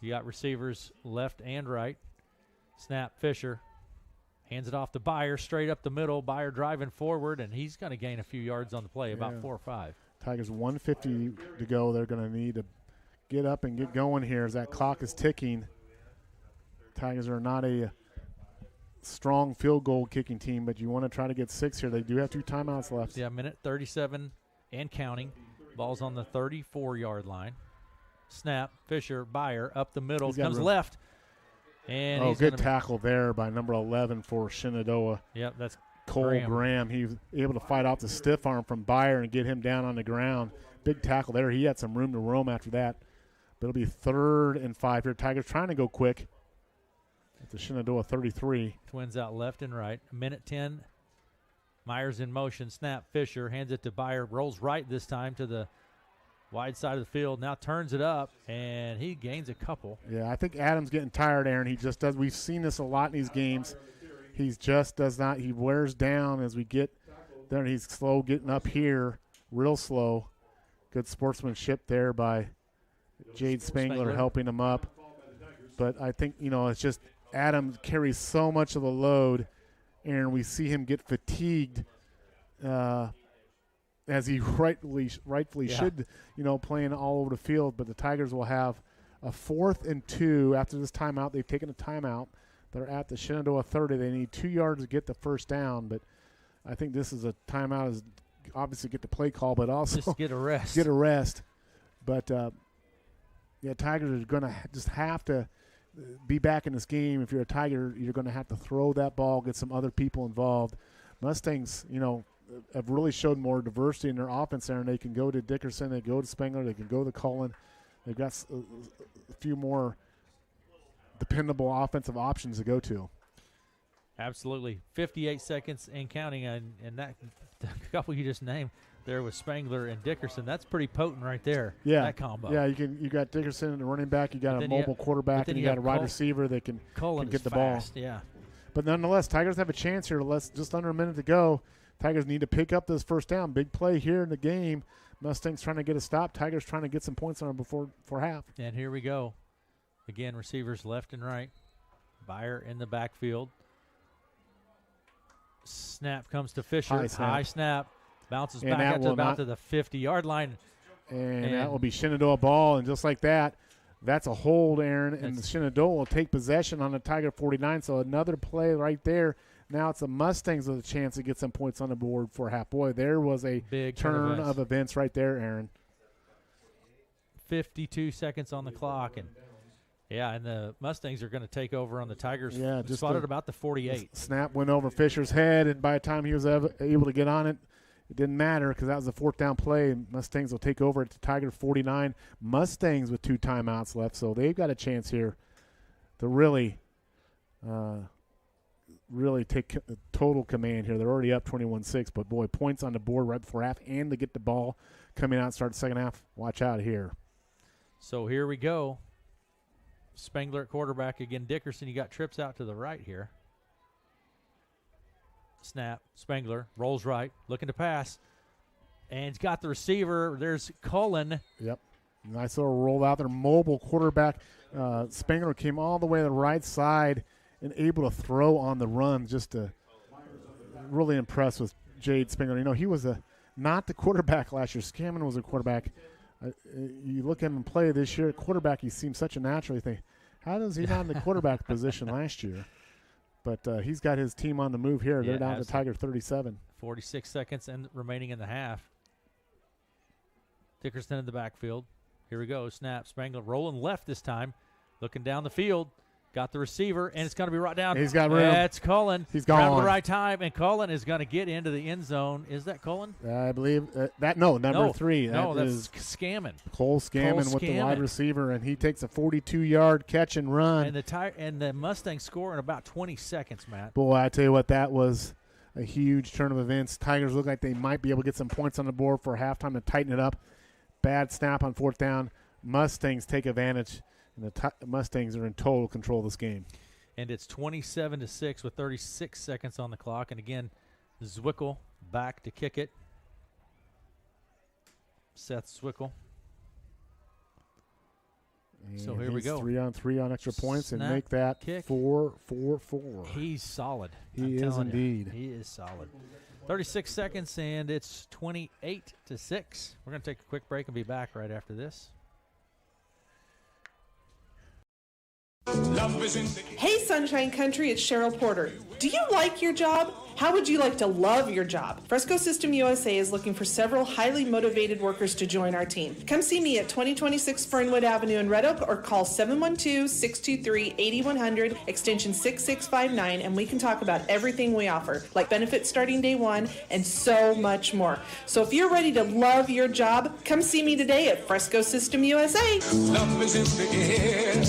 You got receivers left and right. Snap, Fisher. Hands it off to Byer, straight up the middle. Byer driving forward, and he's going to gain a few yards on the play, about 4 or 5. Tigers 150 to go. They're going to need to get up and get going here as that clock is ticking. Tigers are not a strong field goal kicking team, but you want to try to get 6 here. They do have 2 timeouts left. Yeah, minute 37 and counting. Ball's on the 34-yard line. Snap, Fisher, Byer up the middle, comes left. And good tackle there by number 11 for Shenandoah. Yep, that's Cole Graham. He was able to fight off the stiff arm from Byer and get him down on the ground. Big tackle there. He had some room to roam after that. But it'll be 3rd and 5 here. Tigers trying to go quick at the Shenandoah 33. Twins out left and right. Minute 10. Myers in motion. Snap, Fisher hands it to Byer. Rolls right this time to the wide side of the field, now turns it up, and he gains a couple. Yeah, I think Adam's getting tired, Aaron. He just does. We've seen this a lot in these games. He just does not. He wears down as we get there, and he's slow getting up here, real slow. Good sportsmanship there by Jade Spangler helping him up. But I think, it's just Adam carries so much of the load, Aaron. We see him get fatigued as he rightfully should, playing all over the field. But the Tigers will have a 4th and 2 after this timeout. They've taken a timeout. They're at the Shenandoah 30. They need 2 yards to get the first down, but I think this is a timeout as obviously get the play call, but also just get a rest. Get a rest. But, Tigers are going to just have to be back in this game. If you're a Tiger, you're going to have to throw that ball, get some other people involved. Mustangs, have really showed more diversity in their offense there, and they can go to Dickerson, they go to Spengler, they can go to Cullen. They've got a few more dependable offensive options to go to. Absolutely. 58 seconds and counting, and that the couple you just named there with Spengler and Dickerson, that's pretty potent right there, that combo. Yeah, you got Dickerson, the running back, you got a mobile quarterback, and you got a wide receiver that can get the fast, ball. Yeah. But nonetheless, Tigers have a chance here. Just under a minute to go. Tigers need to pick up this first down. Big play here in the game. Mustangs trying to get a stop. Tigers trying to get some points on them before half. And here we go. Again, receivers left and right. Byer in the backfield. Snap comes to Fisher. High snap. Bounces back out to about to the 50-yard line. And that will be Shenandoah ball. And just like that, that's a hold, Aaron. And the Shenandoah will take possession on the Tiger 49. So another play right there. Now it's the Mustangs with a chance to get some points on the board for half. Boy, there was a big turn of events right there, Aaron. 52 seconds on the clock. And the Mustangs are going to take over on the Tigers. Yeah, just spotted about the 48. Snap went over Fisher's head, and by the time he was able to get on it, it didn't matter because that was a fourth down play. Mustangs will take over at the Tiger 49. Mustangs with 2 timeouts left, so they've got a chance here to really take total command here. They're already up 21-6, but, boy, points on the board right before half and to get the ball coming out and start the second half. Watch out here. So here we go. Spengler at quarterback again. Dickerson, you got trips out to the right here. Snap. Spengler rolls right, looking to pass. And he's got the receiver. There's Cullen. Yep. Nice little roll out there. Mobile quarterback. Spengler came all the way to the right side and able to throw on the run. Just really impressed with Jade Spengler. He was not the quarterback last year. Scammon was a quarterback. You look at him play this year at quarterback, he seems such a natural. You think, how does he not in the quarterback position last year? But he's got his team on the move here. They're down to Tiger 37. 46 seconds and remaining in the half. Dickerson in the backfield. Here we go. Snap. Spengler rolling left this time. Looking down the field. Got the receiver, and it's going to be right down. He's got room. That's Cullen. He's gone. Around the right time, and Cullen is going to get into the end zone. Is that Cullen? I believe number 3. No, that's Scammon. Cole Scammon with the wide receiver, and he takes a 42-yard catch and run. And the Mustangs score in about 20 seconds, Matt. Boy, I tell you what, that was a huge turn of events. Tigers look like they might be able to get some points on the board for halftime to tighten it up. Bad snap on fourth down. Mustangs take advantage. And the Mustangs are in total control of this game. And it's 27-6 with 36 seconds on the clock. And again, Zwickel back to kick it. Seth Zwickel. And so here we go. 3-on-3 on extra points Snap, and make that kick. 4-4-4. He's solid. He is indeed. He is solid. 36 seconds, and it's 28-6. We're going to take a quick break and be back right after this. Hey Sunshine Country, it's Cheryl Porter. Do you like your job? How would you like to love your job? Fresco System USA is looking for several highly motivated workers to join our team. Come see me at 2026 Fernwood Avenue in Red Oak or call 712-623-8100 extension 6659 and we can talk about everything we offer, like benefits starting day one and so much more. So if you're ready to love your job, come see me today at Fresco System USA. Love is in the air.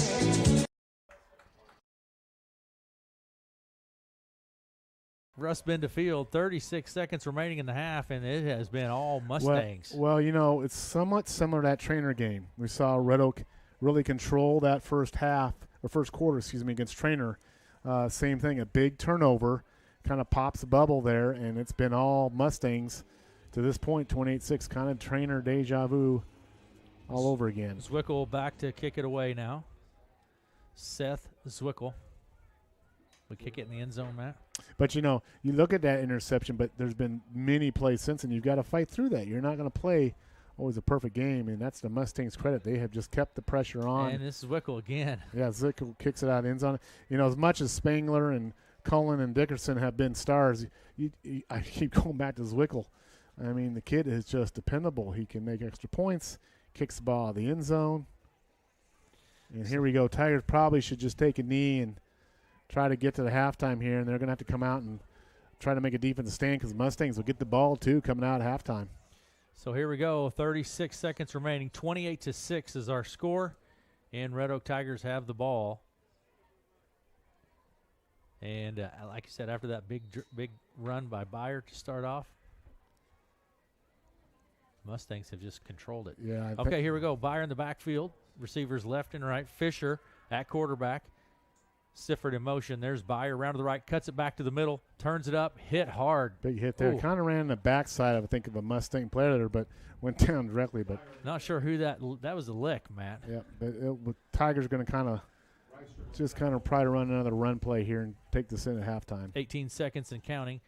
Russ Bend to field, 36 seconds remaining in the half, and it has been all Mustangs. Well, it's somewhat similar to that Trainer game. We saw Red Oak really control that first quarter, against Trainer. Same thing, a big turnover, kind of pops a bubble there, and it's been all Mustangs to this point, 28-6, kind of Trainer deja vu all over again. Zwickel back to kick it away now. Seth Zwickel. We kick it in the end zone, Matt. But, you look at that interception, but there's been many plays since, and you've got to fight through that. You're not going to play always a perfect game, and that's the Mustangs' credit. They have just kept the pressure on. And this is Zwickel again. Yeah, Zwickel kicks it out of the end zone. As much as Spengler and Cullen and Dickerson have been stars, I keep going back to Zwickel. I mean, the kid is just dependable. He can make extra points, kicks the ball out of the end zone. And here we go. Tigers probably should just take a knee and try to get to the halftime here, and they're going to have to come out and try to make a defensive stand because Mustangs will get the ball, too, coming out at halftime. So here we go. 36 seconds remaining. 28-6 is our score, and Red Oak Tigers have the ball. And like I said, after that big run by Beyer to start off, Mustangs have just controlled it. Yeah. Okay, here we go. Beyer in the backfield. Receivers left and right. Fisher at quarterback. Sifford in motion. There's Beyer around to the right. Cuts it back to the middle. Turns it up. Hit hard. Big hit there. Kind of ran in the backside, I think, of a Mustang player there, but went down directly. But not sure who that was a lick, Matt. Yeah, but Tigers are going to kind of try to run another run play here and take this in at halftime. 18 seconds and counting.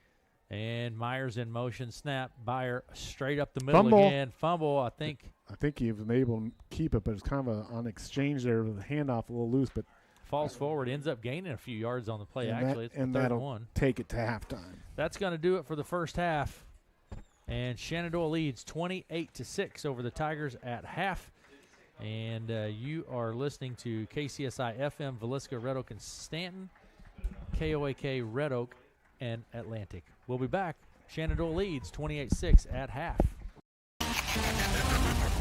And Myers in motion. Snap. Beyer straight up the middle Fumble. again. Fumble, I think. I think he was able to keep it, but it's kind of an exchange there with the handoff a little loose. But falls forward, ends up gaining a few yards on the play. Actually, it's the third that'll one. Take it to halftime. That's going to do it for the first half. And Shenandoah leads 28-6 over the Tigers at half. And you are listening to KCSI FM, Villisca, Red Oak, and Stanton, KOAK, Red Oak, and Atlantic. We'll be back. Shenandoah leads 28-6 at half.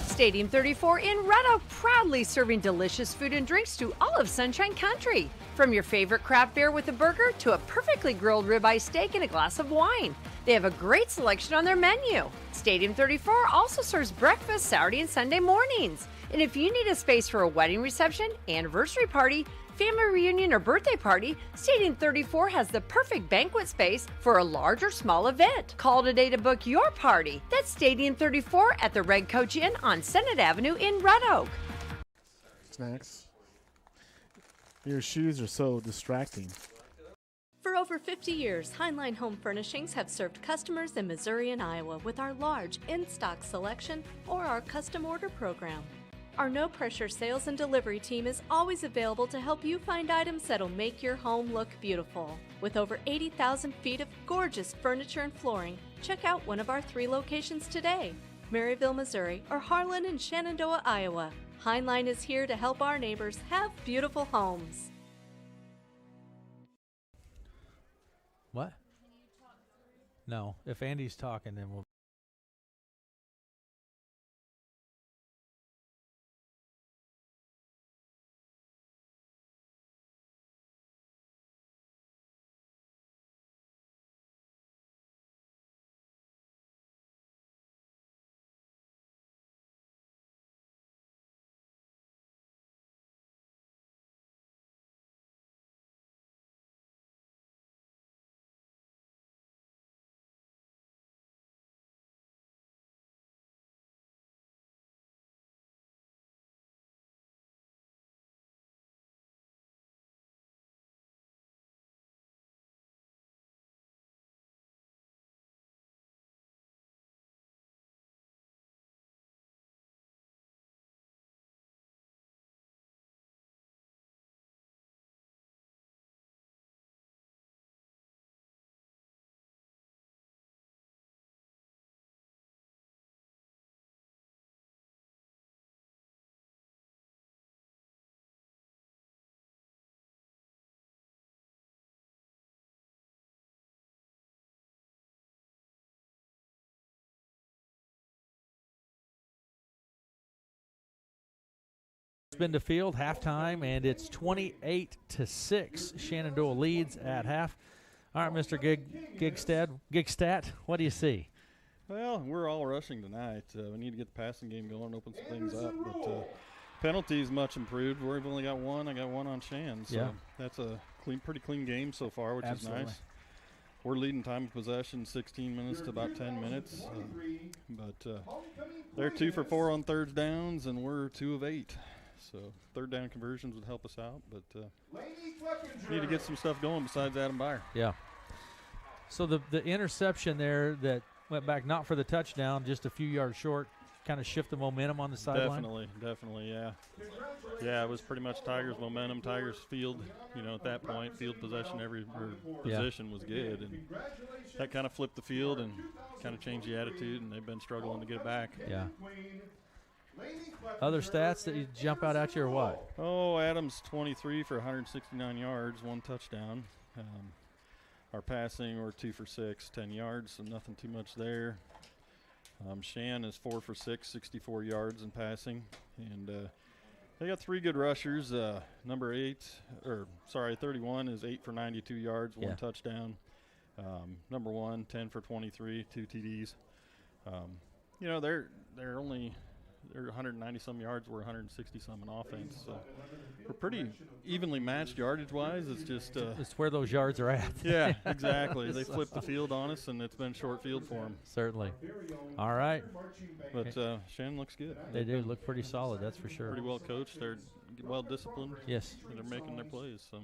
Stadium 34 in Red Oak, proudly serving delicious food and drinks to all of Sunshine Country. From your favorite craft beer with a burger to a perfectly grilled ribeye steak and a glass of wine. They have a great selection on their menu. Stadium 34 also serves breakfast Saturday and Sunday mornings. And if you need a space for a wedding reception, anniversary party, family reunion, or birthday party, Stadium 34 has the perfect banquet space for a large or small event. Call today to book your party. That's Stadium 34 at the Red Coach Inn on Senate Avenue in Red Oak. Snacks. Your shoes are so distracting. For over 50 years, Heinlein Home Furnishings have served customers in Missouri and Iowa with our large in-stock selection or our custom order program. Our no-pressure sales and delivery team is always available to help you find items that'll make your home look beautiful. With over 80,000 feet of gorgeous furniture and flooring, check out one of our 3 locations today, Maryville, Missouri, or Harlan and Shenandoah, Iowa. Heinlein is here to help our neighbors have beautiful homes. What? No. If Andy's talking, then we'll. Been to field, halftime, and it's 28-6. Shenandoah leads at half. All right, Mr. Gigstat, what do you see? Well, we're all rushing tonight. We need to get the passing game going, open some things up. But penalties much improved. We've only got one. I got one on Shan. So that's a pretty clean game so far, which is nice. We're leading time of possession 16 minutes to about 10 minutes. But they're 2 for 4 on third downs, and we're 2 of 8. So third down conversions would help us out, but need to get some stuff going besides Adam Beyer. Yeah. So the interception there that went back not for the touchdown, just a few yards short, kind of shift the momentum on the sideline? Definitely, yeah. Yeah, it was pretty much Tigers' momentum, Tigers' field. At that point, field possession, every position was good, and that kind of flipped the field and kind of changed the attitude. And they've been struggling to get it back. Yeah. Other stats that you jump out at you or what? Oh, Adams 23 for 169 yards, 1 touchdown. Our passing, we're 2 for 6, 10 yards, so nothing too much there. Shan is 4 for 6, 64 yards in passing. And they got 3 good rushers. Number 31 is 8 for 92 yards, 1 touchdown. Number 1, 10 for 23, 2 TDs. They're 190-some yards. We're 160-some in offense. So we're pretty evenly matched yardage-wise. It's just it's where those yards are at. Yeah, exactly. They flipped the field on us, and it's been short field for them. Certainly. All right. But Shannon looks good. They do look pretty solid, that's for sure. Pretty well coached. They're well disciplined. Yes. And they're making their plays. So.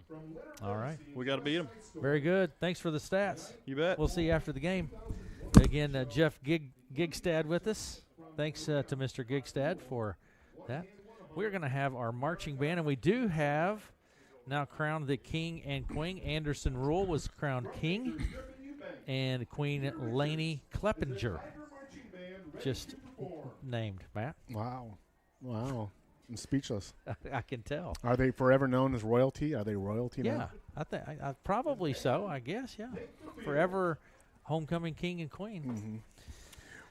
All right. We got to beat them. Very good. Thanks for the stats. You bet. We'll see you after the game. Again, Jeff Gigstad with us. Thanks to Mr. Gigstad for that. We're going to have our marching band, and we do have now crowned the king and queen. Anderson Rule was crowned king, and Queen Lainey Kleppinger just named, Matt. Wow. I'm speechless. I can tell. Are they forever known as royalty? Are they royalty now? Yeah, I think probably so, I guess, yeah. Forever homecoming king and queen. Mm-hmm.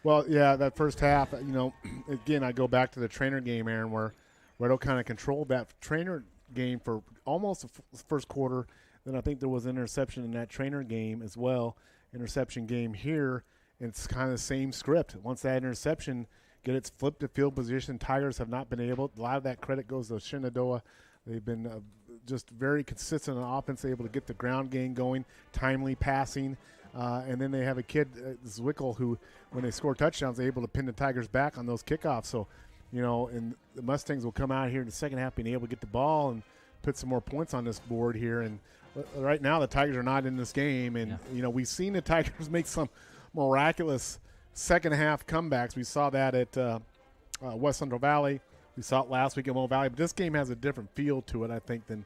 Well, yeah, that first half, again, I go back to the trainer game, Aaron, where Red Oak kind of controlled that trainer game for almost the first quarter. Then I think there was an interception in that trainer game as well, interception game here. And it's kind of the same script. Once that interception get its flipped to field position, Tigers have not been able. A lot of that credit goes to Shenandoah. They've been just very consistent on offense, able to get the ground game going, timely passing. And then they have a kid, Zwickle, who, when they score touchdowns, they're able to pin the Tigers back on those kickoffs. So, and the Mustangs will come out here in the second half being able to get the ball and put some more points on this board here. And right now the Tigers are not in this game. And, we've seen the Tigers make some miraculous second half comebacks. We saw that at West Central Valley. We saw it last week at Mo Valley. But this game has a different feel to it, I think, than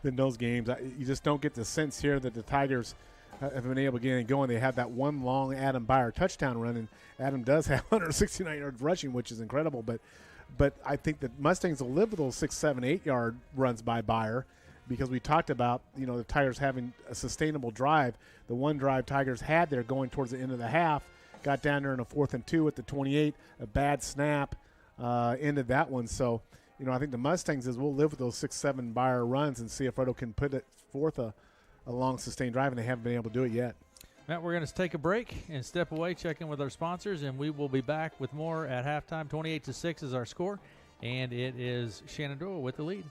those games. You just don't get the sense here that the Tigers – have been able to get it going. They had that one long Adam Byer touchdown run, and Adam does have 169 yards rushing, which is incredible. But I think that Mustangs will live with those 6, 7, 8 yard runs by Byer, because we talked about the Tigers having a sustainable drive. The one drive Tigers had there going towards the end of the half got down there in a 4th and 2 at the 28. A bad snap ended that one. So I think the Mustangs will live with those 6, 7 Byer runs and see if Red Oak can put it forth a long sustained drive, and they haven't been able to do it yet. Matt, we're going to take a break and step away, check in with our sponsors, and we will be back with more at halftime. 28-6 is our score, and it is Shenandoah with the lead.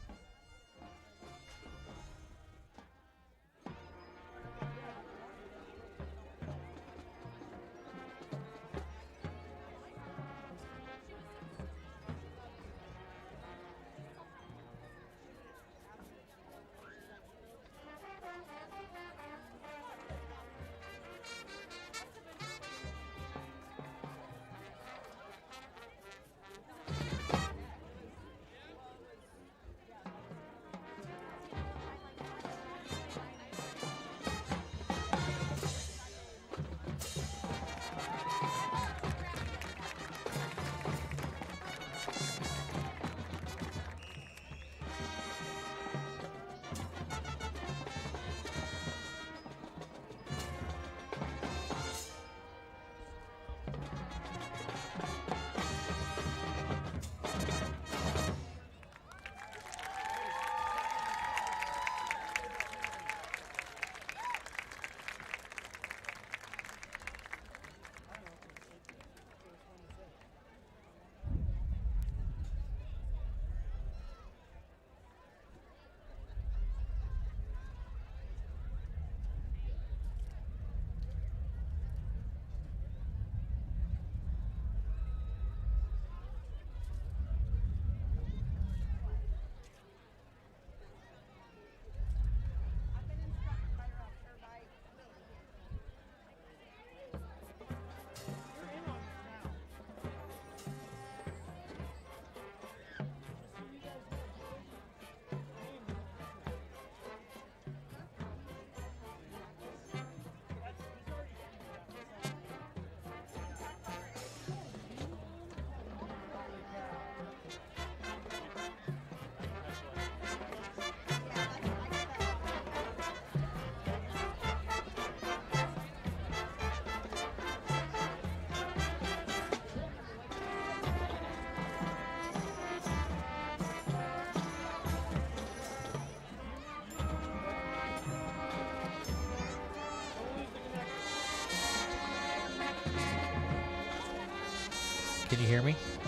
Can you hear me?